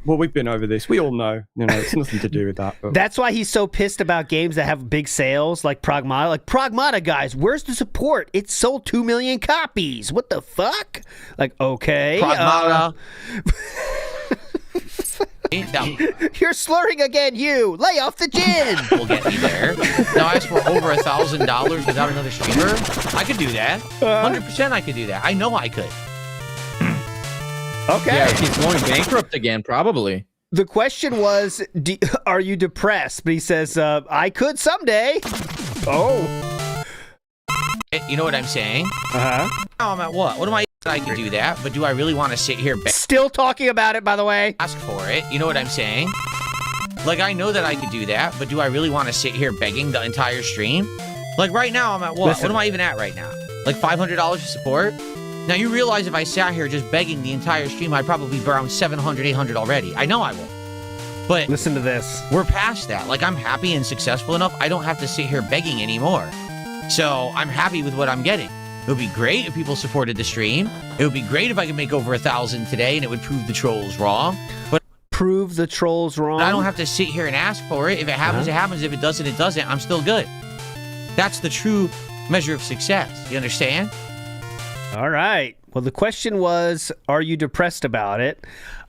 Well, we've been over this. We all know. It's nothing to do with that. But.
That's why he's so pissed about games that have big sales, like Pragmata. Like Pragmata, guys, where's the support? It sold 2 million copies. What the fuck? Like, okay.
Pragmata.
You're slurring again, you. Lay off the gin.
Will get me there. Now, as for over $1,000 without another streamer, I could do that. 100% I could do that. I know I could.
Okay.
Yeah, if he's going bankrupt again, probably.
The question was, are you depressed? But he says, I could someday. Oh.
You know what I'm saying?
Uh-huh.
Now I'm at what? What am I? I can do that, but do I really want to sit here?
Still talking about it, by the way.
Ask for it. You know what I'm saying? Like, I know that I could do that, but do I really want to sit here begging the entire stream? Like, right now, I'm at what? Listen. What am I even at right now? Like, $500 for support? Now, you realize if I sat here just begging the entire stream, I'd probably be around 700, 800 already. I know I will. But
listen to this.
We're past that. Like, I'm happy and successful enough. I don't have to sit here begging anymore. So, I'm happy with what I'm getting. It would be great if people supported the stream. It would be great if I could make over 1,000 today and it would prove the trolls wrong. But
prove the trolls wrong?
I don't have to sit here and ask for it. If it happens, it happens. If it doesn't, it doesn't. I'm still good. That's the true measure of success. You understand?
All right. Well, the question was, are you depressed about it?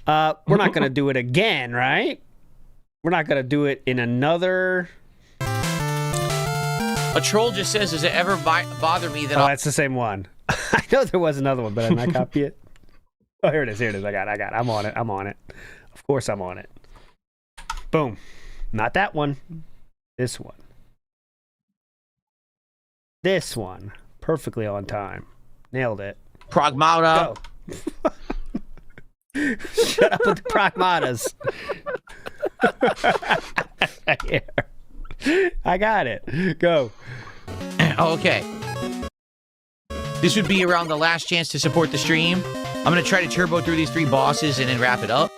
We're not going to do it again, right? We're not going to do it in another...
A troll just says, does it ever bother me that
that's the same one. I know there was another one, but I did not copy it. Oh, here it is. I got it. I'm on it. Of course I'm on it. Boom. Not that one. This one. This one. Perfectly on time. Nailed it.
Pragmata.
Shut up with the Pragmatas. Here. I got it. Go.
Okay. This would be around the last chance to support the stream. I'm going to try to turbo through these 3 bosses and then wrap it up.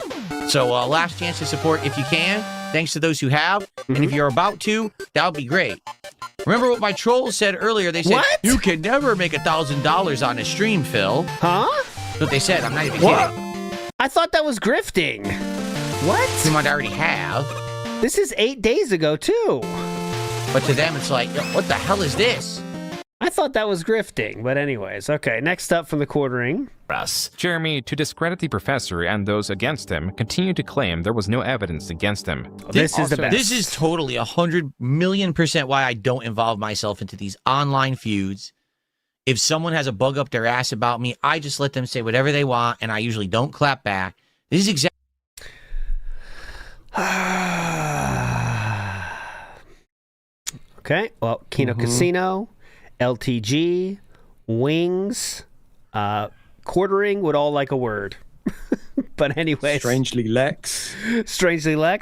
So last chance to support if you can. Thanks to those who have. And if you're about to, that would be great. Remember what my trolls said earlier? They said,
what?
You can never make $1,000 on a stream, Phil.
Huh?
That's what they said. I'm not even kidding.
I thought that was grifting. What?
You might already have.
This is 8 days ago, too.
But to them, it's like, what the hell is this?
I thought that was grifting. But anyways, okay. Next up from the quartering.
Jeremy, to discredit the professor and those against him, continue to claim there was no evidence against him.
This is the best.
This is totally 100,000,000% why I don't involve myself into these online feuds. If someone has a bug up their ass about me, I just let them say whatever they want, and I usually don't clap back. This is exactly...
Okay, well, Kino Casino, LTG, wings, quartering would all like a word. But anyway.
Strangely Lex,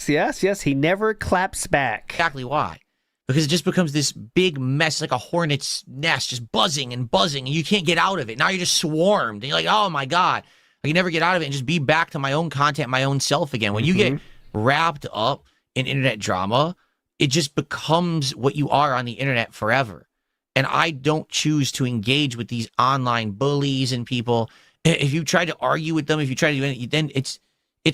yes. He never claps back.
Exactly why. Because it just becomes this big mess, like a hornet's nest, just buzzing, and you can't get out of it. Now you're just swarmed, and you're like, oh my God. I can never get out of it and just be back to my own content, my own self again. When you get wrapped up in internet drama, it just becomes what you are on the internet forever. And I don't choose to engage with these online bullies and people. If you try to argue with them, if you try to do anything, then it's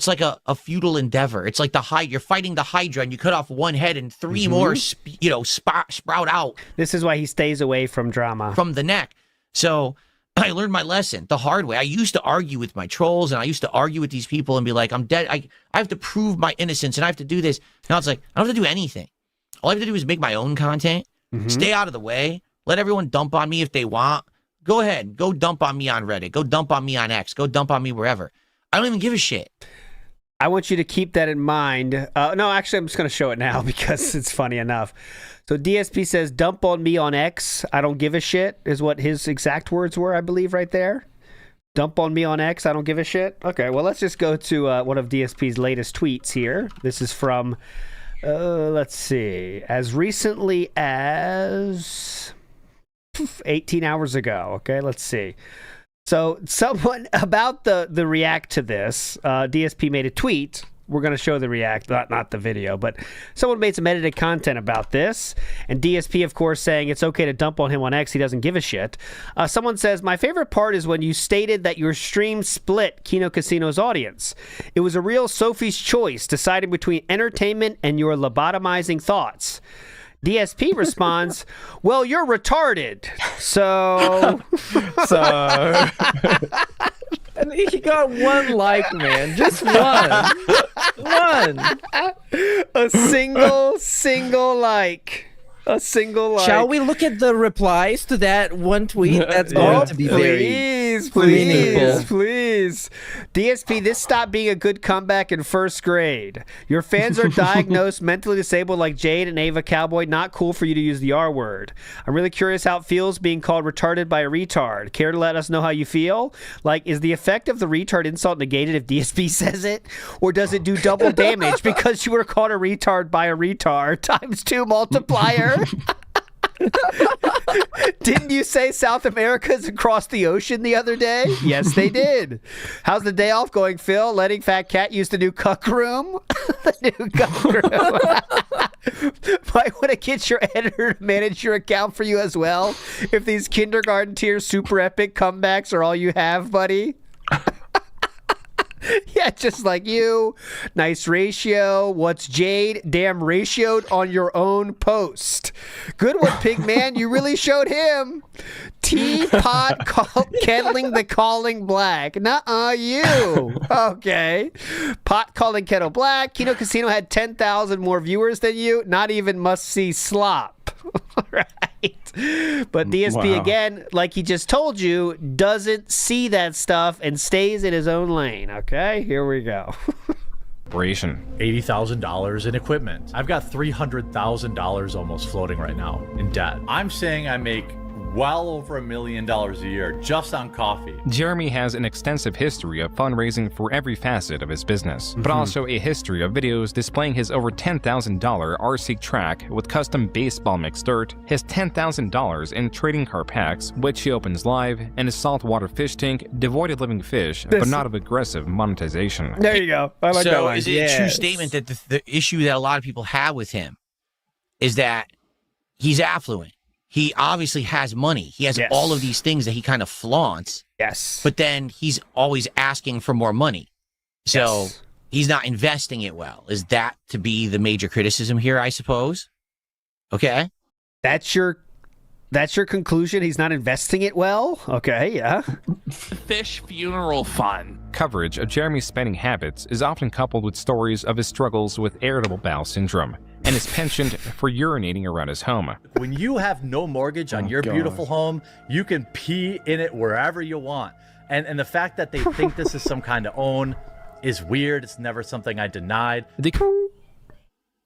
like a futile endeavor. It's like you're fighting the Hydra, and you cut off one head and three more, sprout out.
This is why he stays away from drama.
From the neck. So I learned my lesson the hard way. I used to argue with my trolls, and I used to argue with these people and be like, I'm dead. I have to prove my innocence, and I have to do this. Now it's like, I don't have to do anything. All I have to do is make my own content, stay out of the way, let everyone dump on me if they want. Go ahead. Go dump on me on Reddit. Go dump on me on X. Go dump on me wherever. I don't even give a shit.
I want you to keep that in mind. No, actually, I'm just going to show it now because it's funny enough. So DSP says, dump on me on X. I don't give a shit is what his exact words were, I believe, right there. Dump on me on X. I don't give a shit. Okay, well, let's just go to one of DSP's latest tweets here. This is from, let's see, as recently as 18 hours ago. Okay, let's see. So someone about the react to this, DSP made a tweet. We're going to show the react, not the video, but someone made some edited content about this. And DSP, of course, saying it's okay to dump on him on X. He doesn't give a shit. Someone says, my favorite part is when you stated that your stream split Kino Casino's audience. It was a real Sophie's choice, deciding between entertainment and your lobotomizing thoughts. DSP responds, well, you're retarded. So.
And he got one like, man. Just one.
A single like. A single like.
Shall we look at the replies to that one tweet? That's going to be
please. DSP, this stopped being a good comeback in first grade. Your fans are diagnosed mentally disabled like Jade and Ava Cowboy. Not cool for you to use the R word. I'm really curious how it feels being called retarded by a retard. Care to let us know how you feel? Like, is the effect of the retard insult negated if DSP says it? Or does it do double damage because you were called a retard by a retard? ×2 multiplier. Didn't you say South America is across the ocean the other day? Yes, they did. How's the day off going, Phil? Letting Fat Cat use the new cuck room? The new cuck room. Might want to get your editor to manage your account for you as well. If these kindergarten tier super epic comebacks are all you have, buddy. Yeah, just like you. Nice ratio. What's Jade? Damn ratioed on your own post. Good one, Pigman. You really showed him. Teapot kettling the calling black. Nuh-uh, you. Okay. Pot calling kettle black. Kino Casino had 10,000 more viewers than you. Not even must-see slop. Right. But DSP, again, like he just told you, doesn't see that stuff and stays in his own lane. Okay, here we go.
$80,000 in equipment. I've got $300,000 almost floating right now in debt. I'm saying I make well over $1 million a year just on coffee.
Jeremy has an extensive history of fundraising for every facet of his business, but also a history of videos displaying his over $10,000 RC track with custom baseball mixed dirt, his $10,000 in trading card packs, which he opens live, and his saltwater fish tank devoid of living fish, but not of aggressive monetization.
There you go. I like that one.
So is it a true statement that the issue that a lot of people have with him is that he's affluent? He obviously has money. He has all of these things that he kind of flaunts.
Yes.
But then he's always asking for more money. So he's not investing it well. Is that to be the major criticism here, I suppose? Okay.
That's your conclusion? He's not investing it well? Okay, yeah.
Fish funeral fun.
Coverage of Jeremy's spending habits is often coupled with stories of his struggles with irritable bowel syndrome and his penchant for urinating around his home.
When you have no mortgage on your beautiful home, you can pee in it wherever you want. And the fact that they think this is some kind of own is weird. It's never something I denied.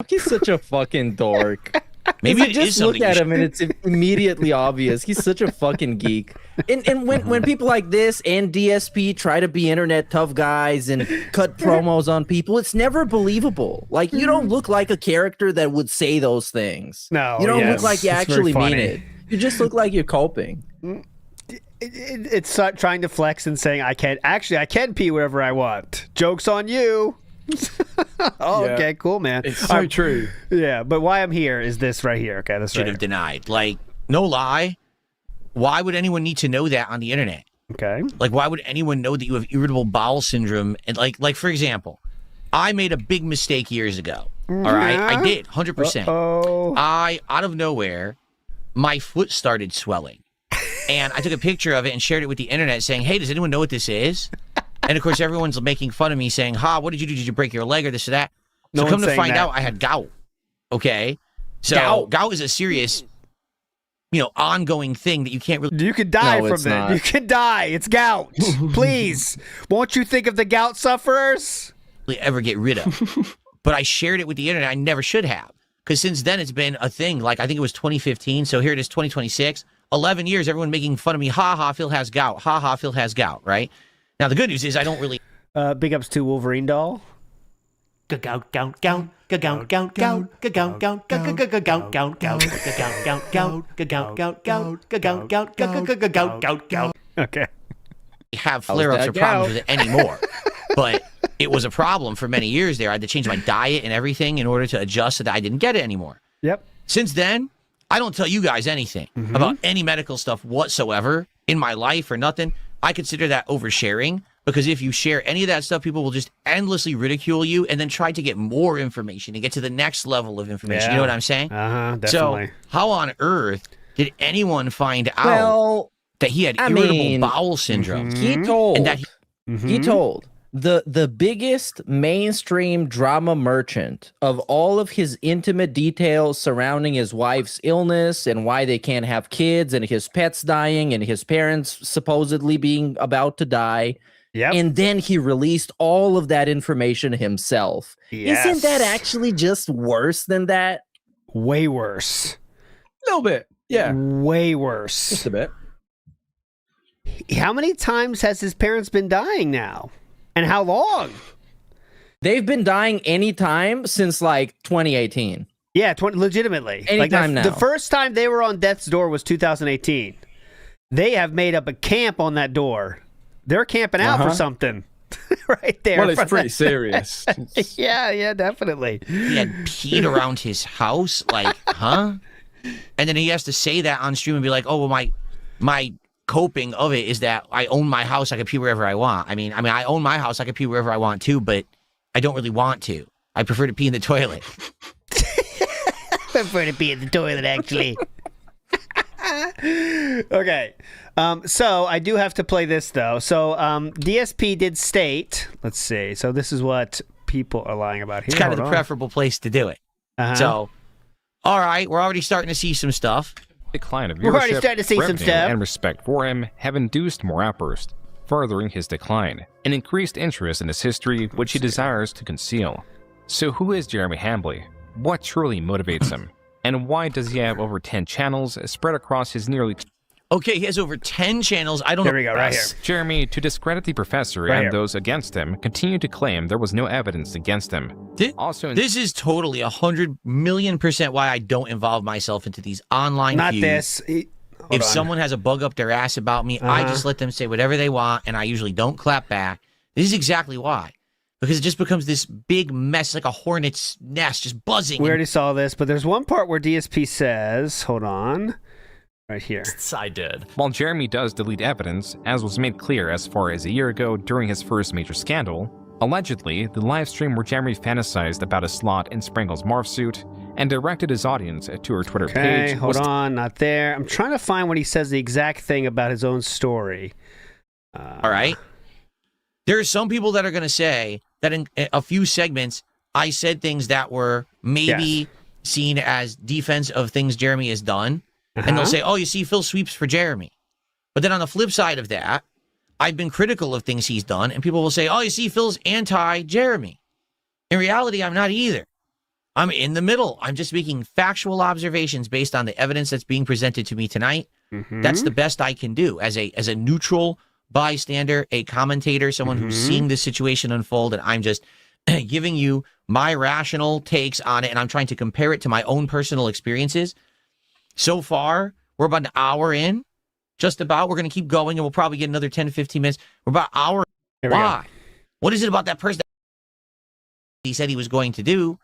He's such a fucking dork.
Maybe
I just look at him and it's immediately obvious. He's such a fucking geek. And when people like this and DSP try to be internet tough guys and cut promos on people, it's never believable. Like, you don't look like a character that would say those things.
No,
you don't look like you actually mean it. You just look like you're coping.
It's trying to flex and saying I can pee wherever I want. Joke's on you. Okay, cool, man.
It's so true.
Yeah, but why I'm here is this right here. Okay, that's
should have denied. Like, no lie. Why would anyone need to know that on the internet?
Okay.
Like, why would anyone know that you have irritable bowel syndrome? And like for example, I made a big mistake years ago. All right, I did 100%. Out of nowhere, my foot started swelling, and I took a picture of it and shared it with the internet, saying, "Hey, does anyone know what this is?" And of course, everyone's making fun of me, saying, "Ha, what did you do? Did you break your leg or this or that?" So come to find out, I had gout. Okay, so gout is a serious, ongoing thing that you can't really.
You could die from it. You could die. It's gout. Please, won't you think of the gout sufferers?
Ever get rid of? But I shared it with the internet. I never should have, because since then it's been a thing. Like, I think it was 2015. So here it is, 2026. 11 years, everyone making fun of me. Ha ha, Phil has gout. Ha ha, Phil has gout. Right. Now, the good news is I don't really...
big ups to Wolverine Doll. Okay.
Have flare-ups or problems with it anymore. But it was a problem for many years there. I had to change my diet and everything in order to adjust so that I didn't get it anymore.
Yep.
Since then, I don't tell you guys anything about any medical stuff whatsoever in my life or nothing. I consider that oversharing, because if you share any of that stuff, people will just endlessly ridicule you and then try to get more information and get to the next level of information.
Yeah.
You know what I'm saying?
Definitely.
So how on earth did anyone find out that he had irritable bowel syndrome?
He told, and that he told the biggest mainstream drama merchant of all of his intimate details surrounding his wife's illness and why they can't have kids and his pets dying and his parents supposedly being about to die.
Yep.
And then he released all of that information himself.
Yes.
Isn't that actually just worse than that?
Way worse.
A little bit. Yeah.
Way worse.
Just a bit.
How many times has his parents been dying now? And how long?
They've been dying anytime since like 2018.
Yeah, legitimately.
Anytime now.
The first time they were on death's door was 2018. They have made up a camp on that door. They're camping out for something. Right there.
Well, it's pretty serious.
Yeah, definitely.
He had peed around his house, like, huh? And then he has to say that on stream and be like, "Oh, well, my coping of it is that I own my house. I can pee wherever I want. I mean, I own my house. I can pee wherever I want too, but I don't really want to. I prefer to pee in the toilet."
I prefer to pee in the toilet, actually. Okay. So I do have to play this, though. So DSP did state, let's see. So this is what people are lying about here.
It's kind of the preferable place to do it. So, all right, we're already starting to see some stuff.
Decline of
We're already
viewership,
starting to see some
revenue,
stuff.
and respect for him have induced more outbursts, furthering his decline, and increased interest in his history, which he desires to conceal. So who is Jeremy Hambley? What truly motivates him? And why does he have over 10 channels spread across his nearly...
Okay, he has over 10 channels. I don't know.
There we go, right here.
Jeremy, to discredit the professor and those against him, continued to claim there was no evidence against him.
This is totally 100,000,000% why I don't involve myself into these online feuds. If someone has a bug up their ass about me, I just let them say whatever they want, and I usually don't clap back. This is exactly why. Because it just becomes this big mess, like a hornet's nest, just buzzing.
We already saw this, but there's one part where DSP says, hold on, right here.
I did.
While Jeremy does delete evidence, as was made clear as far as a year ago during his first major scandal, allegedly, the live stream where Jeremy fantasized about a slot in Sprangle's morph suit and directed his audience to her Twitter page.
Hold on, not there. I'm trying to find when he says the exact thing about his own story.
All right. There are some people that are going to say that in a few segments, I said things that were maybe seen as defense of things Jeremy has done. And they'll say, "Oh, you see, Phil sweeps for Jeremy." But then on the flip side of that, I've been critical of things he's done. And people will say, "Oh, you see, Phil's anti-Jeremy." In reality, I'm not either. I'm in the middle. I'm just making factual observations based on the evidence that's being presented to me tonight. That's the best I can do as a neutral bystander, a commentator, someone who's seeing this situation unfold, and I'm just giving you my rational takes on it, and I'm trying to compare it to my own personal experiences. So far, we're about an hour in, just about. We're going to keep going, and we'll probably get another 10 to 15 minutes. We're about an hour. Why? What is it about that person that he said he was going to do?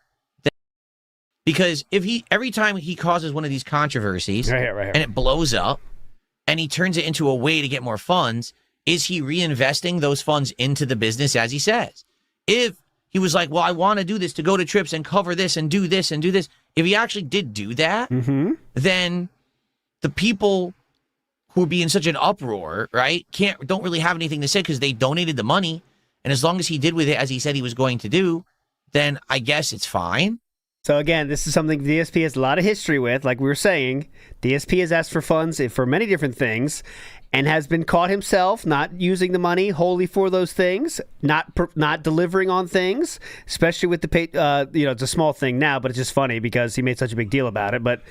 Because if every time he causes one of these controversies
right here.
And it blows up and he turns it into a way to get more funds, is he reinvesting those funds into the business as he says? If he was like, well, I want to do this to go to trips and cover this and do this and do this. If he actually did do that, then the people who would be in such an uproar, right, don't really have anything to say because they donated the money. And as long as he did with it as he said he was going to do, then I guess it's fine.
So again, this is something DSP has a lot of history with. Like we were saying, DSP has asked for funds for many different things and has been caught himself not using the money wholly for those things, not delivering on things, especially with the it's a small thing now, but it's just funny because he made such a big deal about it. But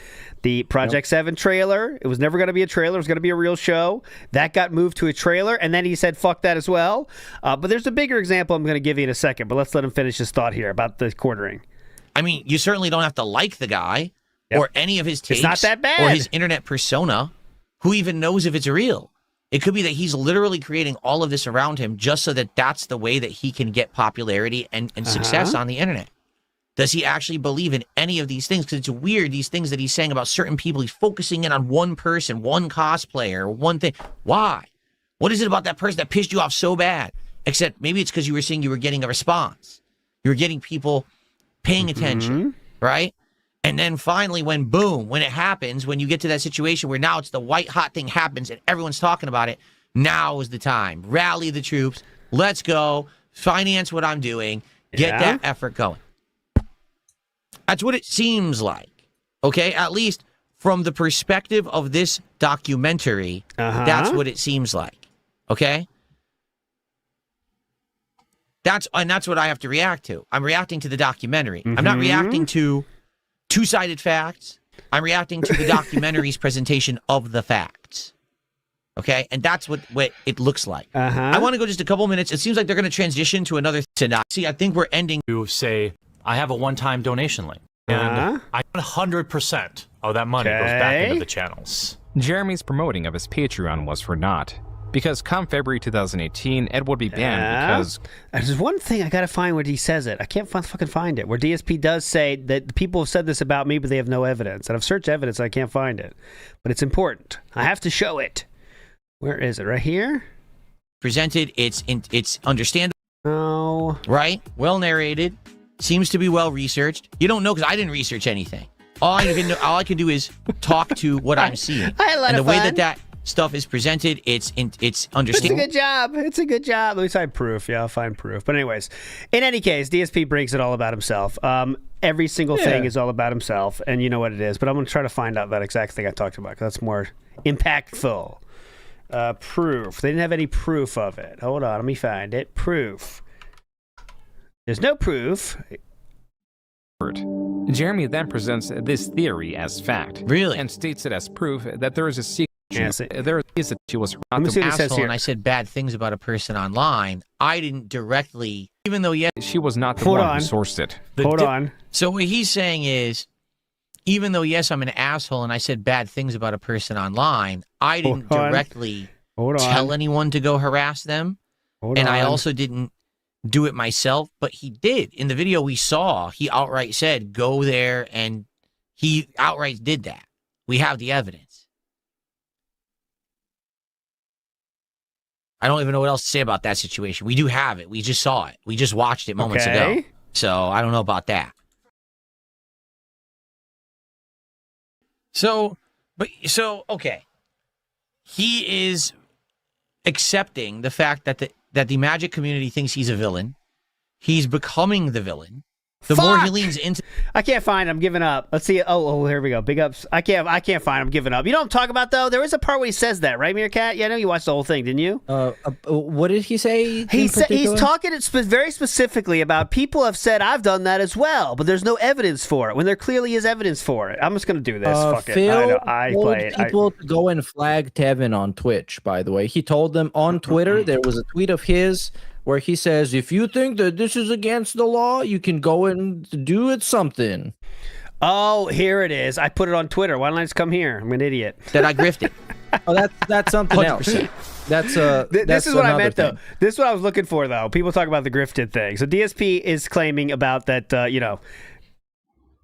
the Project 7 trailer, it was never going to be a trailer. It was going to be a real show. That got moved to a trailer, and then he said, fuck that as well. But there's a bigger example I'm going to give you in a second, but let's let him finish his thought here about the quartering.
I mean, you certainly don't have to like the guy or any of his takes.
It's not that bad.
Or his internet persona. Who even knows if it's real? It could be that he's literally creating all of this around him just so that that's the way that he can get popularity and success on the internet. Does he actually believe in any of these things? Because it's weird, these things that he's saying about certain people. He's focusing in on one person, one cosplayer, one thing. Why? What is it about that person that pissed you off so bad? Except maybe it's because you were seeing you were getting a response. You were getting people paying attention, right? And then finally, when it happens, when you get to that situation where now it's the white hot thing happens and everyone's talking about it, now is the time. Rally the troops. Let's go. Finance what I'm doing. Get that effort going. That's what it seems like. Okay? At least from the perspective of this documentary, that's what it seems like. Okay? That's what I have to react to. I'm reacting to the documentary. I'm not reacting to two-sided facts. I'm reacting to the documentary's presentation of the facts. Okay? And that's what it looks like. I want to go just a couple minutes. It seems like they're going to transition to another tonight. See, I think we're ending.
To say, I have a one-time donation link. And 100% of that money goes back into the channels.
Jeremy's promoting of his Patreon was for naught. Because come February 2018, Ed would be banned because...
There's one thing I gotta find where he says it. I can't fucking find it. Where DSP does say that people have said this about me, but they have no evidence. And I've searched evidence, and I can't find it. But it's important. I have to show it. Where is it? Right here?
Presented. It's understandable.
Oh.
Right? Well narrated. Seems to be well researched. You don't know because I didn't research anything. All I can do is talk to what I'm seeing.
I had a lot
and
of
the way
fun.
that stuff is presented, it's understandable.
It's a good job. It's a good job. At least I have proof. Yeah, I'll find proof. But anyways, in any case, DSP brings it all about himself. Every single thing is all about himself, and you know what it is. But I'm going to try to find out that exact thing I talked about, because that's more impactful. Proof. They didn't have any proof of it. Hold on. Let me find it. Proof. There's no proof.
Jeremy then presents this theory as fact.
Really?
And states it as proof that there is a secret.
Yes,
there is that she was
Let me see what it says
asshole
here.
and I said bad things about a person online. I didn't directly, even though
she was not the
Hold
one
on.
who sourced it.
Hold on.
So what he's saying is, even though yes, I'm an asshole and I said bad things about a person online, I didn't directly tell anyone to go harass them. I also didn't do it myself, but he did. In the video we saw, he outright said, go there, and he outright did that. We have the evidence. I don't even know what else to say about that situation. We do have it. We just saw it. We just watched it moments ago. So I don't know about that. So, okay. He is accepting the fact that the magic community thinks he's a villain. He's becoming the villain. The more he leans into,
I can't find. I'm giving up. Let's see. Oh, here we go. Big ups. I can't find. I'm giving up. You know what I'm talking about though? There is a part where he says that, right, Meerkat? Yeah, I know you watched the whole thing, didn't you?
What did he say?
He's talking very specifically about people have said I've done that as well, but there's no evidence for it when there clearly is evidence for it. I'm just gonna do this. Fuck
Phil
it. I play it.
People to go and flag Tevin on Twitch. By the way, he told them on Twitter. There was a tweet of his where he says, if you think that this is against the law, you can go and do it something.
Oh, here it is. I put it on Twitter. Why don't I just come here? I'm an idiot.
That I grifted.
Oh, that's something 100%. Else.
This is what I meant,
thing.
though. This is what I was looking for, though. People talk about the grifted thing. So DSP is claiming about that,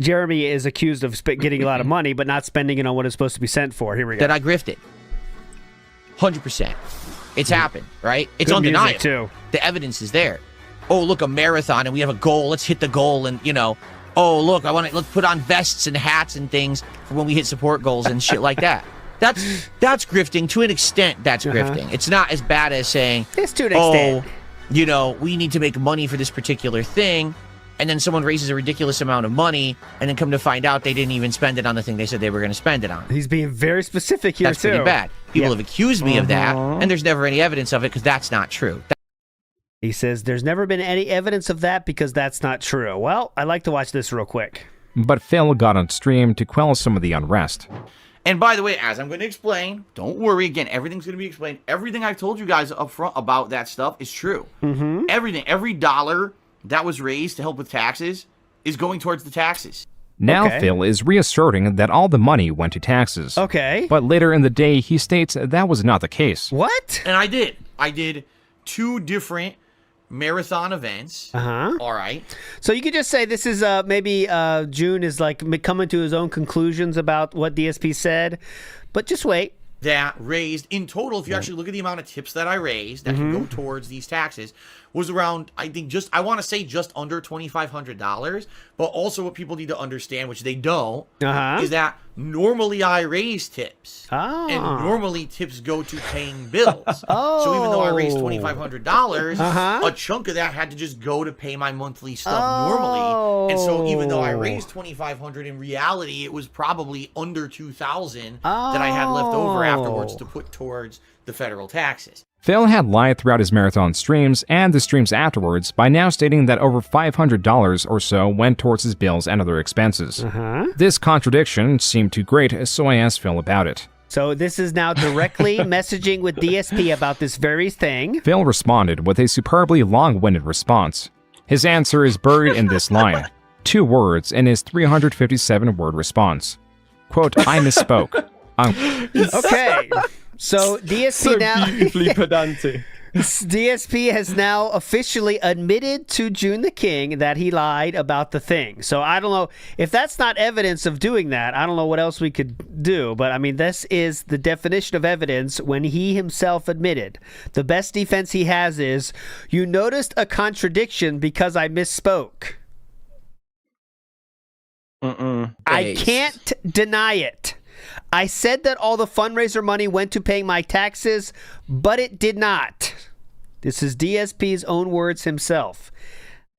Jeremy is accused of getting a lot of money, but not spending it on what it's supposed to be sent for. Here we go.
That I grifted. 100%. It's happened, right? It's undeniable.
Too.
The evidence is there. Oh, look, a marathon, and we have a goal. Let's hit the goal, and oh, look, let's put on vests and hats and things for when we hit support goals and shit like that. That's grifting to an extent. That's grifting. It's not as bad as saying,
it's to an extent.
We need to make money for this particular thing, and then someone raises a ridiculous amount of money, and then come to find out they didn't even spend it on the thing they said they were going to spend it on.
He's being very specific here,
That's pretty bad. People have accused me of that, and there's never any evidence of it because that's not true.
He says there's never been any evidence of that because that's not true. Well, I'd like to watch this real quick.
But Phil got on stream to quell some of the unrest.
And by the way, as I'm going to explain, don't worry, again, everything's going to be explained. Everything I've told you guys up front about that stuff is true.
Mm-hmm.
Everything, every dollar that was raised to help with taxes is going towards the taxes.
Now Phil is reasserting that all the money went to taxes.
Okay.
But later in the day, he states that was not the case.
What?
And I did 2 different marathon events.
Uh-huh.
All right.
So you could just say this is maybe June is like coming to his own conclusions about what DSP said, but just wait.
That raised in total, if you actually look at the amount of tips that I raised that can go towards these taxes, was around, I think, I want to say just under $2,500. But also what people need to understand, which they don't, is that normally I raise tips.
Oh.
And normally tips go to paying bills. So even though I raised $2,500, a chunk of that had to just go to pay my monthly stuff normally. And so even though I raised $2,500, in reality, it was probably under $2,000 that I had left over afterwards to put towards the federal taxes.
Phil had lied throughout his marathon streams and the streams afterwards by now stating that over $500 or so went towards his bills and other expenses. This contradiction seemed too great, so I asked Phil about it.
So this is now directly messaging with DSP about this very thing.
Phil responded with a superbly long-winded response. His answer is buried in this line, 2 words in his 357-word response. Quote, I misspoke.
Okay. So DSP now
beautifully pedantic.
DSP has now officially admitted to June the King that he lied about the thing. So I don't know if that's not evidence of doing that. I don't know what else we could do, but I mean this is the definition of evidence when he himself admitted. The best defense he has is you noticed a contradiction because I misspoke. I can't deny it. I said that all the fundraiser money went to paying my taxes, but it did not. This is DSP's own words himself.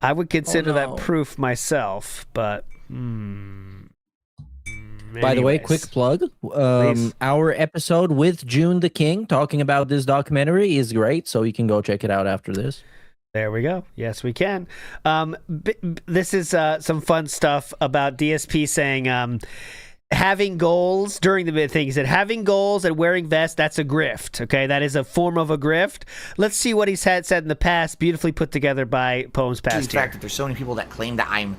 I would consider that proof myself, but...
By the way, quick plug. Our episode with June the King talking about this documentary is great, so you can go check it out after this.
There we go. Yes, we can. This is some fun stuff about DSP saying... having goals during the thing. He said, having goals and wearing vests, that's a grift. Okay, that is a form of a grift. Let's see what he's said in the past, beautifully put together by Poems Past.
The fact that there's so many people that claim that I'm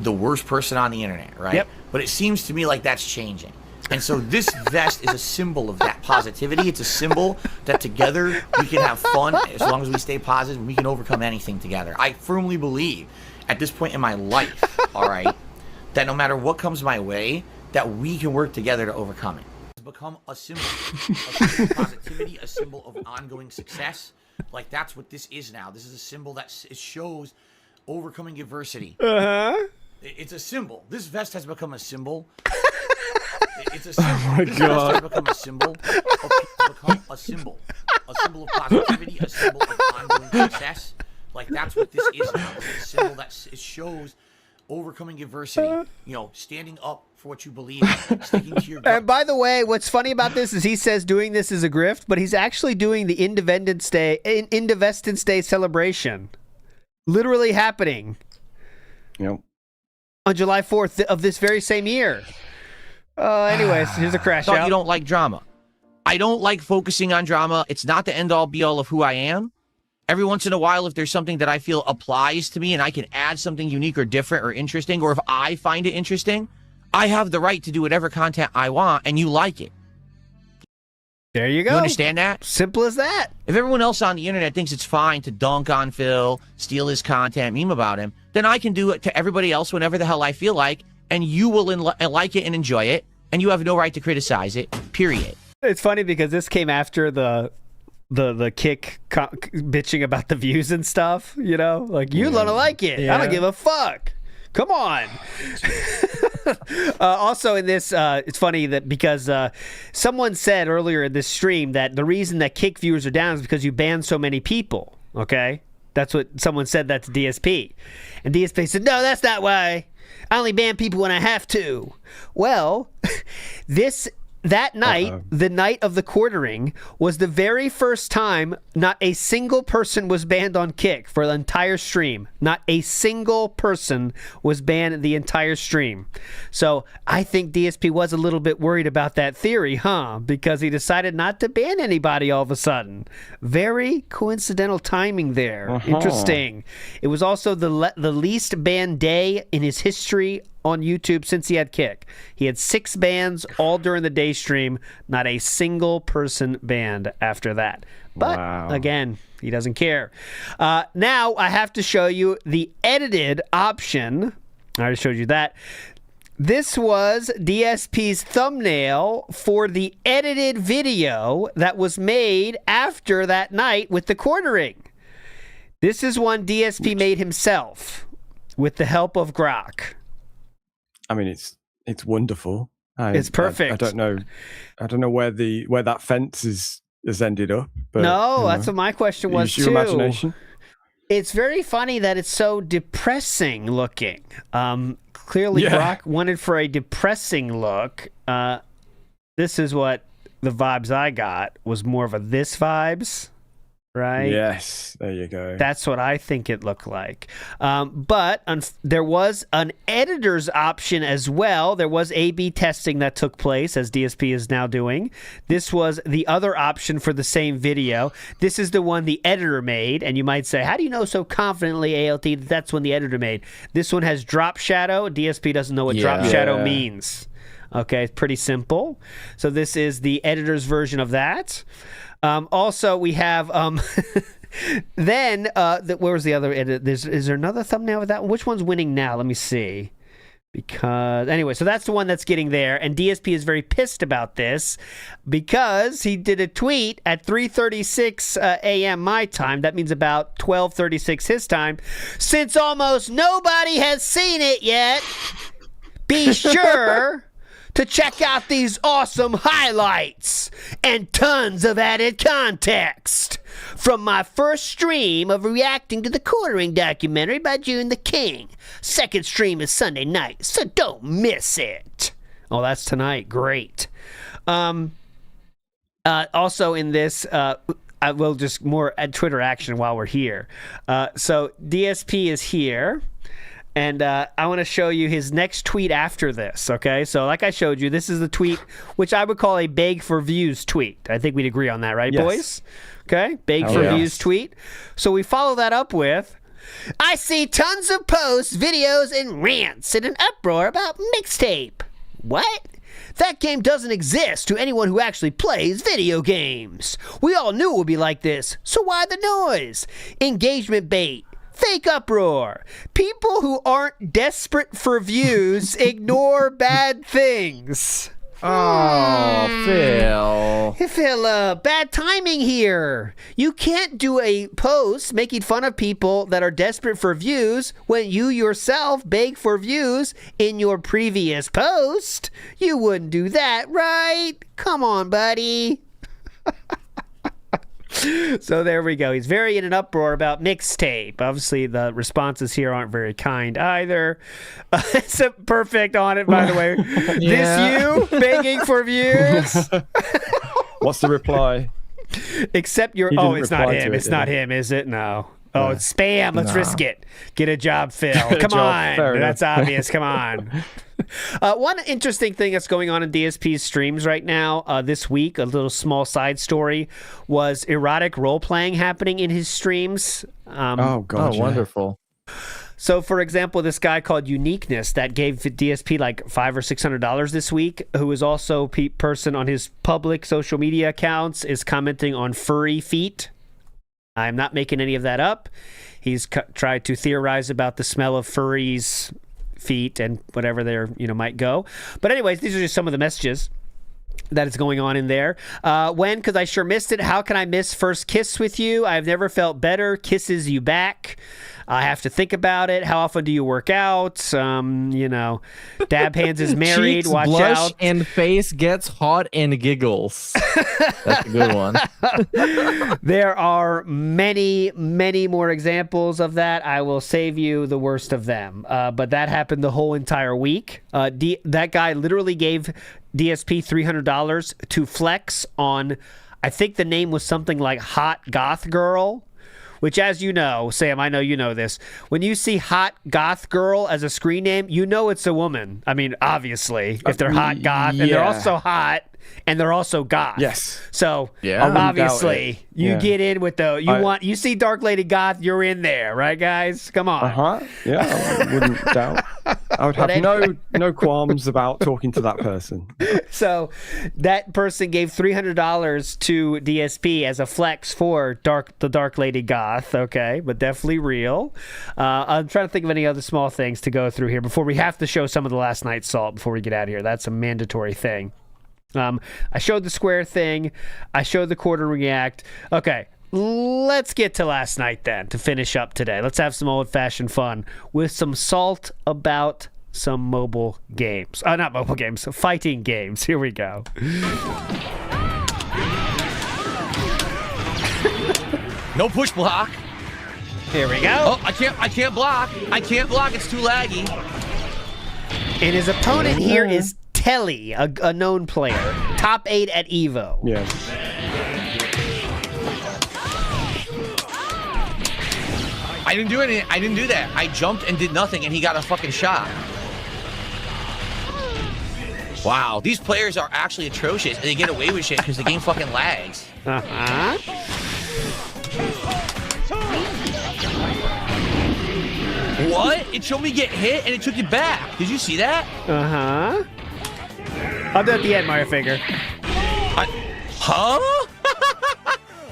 the worst person on the internet, right?
Yep.
But it seems to me like that's changing. And so this vest is a symbol of that positivity. It's a symbol that together we can have fun as long as we stay positive. We can overcome anything together. I firmly believe at this point in my life, all right, that no matter what comes my way, that we can work together to overcome it. It's become a symbol of positivity, a symbol of ongoing success. Like, that's what this is now. This is a symbol that it shows overcoming adversity. It's a symbol. This vest has become a symbol. It's a symbol.
Oh my
this
God.
vest has become a symbol. A symbol of positivity, a symbol of ongoing success. Like, that's what this is now. It's a symbol that it shows overcoming adversity, standing up for what you believe in, sticking to your
And by the way, what's funny about this is he says doing this is a grift, but he's actually doing the Independence Day celebration. Literally happening.
Yep.
On July 4th of this very same year. Anyways, here's a crash out.
You don't like drama. I don't like focusing on drama. It's not the end-all be-all of who I am. Every once in a while, if there's something that I feel applies to me and I can add something unique or different or interesting, or if I find it interesting, I have the right to do whatever content I want, and you like it.
There you go.
You understand that?
Simple as that.
If everyone else on the internet thinks it's fine to dunk on Phil, steal his content, meme about him, then I can do it to everybody else whenever the hell I feel like, and you will like it and enjoy it, and you have no right to criticize it, period.
It's funny because this came after the kick bitching about the views and stuff, like you don't like it. I don't give a fuck. Come on. Also in this, it's funny that because someone said earlier in this stream that the reason that kick viewers are down is because you ban so many people. Okay. That's what someone said. That's DSP. And DSP said, no, that's not why. I only ban people when I have to. Well, that night, the night of the quartering, was the very first time not a single person was banned on Kick for the entire stream. Not a single person was banned the entire stream. So I think DSP was a little bit worried about that theory, because he decided not to ban anybody all of a sudden. Very coincidental timing there. Interesting. It was also the least banned day in his history on YouTube since he had Kick. He had 6 bans all during the day stream, not a single person banned after that. But again, he doesn't care. Now I have to show you the edited option. I already showed you that. This was DSP's thumbnail for the edited video that was made after that night with the quartering. This is one DSP made himself with the help of Grok.
I mean, it's wonderful.
It's perfect.
I don't know where that fence has ended up. But,
that's what my question was too.
Use your imagination.
It's very funny that it's so depressing looking. Clearly, Grok wanted for a depressing look. This is what the vibes I got was more of this vibes. Right?
Yes, there you go.
That's what I think it looked like. But there was an editor's option as well. There was A/B testing that took place, as DSP is now doing. This was the other option for the same video. This is the one the editor made. And you might say, how do you know so confidently, ALT, that that's one the editor made? This one has drop shadow. DSP doesn't know what drop shadow means. Okay, it's pretty simple. So this is the editor's version of that. Also, we have then where was the other edit? Is there another thumbnail with that one? Which one's winning now? Let me see. Because anyway, so that's the one that's getting there, and DSP is very pissed about this because he did a tweet at 3:36 a.m. my time. That means about 12:36 his time. Since almost nobody has seen it yet, be sure to check out these awesome highlights and tons of added context from my first stream of reacting to the quartering documentary by June the King. Second stream is Sunday night, so don't miss it. Oh, that's tonight. Great. Also in this, I will just more add Twitter action while we're here. So DSP is here. And I want to show you his next tweet after this, okay? So like I showed you, this is the tweet, which I would call a beg for views tweet. I think we'd agree on that, right, boys? Okay, beg for views tweet. So we follow that up with, I see tons of posts, videos, and rants in an uproar about mixtape. What? That game doesn't exist to anyone who actually plays video games. We all knew it would be like this, so why the noise? Engagement bait. Fake uproar. People who aren't desperate for views ignore bad things.
Oh, Phil.
Phil, bad timing here. You can't do a post making fun of people that are desperate for views when you yourself beg for views in your previous post. You wouldn't do that, right? Come on, buddy. So there we go. He's very in an uproar about mixtape. Obviously, the responses here aren't very kind either. It's a perfect on it, by the way. This you begging for views?
What's the reply?
Except your. Oh, it's not him. It's not him, is it? No. Oh, it's spam. Let's risk it. Get a job, Phil. Come on. That's obvious. Come on. One interesting thing that's going on in DSP's streams right now, this week, a little small side story, was erotic role-playing happening in his streams.
Wonderful.
So, for example, this guy called Uniqueness that gave DSP like $500 or $600 this week, who is also a person on his public social media accounts, is commenting on furry feet. I'm not making any of that up. He's tried to theorize about the smell of furries' feet and whatever there might go. But anyways, these are just some of the messages that is going on in there. Because I sure missed it. How can I miss first kiss with you? I've never felt better. Kisses you back. I have to think about it. How often do you work out? Dab Hands is married.
Cheeks
Watch
blush
out.
And face gets hot and giggles. That's a good one.
There are many, many more examples of that. I will save you the worst of them. But that happened the whole entire week. That guy literally gave DSP $300 to flex on, I think the name was something like Hot Goth Girl. Which, as you know, Sam, I know you know this. When you see Hot Goth Girl as a screen name, you know it's a woman. I mean, obviously, if they're hot goth, and they're also hot, and they're also goth.
Yes.
So, obviously, you get in with you see Dark Lady Goth, you're in there, right, guys? Come on.
Yeah, I wouldn't doubt. I would have no qualms about talking to that person.
So that person gave $300 to DSP as a flex for the Dark Lady Goth, okay, but definitely real. I'm trying to think of any other small things to go through here before we have to show some of the last night's salt before we get out of here. That's a mandatory thing. I showed the square thing. I showed the quarter react. Okay, let's get to last night then to finish up today. Let's have some old-fashioned fun with some salt about some mobile games. Not mobile games, fighting games. Here we go.
No push block.
Here we go.
Oh, I can't block. I can't block. It's too laggy.
And his opponent here is Telly, a known player. Top 8 at EVO.
Yes.
I didn't do anything. I didn't do that. I jumped and did nothing, and he got a fucking shot. Wow, these players are actually atrocious, and they get away with shit because the game fucking lags. What? It showed me get hit, and it took it back. Did you see that?
I'll do it at the end, Mario Finger.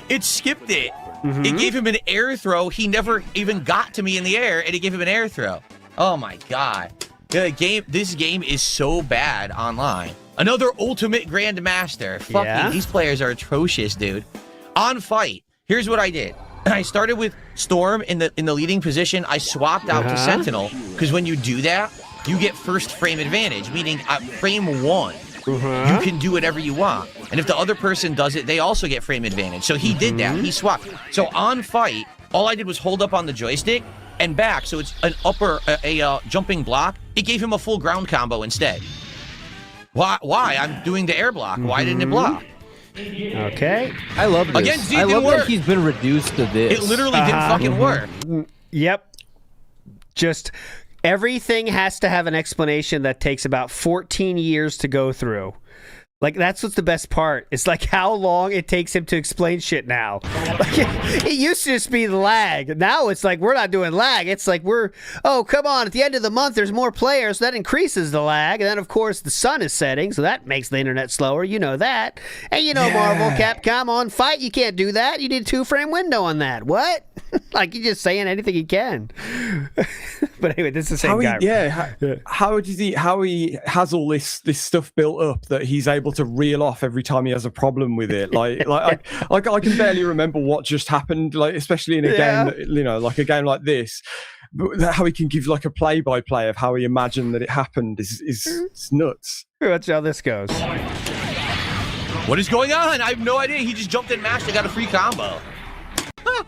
It skipped it. It gave him an air throw. He never even got to me in the air, and it gave him an air throw. Oh my god. This game is so bad online. Another ultimate grandmaster. Fucking these players are atrocious, dude. On fight, here's what I did. I started with Storm in the leading position. I swapped out to Sentinel because when you do that, you get first frame advantage, meaning at frame 1, you can do whatever you want. And if the other person does it, they also get frame advantage. So he did that. He swapped. So on fight, all I did was hold up on the joystick and back. So it's an jumping block. It gave him a full ground combo instead. Why? I'm doing the air block. Why didn't it block?
Okay.
I love this.
Again,
I love that he's been reduced to this.
It literally didn't fucking work.
Yep. Just everything has to have an explanation that takes about 14 years to go through. Like, that's what's the best part. It's like how long it takes him to explain shit now. Like, it used to just be the lag. Now it's like, we're not doing lag. It's like come on, at the end of the month, there's more players, so that increases the lag. And then, of course, the sun is setting, so that makes the internet slower. You know that. And you know Marvel, Capcom, on fight, you can't do that. You need a 2-frame window on that. What? Like, you're just saying anything you can. But anyway, this is the same guy.
How he has all this stuff built up that he's able to reel off every time he has a problem with it. Like I can barely remember what just happened. Like, especially in a game, like a game like this. But how he can give like a play-by-play of how he imagined that it happened is nuts.
Let's see how this goes.
What is going on? I have no idea. He just jumped in, mashed, and got a free combo.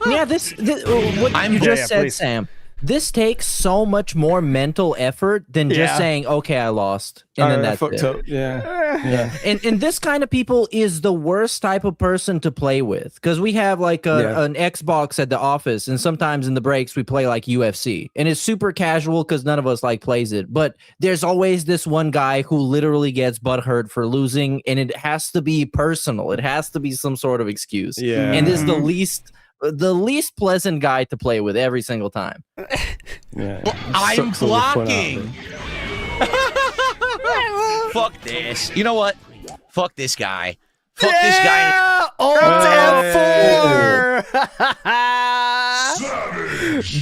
Yeah, what you just said,
please.
Sam. This takes so much more mental effort than just saying, "Okay, I lost," and then that's
fucked
it.
up. Yeah.
And this kind of people is the worst type of person to play with, because we have like an Xbox at the office, and sometimes in the breaks we play like UFC, and it's super casual because none of us like plays it. But there's always this one guy who literally gets butthurt for losing, and it has to be personal. It has to be some sort of excuse.
Yeah.
And this is the least pleasant guy to play with every single time.
Yeah.
Well, I'm blocking. Fuck this. You know what? Fuck this guy. Fuck this guy.
Alt F4.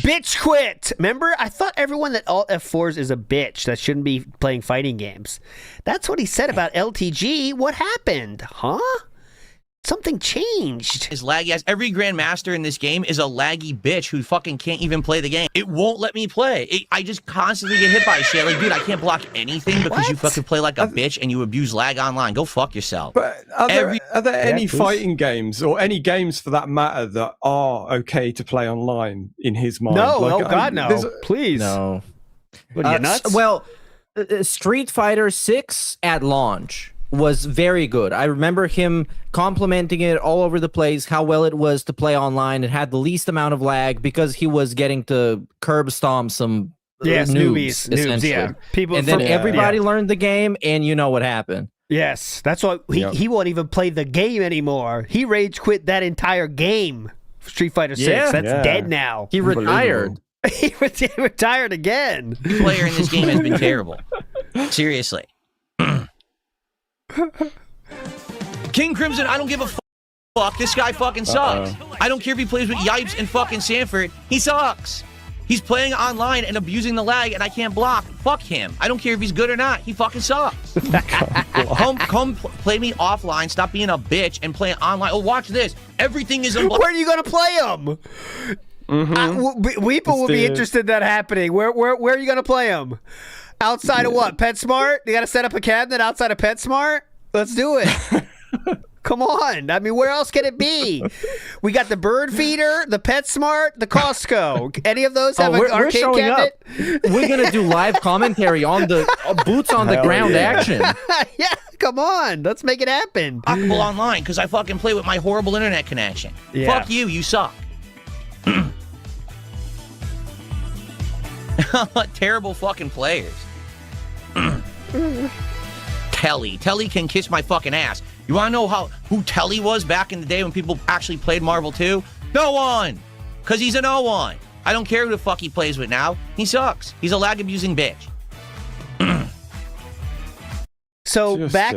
Bitch quit. Remember? I thought everyone that Alt F4s is a bitch that shouldn't be playing fighting games. That's what he said about LTG. What happened? Huh? Something changed.
Is laggy as every grandmaster in this game is a laggy bitch who fucking can't even play the game. It won't let me play. I just constantly get hit by shit. Like, dude, I can't block anything because you fucking play like a bitch and you abuse lag online. Go fuck yourself.
But are there any fighting games or any games for that matter that are okay to play online in his mind?
No,
like,
oh God, no. Please.
No.
What are you nuts?
Well, Street Fighter 6 at launch was very good. I remember him complimenting it all over the place, how well it was to play online. It had the least amount of lag because he was getting to curb stomp some noobs, essentially.
Yeah. People
and then everybody learned the game, and you know what happened.
Yes, that's why he won't even play the game anymore. He rage quit that entire game. Street Fighter 6.
Yeah.
That's dead now.
He retired.
He retired again.
The player in this game has been terrible. Seriously. King Crimson, I don't give a fuck. This guy fucking sucks. I don't care if he plays with Yipes and fucking Sanford. He sucks. He's playing online and abusing the lag, and I can't block. Fuck him. I don't care if he's good or not. He fucking sucks. Come play me offline. Stop being a bitch and play online. Oh, watch this. Everything is unblocked.
Where are you going to play him? Weeple will be interested in that happening. Where are you going to play him? Outside of what? PetSmart? You got to set up a cabinet outside of PetSmart? Let's do it. Come on. I mean, where else can it be? We got the Bird Feeder, the PetSmart, the Costco. Any of those have an arcade cabinet?
We're going to do live commentary on the boots on the ground action.
Yeah, come on. Let's make it happen.
Blockable online because I fucking play with my horrible internet connection.
Yeah.
Fuck you. You suck. Terrible fucking players. Telly can kiss my fucking ass. You want to know who Telly was back in the day when people actually played Marvel 2? No one! Because he's a no one. I don't care who the fuck he plays with now. He sucks. He's a lag-abusing bitch.
So back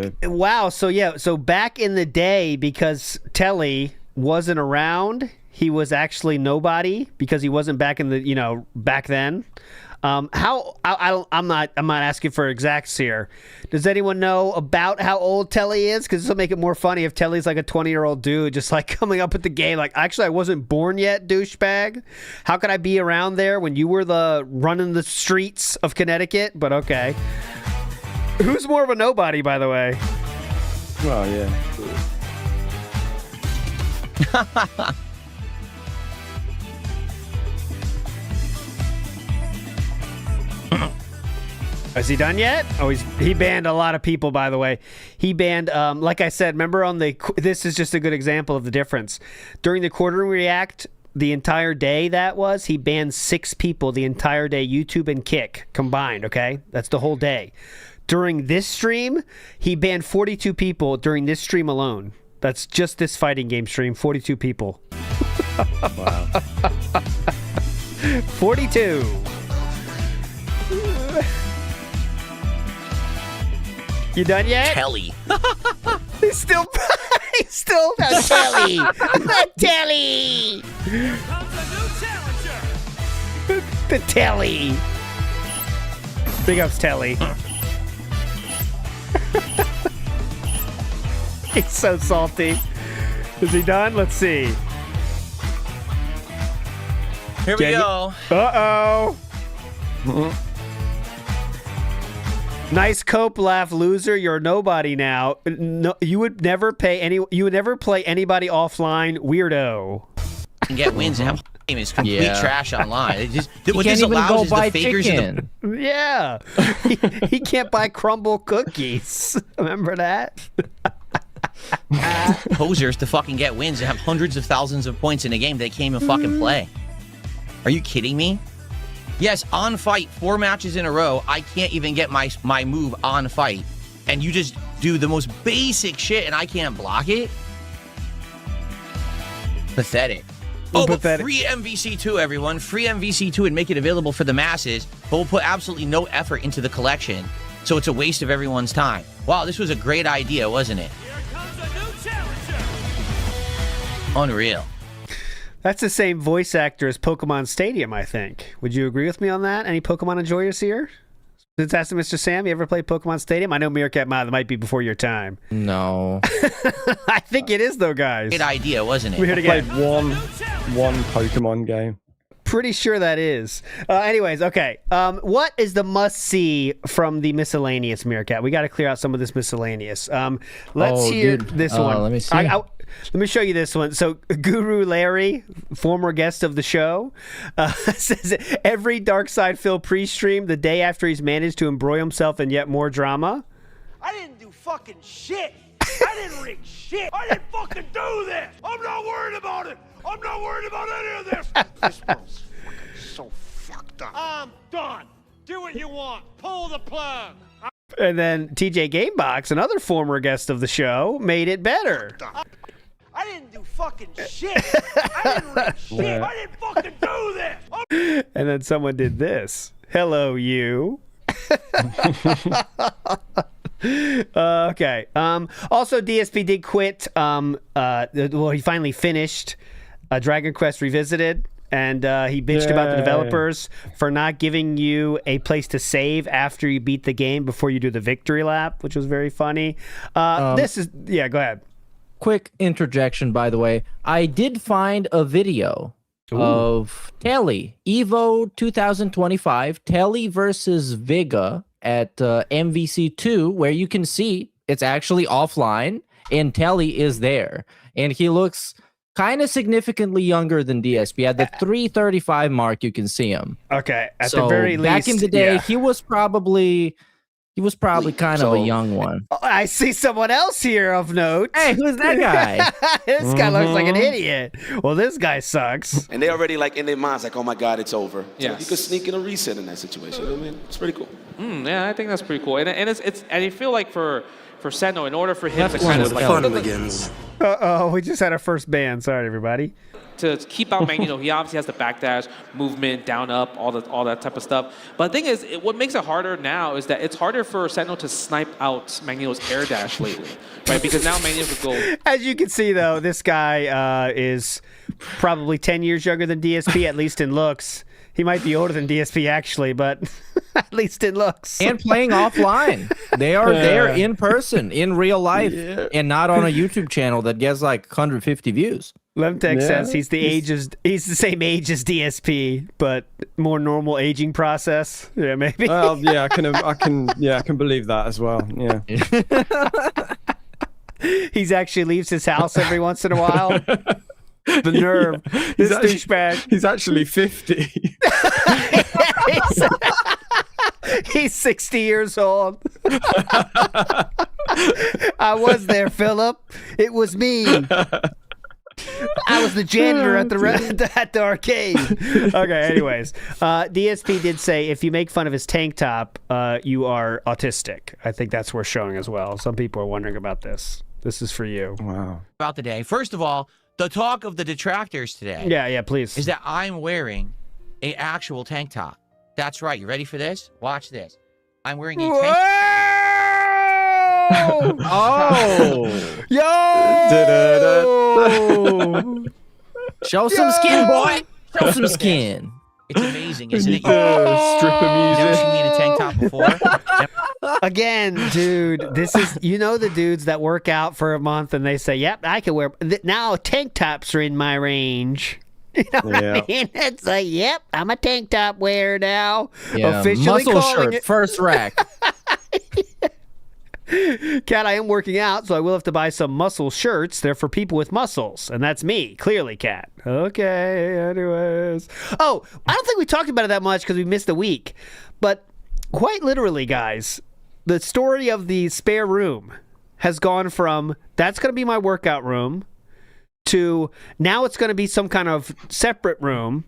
in the day, because Telly wasn't around, he was actually nobody because he wasn't back in the, back then. I'm not asking for exacts here. Does anyone know about how old Telly is? Because this will make it more funny if Telly's like a 20-year-old dude just like coming up with the game. Like, actually, I wasn't born yet, douchebag. How could I be around there when you were running the streets of Connecticut? But okay. Who's more of a nobody, by the way?
Well, yeah.
Is he done yet? Oh, he banned a lot of people, by the way. He banned, like I said, remember this is just a good example of the difference. During the Quartering React, the entire day he banned 6 people the entire day, YouTube and Kick combined, okay? That's the whole day. During this stream, he banned 42 people during this stream alone. That's just this fighting game stream, 42 people.
Wow.
42. You done yet?
Telly.
He's still has Telly. Telly. The Telly. Big ups, Telly. He's so salty. Is he done? Let's see.
Here we go.
Uh-oh. Nice cope laugh, loser. You're nobody now. No, you would never play anybody offline, weirdo.
And get wins and have is complete trash online. It just what
can't
this
even
allows
go
is
buy
the fakers
chicken.
Yeah. He can't buy crumble cookies. Remember that?
posers to fucking get wins and have hundreds of thousands of points in a game they can't even fucking play. Are you kidding me? Yes, on fight, 4 matches in a row, I can't even get my move on fight. And you just do the most basic shit and I can't block it? Pathetic. Oh, but free MVC2, everyone. Free MVC2 and make it available for the masses, but we'll put absolutely no effort into the collection, so it's a waste of everyone's time. Wow, this was a great idea, wasn't it?
Here comes a new challenger.
Unreal.
That's the same voice actor as Pokemon Stadium, I think. Would you agree with me on that? Any Pokemon enjoyers here? Since asking Mr. Sam, you ever played Pokemon Stadium? I know Meerkat that might be before your time.
No.
I think it is, though, guys.
Great idea, wasn't it?
We played one Pokemon game.
Pretty sure that is. Anyways, okay. What is the must-see from the miscellaneous, Meerkat? We got to clear out some of this miscellaneous. Let's hear this one.
Let me see.
Let me show you this one. So, Guru Larry, former guest of the show, says every Dark Side Phil pre-stream the day after he's managed to embroil himself in yet more drama.
I didn't do fucking shit. I didn't rig shit. I didn't fucking do this. I'm not worried about it. I'm not worried about any of this. This world's so fucked up. I'm done. Do what you want. Pull the plug.
And then TJ Gamebox, another former guest of the show, made it better.
I didn't do fucking shit. I didn't rig shit. I didn't fucking do this.
And then someone did this. Hello, you. Okay. Also, DSP did quit. He finally finished Dragon Quest Revisited, and he bitched about the developers for not giving you a place to save after you beat the game before you do the victory lap, which was very funny. Go ahead.
Quick interjection, by the way. I did find a video of Telly, Evo 2025, Telly versus Viga at MVC2, where you can see it's actually offline and Telly is there. And he looks kind of significantly younger than DSP. At the 335 mark, you can see him.
Okay, at the very least.
Back in the day, he was probably kind of a young one.
I see someone else here of note.
Hey, who's that guy?
This guy looks like an idiot. Well, this guy sucks.
And they already like in their minds like, oh my God, it's over.
Yeah,
so you could sneak in a reset in that situation. I mean, it's pretty cool.
Yeah, I think that's pretty cool. And I feel like for Senno, in order for him
That's
to kind of
like fun begins.
We just had our first ban. Sorry, everybody.
To keep out Magneto, he obviously has the backdash, movement, down, up, all that type of stuff. But the thing is, what makes it harder now is that it's harder for Sentinel to snipe out Magneto's air dash lately, right? Because now Magneto will go.
As you can see, though, this guy is probably 10 years younger than DSP, at least in looks. He might be older than DSP, actually, but at least in looks.
And playing offline. They are there in person, in real life, and not on a YouTube channel that gets like 150 views.
Lemtech says he's the same age as DSP, but more normal aging process. Yeah, maybe.
Well, yeah, I can believe that as well. Yeah.
He's actually leaves his house every once in a while. The nerve. This douchebag.
He's actually 50.
He's 60 years old. I was there, Philip. It was me. I was the janitor at the arcade. Okay, anyways. DSP did say if you make fun of his tank top, you are autistic. I think that's worth showing as well. Some people are wondering about this. This is for you.
Wow.
About the day. First of all, the talk of the detractors today.
Yeah, please.
Is that I'm wearing a actual tank top. That's right. You ready for this? Watch this. I'm wearing a tank top.
Oh! Yo!
Show some skin, boy! Show some skin.
It's amazing, isn't it?
Stripper music.
Never seen me in a tank top before.
Again, dude, this is, the dudes that work out for a month and they say, yep, I can wear, now tank tops are in my range. You know what I mean? It's like, yep, I'm a tank top wearer now.
Yeah,
officially
muscle
calling
shirt, first rack.
Cat, I am working out, so I will have to buy some muscle shirts. They're for people with muscles, and that's me, clearly, Cat. Okay, anyways. Oh, I don't think we talked about it that much because we missed a week. But quite literally, guys, the story of the spare room has gone from, that's going to be my workout room, to now it's going to be some kind of separate room.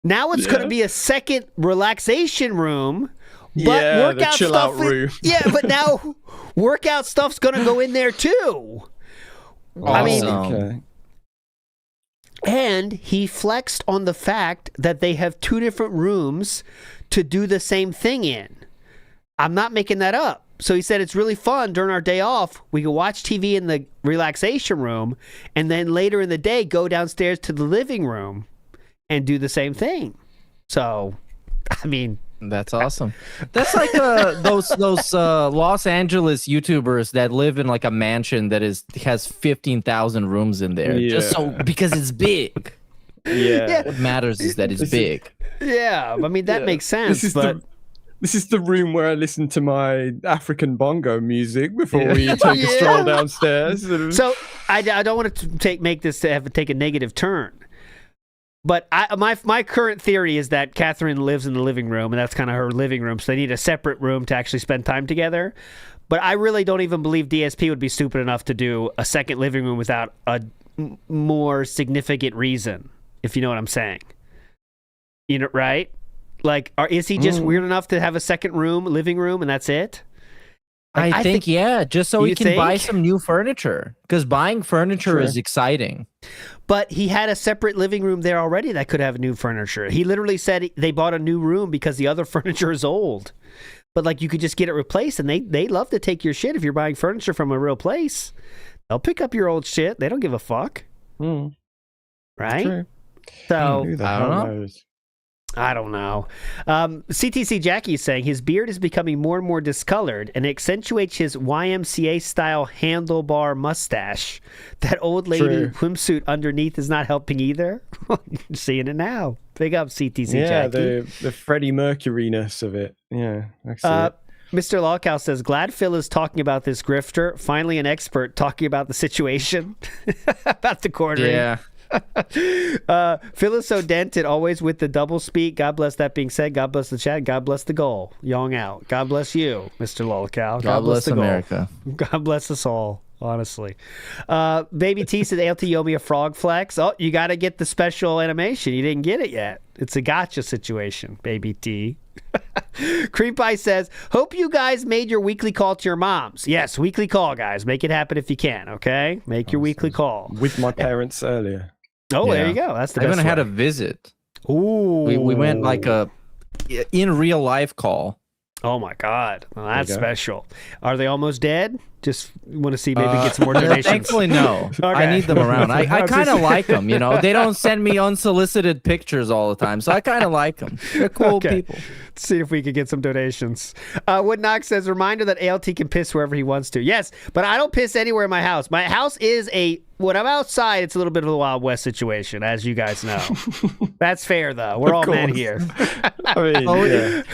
Now it's going to be a second relaxation room. But workout
the chill
stuff
out room.
but now workout stuff's gonna go in there too.
Awesome.
I mean,
Okay.
and he flexed on the fact that they have two different rooms to do the same thing in. I'm not making that up. So he said it's really fun during our day off. We can watch TV in the relaxation room, and then later in the day go downstairs to the living room and do the same thing. So, I mean.
That's awesome. That's like those Los Angeles YouTubers that live in like a mansion that has 15,000 rooms in there, just so because it's big.
Yeah.
What matters is that it's big.
Yeah, I mean that makes sense.
This is the room where I listen to my African bongo music before we take a stroll downstairs.
So I don't want to take a negative turn. But my current theory is that Catherine lives in the living room, and that's kind of her living room, so they need a separate room to actually spend time together. But I really don't even believe DSP would be stupid enough to do a second living room without a more significant reason, if you know what I'm saying. You know, right? Like, is he just weird enough to have a second living room, and that's it? Like,
I think just so he can buy some new furniture, because buying furniture is exciting.
But he had a separate living room there already that could have new furniture. He literally said they bought a new room because the other furniture is old. But like you could just get it replaced, and they love to take your shit if you're buying furniture from a real place. They'll pick up your old shit. They don't give a fuck. Right? So I don't know. CTC Jackie is saying his beard is becoming more and more discolored, and it accentuates his YMCA-style handlebar mustache. That old lady swimsuit underneath is not helping either. Seeing it now. Big up, CTC Jackie.
Yeah, the Freddie Mercury-ness of it. Yeah, I see it.
Mr. Lockout says, glad Phil is talking about this grifter. Finally an expert talking about the situation. About the quartering.
Yeah.
Phil is so dented, always with the double speak. God bless. That being said, God bless the chat. God bless the goal. Yong out. God bless you, Mr. Lolcow.
God bless America.
God bless us all, honestly. Baby T said, ALT, you owe me a frog flex. Oh, you got to get the special animation. You didn't get it yet. It's a gotcha situation, Baby T. Creep Eye says, hope you guys made your weekly call to your moms. Yes, weekly call, guys. Make it happen if you can, okay? Make your weekly call.
With my parents earlier.
Oh, there you go. That's the best.
I even had
way.
a visit.
Ooh.
We went like a in real life call.
Oh my God. Well, that's special. Are they almost dead? Just want to see maybe get some more donations.
Thankfully, no. Okay. I need them around. I kind of like them, you know. They don't send me unsolicited pictures all the time, so I kind of like them. They're cool people.
Let's see if we can get some donations. Woodnock says, reminder that ALT can piss wherever he wants to. Yes, but I don't piss anywhere in my house. My house is when I'm outside, it's a little bit of a Wild West situation, as you guys know. That's fair, though. We're all men here.
I mean,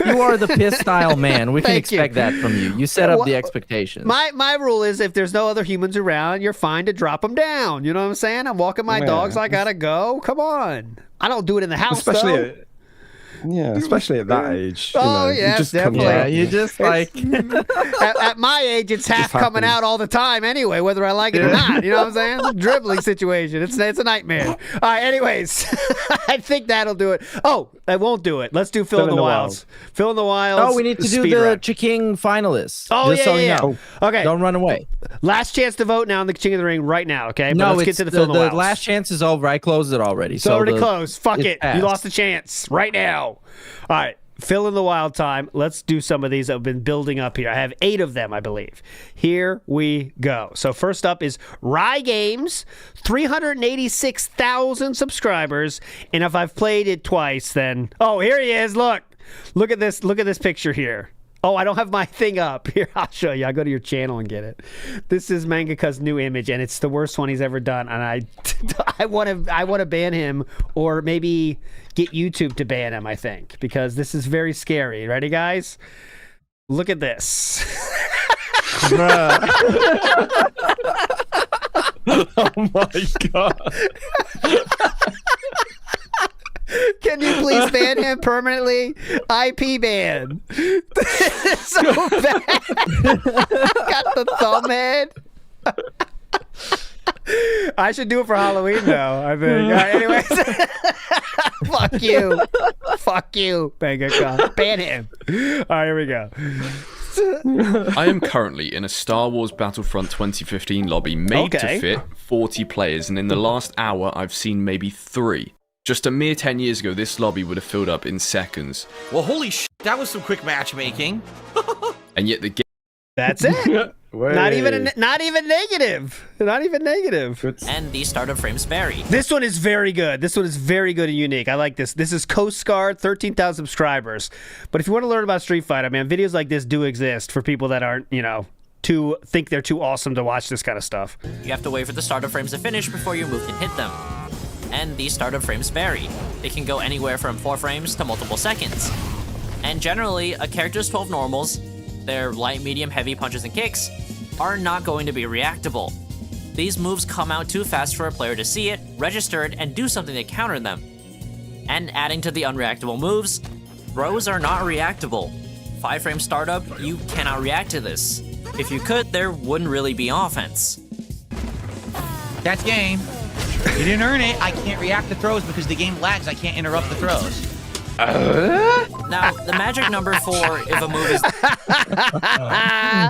you are the piss style man. We can expect that from you. You set up the expectations.
My rule is if there's no other humans around, you're fine to drop them down. You know what I'm saying? I'm walking my dogs. I gotta go. Come on. I don't do it in the house, though.
Especially at that age.
Yes, definitely.
Yeah, you just like
at my age, it's half coming out all the time anyway, whether I like it or not. You know what I'm saying? It's a dribbling situation. It's a nightmare. All right. Anyways, I think that'll do it. Oh, I won't do it. Let's do Phil in the Wilds. Phil in the Wilds.
Oh, we need to do the Chiking finalists.
Oh,
just
yeah.
So you know.
Okay.
Don't run away.
Last chance to vote now in the King of the Ring right now. Okay.
No,
let's get to the Phil in the Wilds.
The last chance is over. I closed it already.
It's already closed. Fuck it. Passed. You lost the chance right now. All right, Phil in the Wild time. Let's do some of these that have been building up here. I have 8 of them, I believe. Here we go. So first up is Rye Games, 386,000 subscribers. And if I've played it twice, then... Oh, here he is. Look at this. Look at this picture here. Oh, I don't have my thing up. Here, I'll show you. I'll go to your channel and get it. This is Mangaka's new image, and it's the worst one he's ever done. And I want to ban him, or maybe get YouTube to ban him, I think, because this is very scary. Ready, guys? Look at this.
Oh my god.
Can you please ban him permanently? IP ban. So bad. Got the thumb head. I should do it for Halloween though, I think. Anyways. Fuck you. Fuck you, Bangakon. Ban him. All right, here we go.
I am currently in a Star Wars Battlefront 2015 lobby made to fit 40 players, and in the last hour I've seen maybe 3. Just a mere 10 years ago, this lobby would have filled up in seconds.
Well, holy shit, that was some quick matchmaking.
And yet the game...
That's it. Not even negative. Not even negative.
And these startup frames vary.
This one is very good. This one is very good and unique. I like this. This is Coast Guard, 13,000 subscribers. But if you want to learn about Street Fighter, man, videos like this do exist for people that aren't, think they're too awesome to watch this kind of stuff.
You have to wait for the startup frames to finish before your move can hit them. And these startup frames vary. They can go anywhere from 4 frames to multiple seconds. And generally, a character's 12 normals, their light, medium, heavy punches and kicks, are not going to be reactable. These moves come out too fast for a player to see it, register it, and do something to counter them. And adding to the unreactable moves, throws are not reactable. 5-frame startup, you cannot react to this. If you could, there wouldn't really be offense.
That's game. You didn't earn it. I can't react to throws because the game lags. I can't interrupt the throws.
Now, the magic number for if a move is...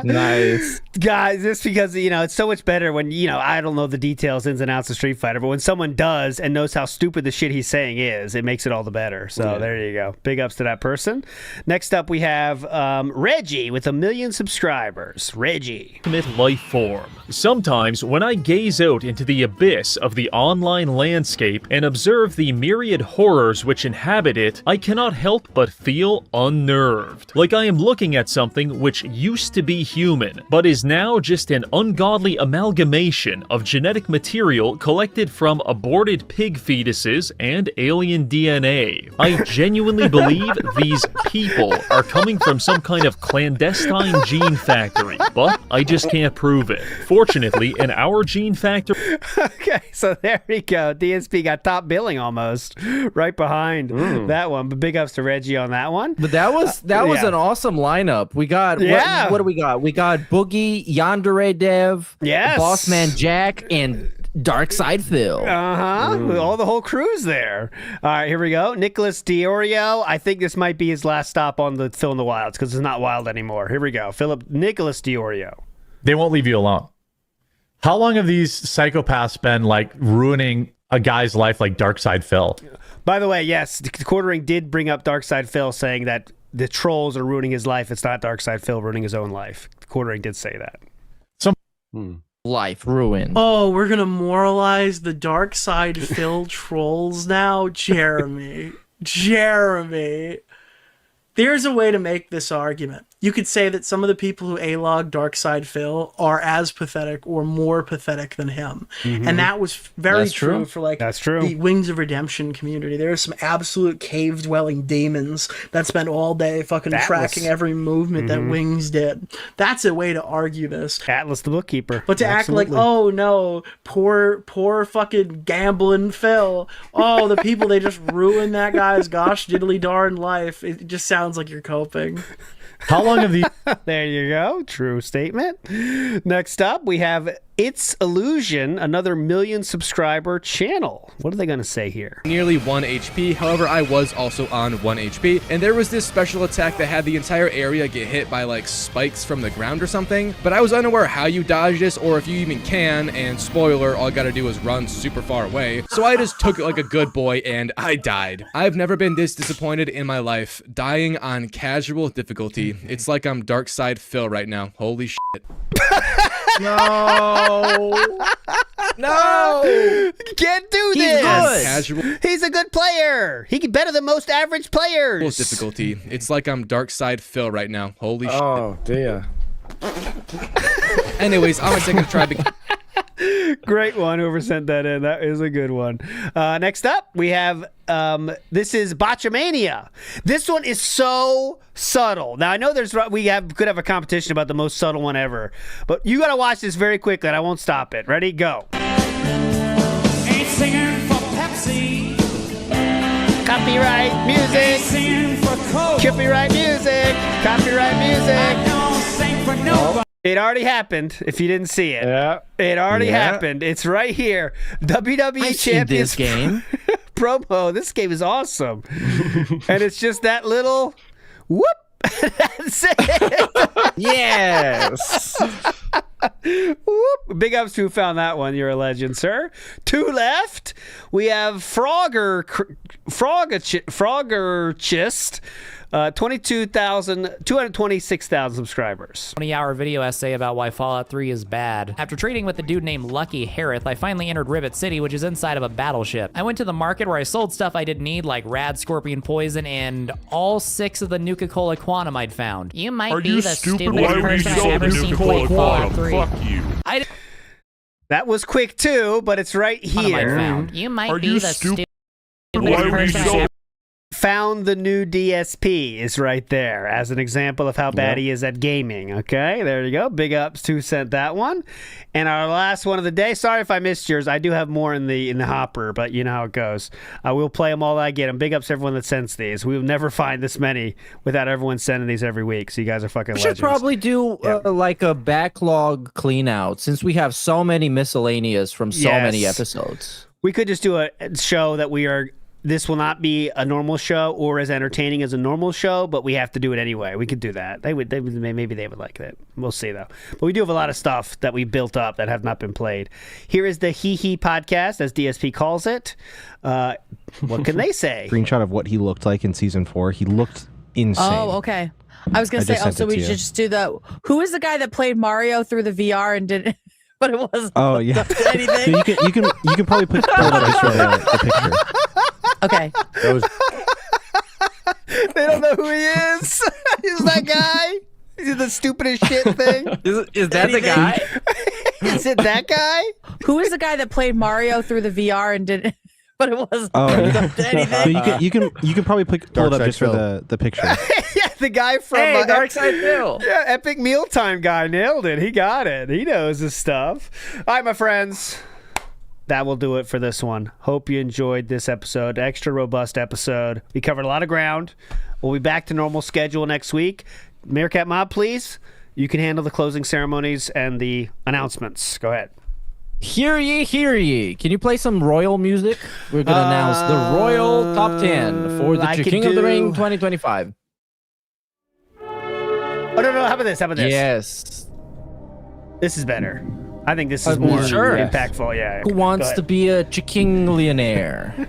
Nice. Guys, just because, it's so much better when, I don't know the details, ins and outs of Street Fighter, but when someone does and knows how stupid the shit he's saying is, it makes it all the better. So there you go. Big ups to that person. Next up, we have Reggie with 1 million subscribers. Reggie.
Life form. Sometimes, when I gaze out into the abyss of the online landscape and observe the myriad horrors which inhabit it, I cannot help but feel unnerved. Like I am looking at something which used to be human, but is now just an ungodly amalgamation of genetic material collected from aborted pig fetuses and alien DNA. I genuinely believe these people are coming from some kind of clandestine gene factory, but I just can't prove it. Fortunately, in our gene factory...
Okay, so there we go. DSP got top billing almost, right behind that one. But big ups to Reggie on that one.
But that was an awesome lineup. We got what do we got? We got Boogie, Yandere Dev, Bossman Jack, and Darkside Phil.
All the whole crew's there. All right, here we go. Nicholas Diorio. I think this might be his last stop on the Phil in the Wilds because it's not wild anymore. Here we go. Nicholas Diorio.
They won't leave you alone. How long have these psychopaths been ruining a guy's life like Darkside Phil?
By the way, yes, the Quartering did bring up Darkside Phil, saying that the trolls are ruining his life. It's not Darkside Phil ruining his own life. The Quartering did say that.
Life ruined.
Oh, we're gonna moralize the Darkside Phil trolls now, Jeremy. There's a way to make this argument. You could say that some of the people who A-log Darkside Phil are as pathetic or more pathetic than him. And that was very true for the Wings of Redemption community. There are some absolute cave-dwelling demons that spent all day fucking tracking every movement that Wings did. That's a way to argue this.
Atlas the bookkeeper.
But to act like, oh no, poor fucking gambling Phil. Oh, the people, they just ruined that guy's gosh diddly darn life. It just sounds like you're coping.
How long have these...
There you go. True statement. Next up, we have It's Illusion, another 1 million subscriber channel. What are they going to say here?
Nearly 1 HP. However, I was also on 1 HP. And there was this special attack that had the entire area get hit by spikes from the ground or something. But I was unaware how you dodge this or if you even can. And spoiler, all I got to do is run super far away. So I just took it like a good boy and I died. I've never been this disappointed in my life. Dying on casual difficulty. It's like I'm Darkside Phil right now. Holy shit.
No.
You can't do this.
Casual.
He's a good player. He can better than most average players.
Difficulty. It's like I'm Darkside Phil right now. Holy shit.
Oh, dear.
Anyways, I'm gonna take a try.
Great one. Whoever sent that in. That is a good one. Next up, we have this is Botchamania. This one is so subtle. Now I know could have a competition about the most subtle one ever, but you got to watch this very quickly, and I won't stop it. Ready? Go.
Ain't singing for Pepsi.
Copyright music.
Ain't singing for Coke.
Copyright music. Copyright music.
I don't sing for nobody.
It already happened. If you didn't see it, it already happened. It's right here. WWE Champions
game
promo. This game is awesome, and it's just that little whoop. That's it.
Yes.
Whoop. Big ups to who found that one. You're a legend, sir. 2 left. We have Froggerchist. 226,000 subscribers.
20-hour video essay about why Fallout 3 is bad. After trading with a dude named Lucky Harith, I finally entered Rivet City, which is inside of a battleship. I went to the market where I sold stuff I didn't need, like Rad Scorpion Poison and all 6 of the Nuka-Cola Quantum I'd found. You might be the stupidest person I've ever seen play Fallout 3.
Fuck you. That was quick too, but it's right here.
Found. You might be the stupidest
person found the new DSP is right there as an example of how bad he is at gaming. Okay, there you go. Big ups to sent that one. And our last one of the day. Sorry if I missed yours. I do have more in the hopper, but you know how it goes. I will play them all that I get them. Big ups to everyone that sends these. We will never find this many without everyone sending these every week. So you guys are fucking legends.
We should probably do like a backlog clean out since we have so many miscellaneous from so many episodes.
We could just do a show that this will not be a normal show or as entertaining as a normal show, but we have to do it anyway. We could do that. Maybe they would like that. We'll see though. But we do have a lot of stuff that we built up that have not been played. Here is the Hee Hee podcast, as DSP calls it. What can they say?
Screenshot of what he looked like in season 4. He looked insane.
Oh, okay. I was gonna say also we should just do who is the guy that played Mario through the VR and did but it wasn't.
Oh yeah.
Anything.
So you can probably pull it up just for the picture.
Okay.
They don't know who he is. Is that guy? Is it the stupidest shit thing?
Is that the guy?
Is it that guy?
Who is the guy that played Mario through the VR and did but it wasn't.
Oh yeah.
Anything.
So you can probably pull it up just for the picture.
Yeah, the guy from
Darkside Phil.
Yeah, Epic Mealtime guy nailed it. He got it. He knows his stuff. All right, my friends. That will do it for this one. Hope you enjoyed this episode. Extra robust episode. We covered a lot of ground. We'll be back to normal schedule next week. Meerkat Mob, please. You can handle the closing ceremonies and the announcements. Go ahead.
Hear ye, hear ye. Can you play some royal music? We're going to announce the royal top 10 for the King of the Ring 2025.
Oh, no. How about this?
Yes.
This is better. I think this is more impactful. Yeah.
Who wants to be a Chikingillionaire?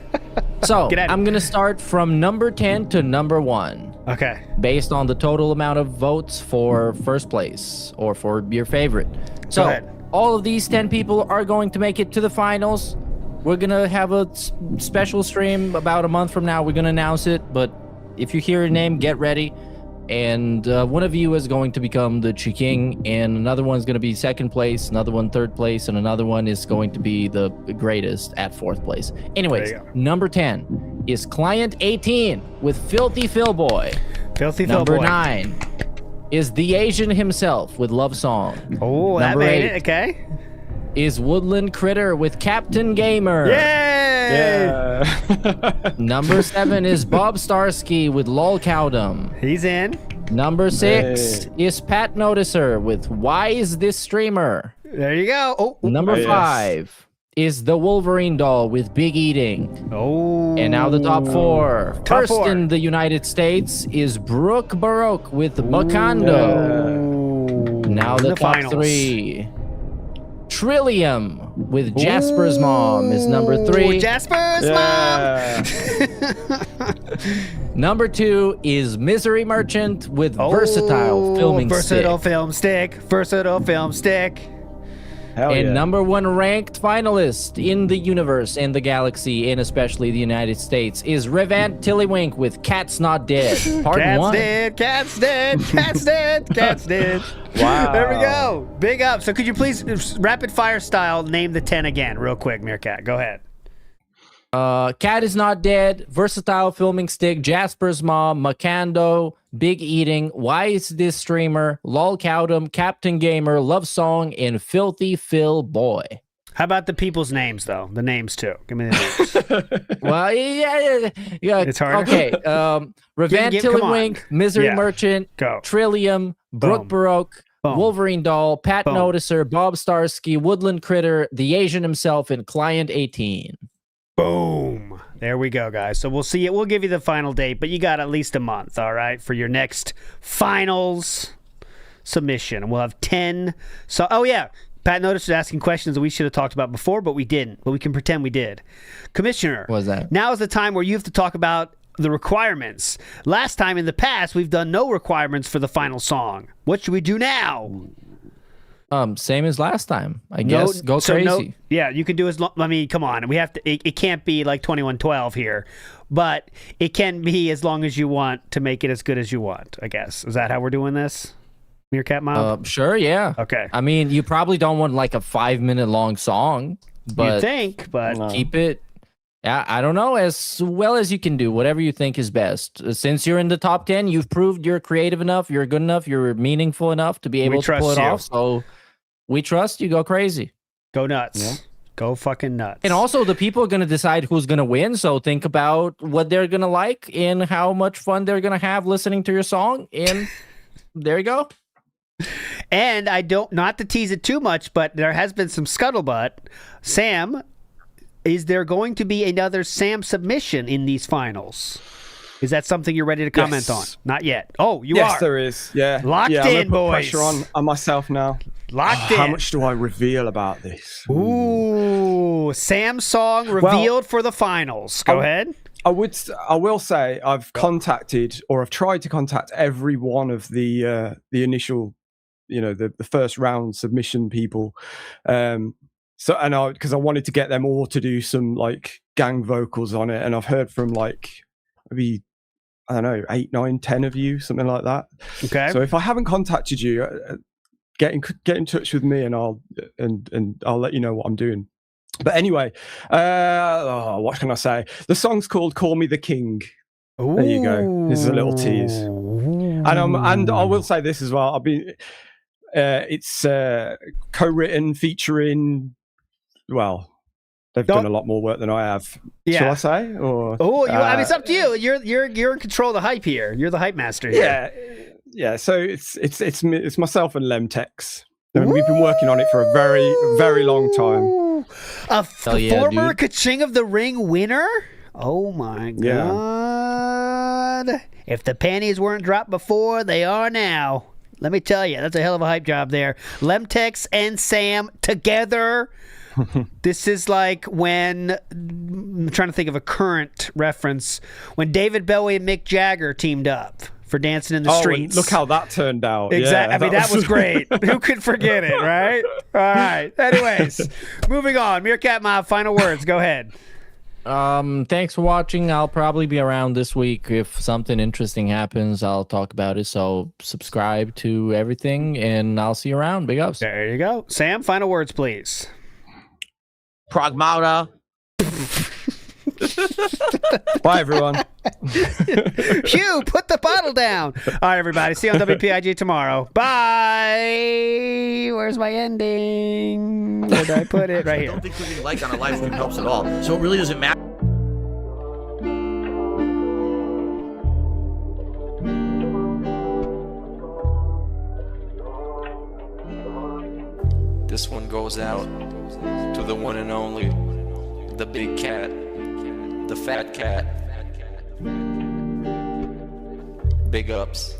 So, I'm going to start from number 10 to number 1.
Okay.
Based on the total amount of votes for first place or for your favorite. So, all of these 10 people are going to make it to the finals. We're going to have a special stream about a month from now. We're going to announce it. But if you hear your name, get ready. And one of you is going to become the King, and another one's going to be second place, another one third place, and another one is going to be the greatest at fourth place. Anyways, number 10 is Client 18 with Filthy Phil Boy.
Filthy Phil Boy.
Number 9 is The Asian himself with Love Song.
Oh, that made it. Okay.
Is Woodland Critter with Captain Gamer.
Yay!
Yeah. Number 7 is Bob Starsky with Lol Cowdom.
He's in.
Number 6 is Pat Noticer with Why Is This Streamer?
There you go.
Number 5 is the Wolverine Doll with Big Eating.
Oh.
And now the top 4. First in the United States is Brooke Baroque with Bakando. Now the top
finals.
3. Trillium with Jasper's mom is number 3.
Jasper's mom.
Number 2 is Misery Merchant with Versatile Filming
Versatile
Stick.
Film Stick. Versatile Film Stick.
And number 1 ranked finalist in the universe, in the galaxy, and especially the United States is Revant Tillywink with Cat's Not Dead. Part
Cat's
1.
dead, cat's dead, cat's dead, cat's dead.
Wow.
There we go. Big up. So could you please, rapid fire style, name the 10 again, real quick, Meerkat? Go ahead.
Cat is Not Dead, Versatile Filming Stick, Jasper's Mom, Macando, Big Eating, Why Is This Streamer, Lol Cowdom, Captain Gamer, Love Song, and Filthy Phil Boy.
How about the people's names, though? The names, too. Give me the names.
Well, yeah.
It's harder.
Okay. Revant Tillywink, Misery Merchant, Trillium, Brooke Baroque, Wolverine Doll, Pat Noticer, Bob Starsky, Woodland Critter, The Asian himself, and Client 18.
Boom. There we go, guys. So we'll see it. We'll give you the final date, but you got at least a month, all right, for your next finals submission. We'll have 10. So, Pat Notice was asking questions that we should have talked about before, but we didn't. But we can pretend we did. Commissioner,
what was that?
Now is the time where you have to talk about the requirements. Last time in the past, we've done no requirements for the final song. What should we do now?
Same as last time. I guess go crazy.
You can do as long. I mean, come on. We have to. It can't be like 2112 here, but it can be as long as you want to make it as good as you want. I guess is that how we're doing this? Meerkat Mob?
Sure, yeah.
Okay.
I mean, you probably don't want like a 5-minute long song, but
you think, but
keep it. Yeah, I don't know, as well as you can do, whatever you think is best. Since you're in the top 10, you've proved you're creative enough, you're good enough, you're meaningful enough to be able to pull it off. So we trust you. Go crazy.
Go nuts. Yeah. Go fucking nuts.
And also, the people are going to decide who's going to win. So think about what they're going to like and how much fun they're going to have listening to your song. And there you go.
And not to tease it too much, but there has been some scuttlebutt. Sam, is there going to be another Sam submission in these finals? Is that something you're ready to comment on? Not yet. Oh, you are.
Yes, there is. Yeah.
Locked in,
I'm gonna
boys.
put pressure on myself now.
Locked in.
How much do I reveal about this?
Ooh, Sam's song revealed for the finals. Go ahead.
I will say I've contacted, or I've tried to contact every one of the initial, the first round submission people. Because I wanted to get them all to do some like gang vocals on it, and I've heard from like maybe, I don't know, 8, 9, 10 of you, something like that. Okay. So if I haven't contacted you, get in touch with me, and I'll let you know what I'm doing. But anyway, what can I say? The song's called "Call Me the King." Ooh. There you go. This is a little tease. And I will say this as well. It's co-written, featuring. Well, they've done a lot more work than I have. Yeah. Shall I say? Or
I mean, it's up to you. You're in control of the hype here. You're the hype master here.
Yeah. So it's myself and Lemtex. We've been working on it for a very, very long time.
A former Ka-Ching of the Ring winner? Oh my God. Yeah. If the panties weren't dropped before, they are now. Let me tell you, that's a hell of a hype job there. Lemtex and Sam together. This is like when, I'm trying to think of a current reference, when David Bowie and Mick Jagger teamed up for Dancing in the Streets.
Look how that turned out.
Exactly.
Yeah,
I mean, that was great. Who could forget it, right? All right. Anyways, moving on. Meerkat Mob, final words. Go ahead.
Thanks for watching. I'll probably be around this week. If something interesting happens, I'll talk about it. So subscribe to everything, and I'll see you around. Big ups.
There you go. Sam, final words, please.
Pragmata.
Bye, everyone.
Hugh, put the bottle down. All right, everybody. See you on WPIG tomorrow. Bye. Where's my ending? Where did I put it? Right here.
I don't think clicking like on a live stream helps at all. So it really doesn't matter.
This one goes out to the one and only, the big cat, the fat cat. Big ups.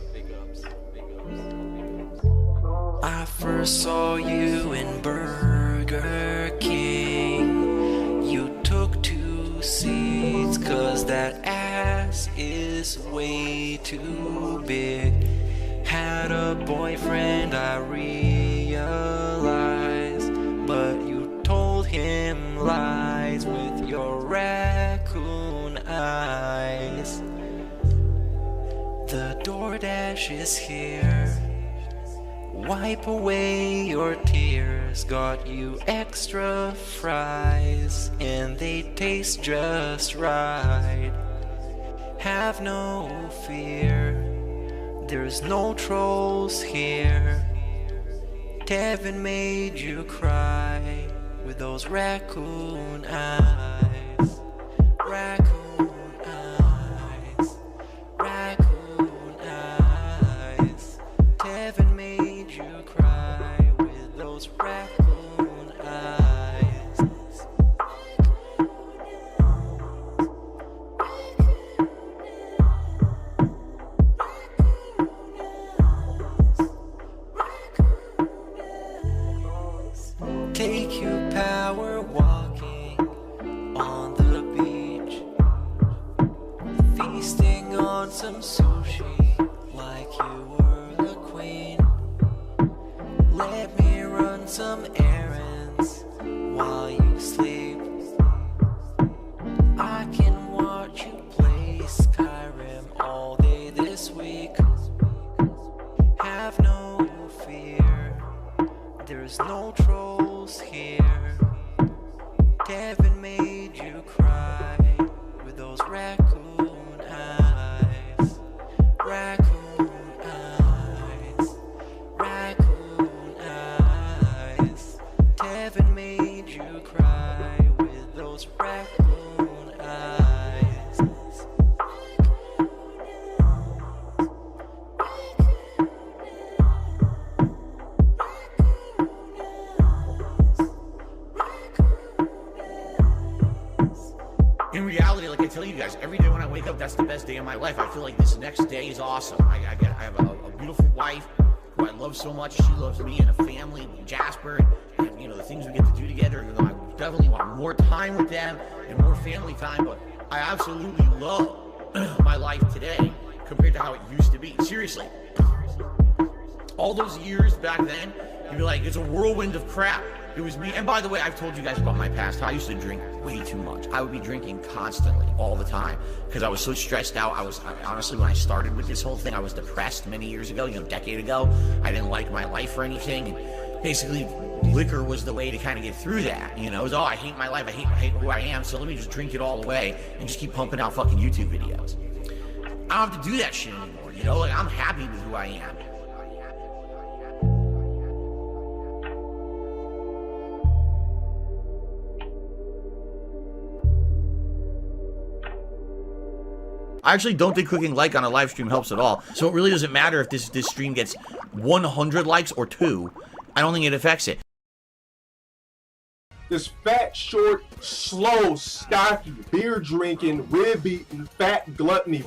I first saw you in Burger King. You took 2 seats, 'cause that ass is way too big. Had a boyfriend, I realized, your raccoon eyes. The DoorDash is here. Wipe away your tears. Got you extra fries, and they taste just right. Have no fear, there's no trolls here. Tevin made you cry with those raccoon eyes. Raccoon eyes. Raccoon eyes. Tevin made you cry with those raccoon eyes. Take you power walking on the beach, feasting on some sushi like you were the queen. Let me run some errands while you sleep. I can watch you play Skyrim all day this week. Have no fear, there's no trolls here. Kevin made you cry with those raccoon eyes. Raccoon eyes. Raccoon eyes. Kevin made you cry with those raccoon eyes.
In reality, like I tell you guys, every day when I wake up, that's the best day of my life. I feel like this next day is awesome. I have a beautiful wife who I love so much. She loves me, and a family, Jasper, and you know the things we get to do together. You know, I definitely want more time with them and more family time. But I absolutely love my life today compared to how it used to be. Seriously, all those years back then, you'd be like, it's a whirlwind of crap. It was me. And by the way, I've told you guys about my past. I used to drink way too much. I would be drinking constantly, all the time, because I was so stressed out. Honestly, when I started with this whole thing, I was depressed many years ago, a decade ago. I didn't like my life or anything. And basically, liquor was the way to kind of get through that. It was, I hate my life. I hate who I am. So let me just drink it all away and just keep pumping out fucking YouTube videos. I don't have to do that shit anymore. Like, I'm happy with who I am. I actually don't think clicking like on a live stream helps at all. So it really doesn't matter if this stream gets 100 likes or 2. I don't think it affects it.
This fat, short, slow, stocky, beer drinking, rib eating, fat gluttony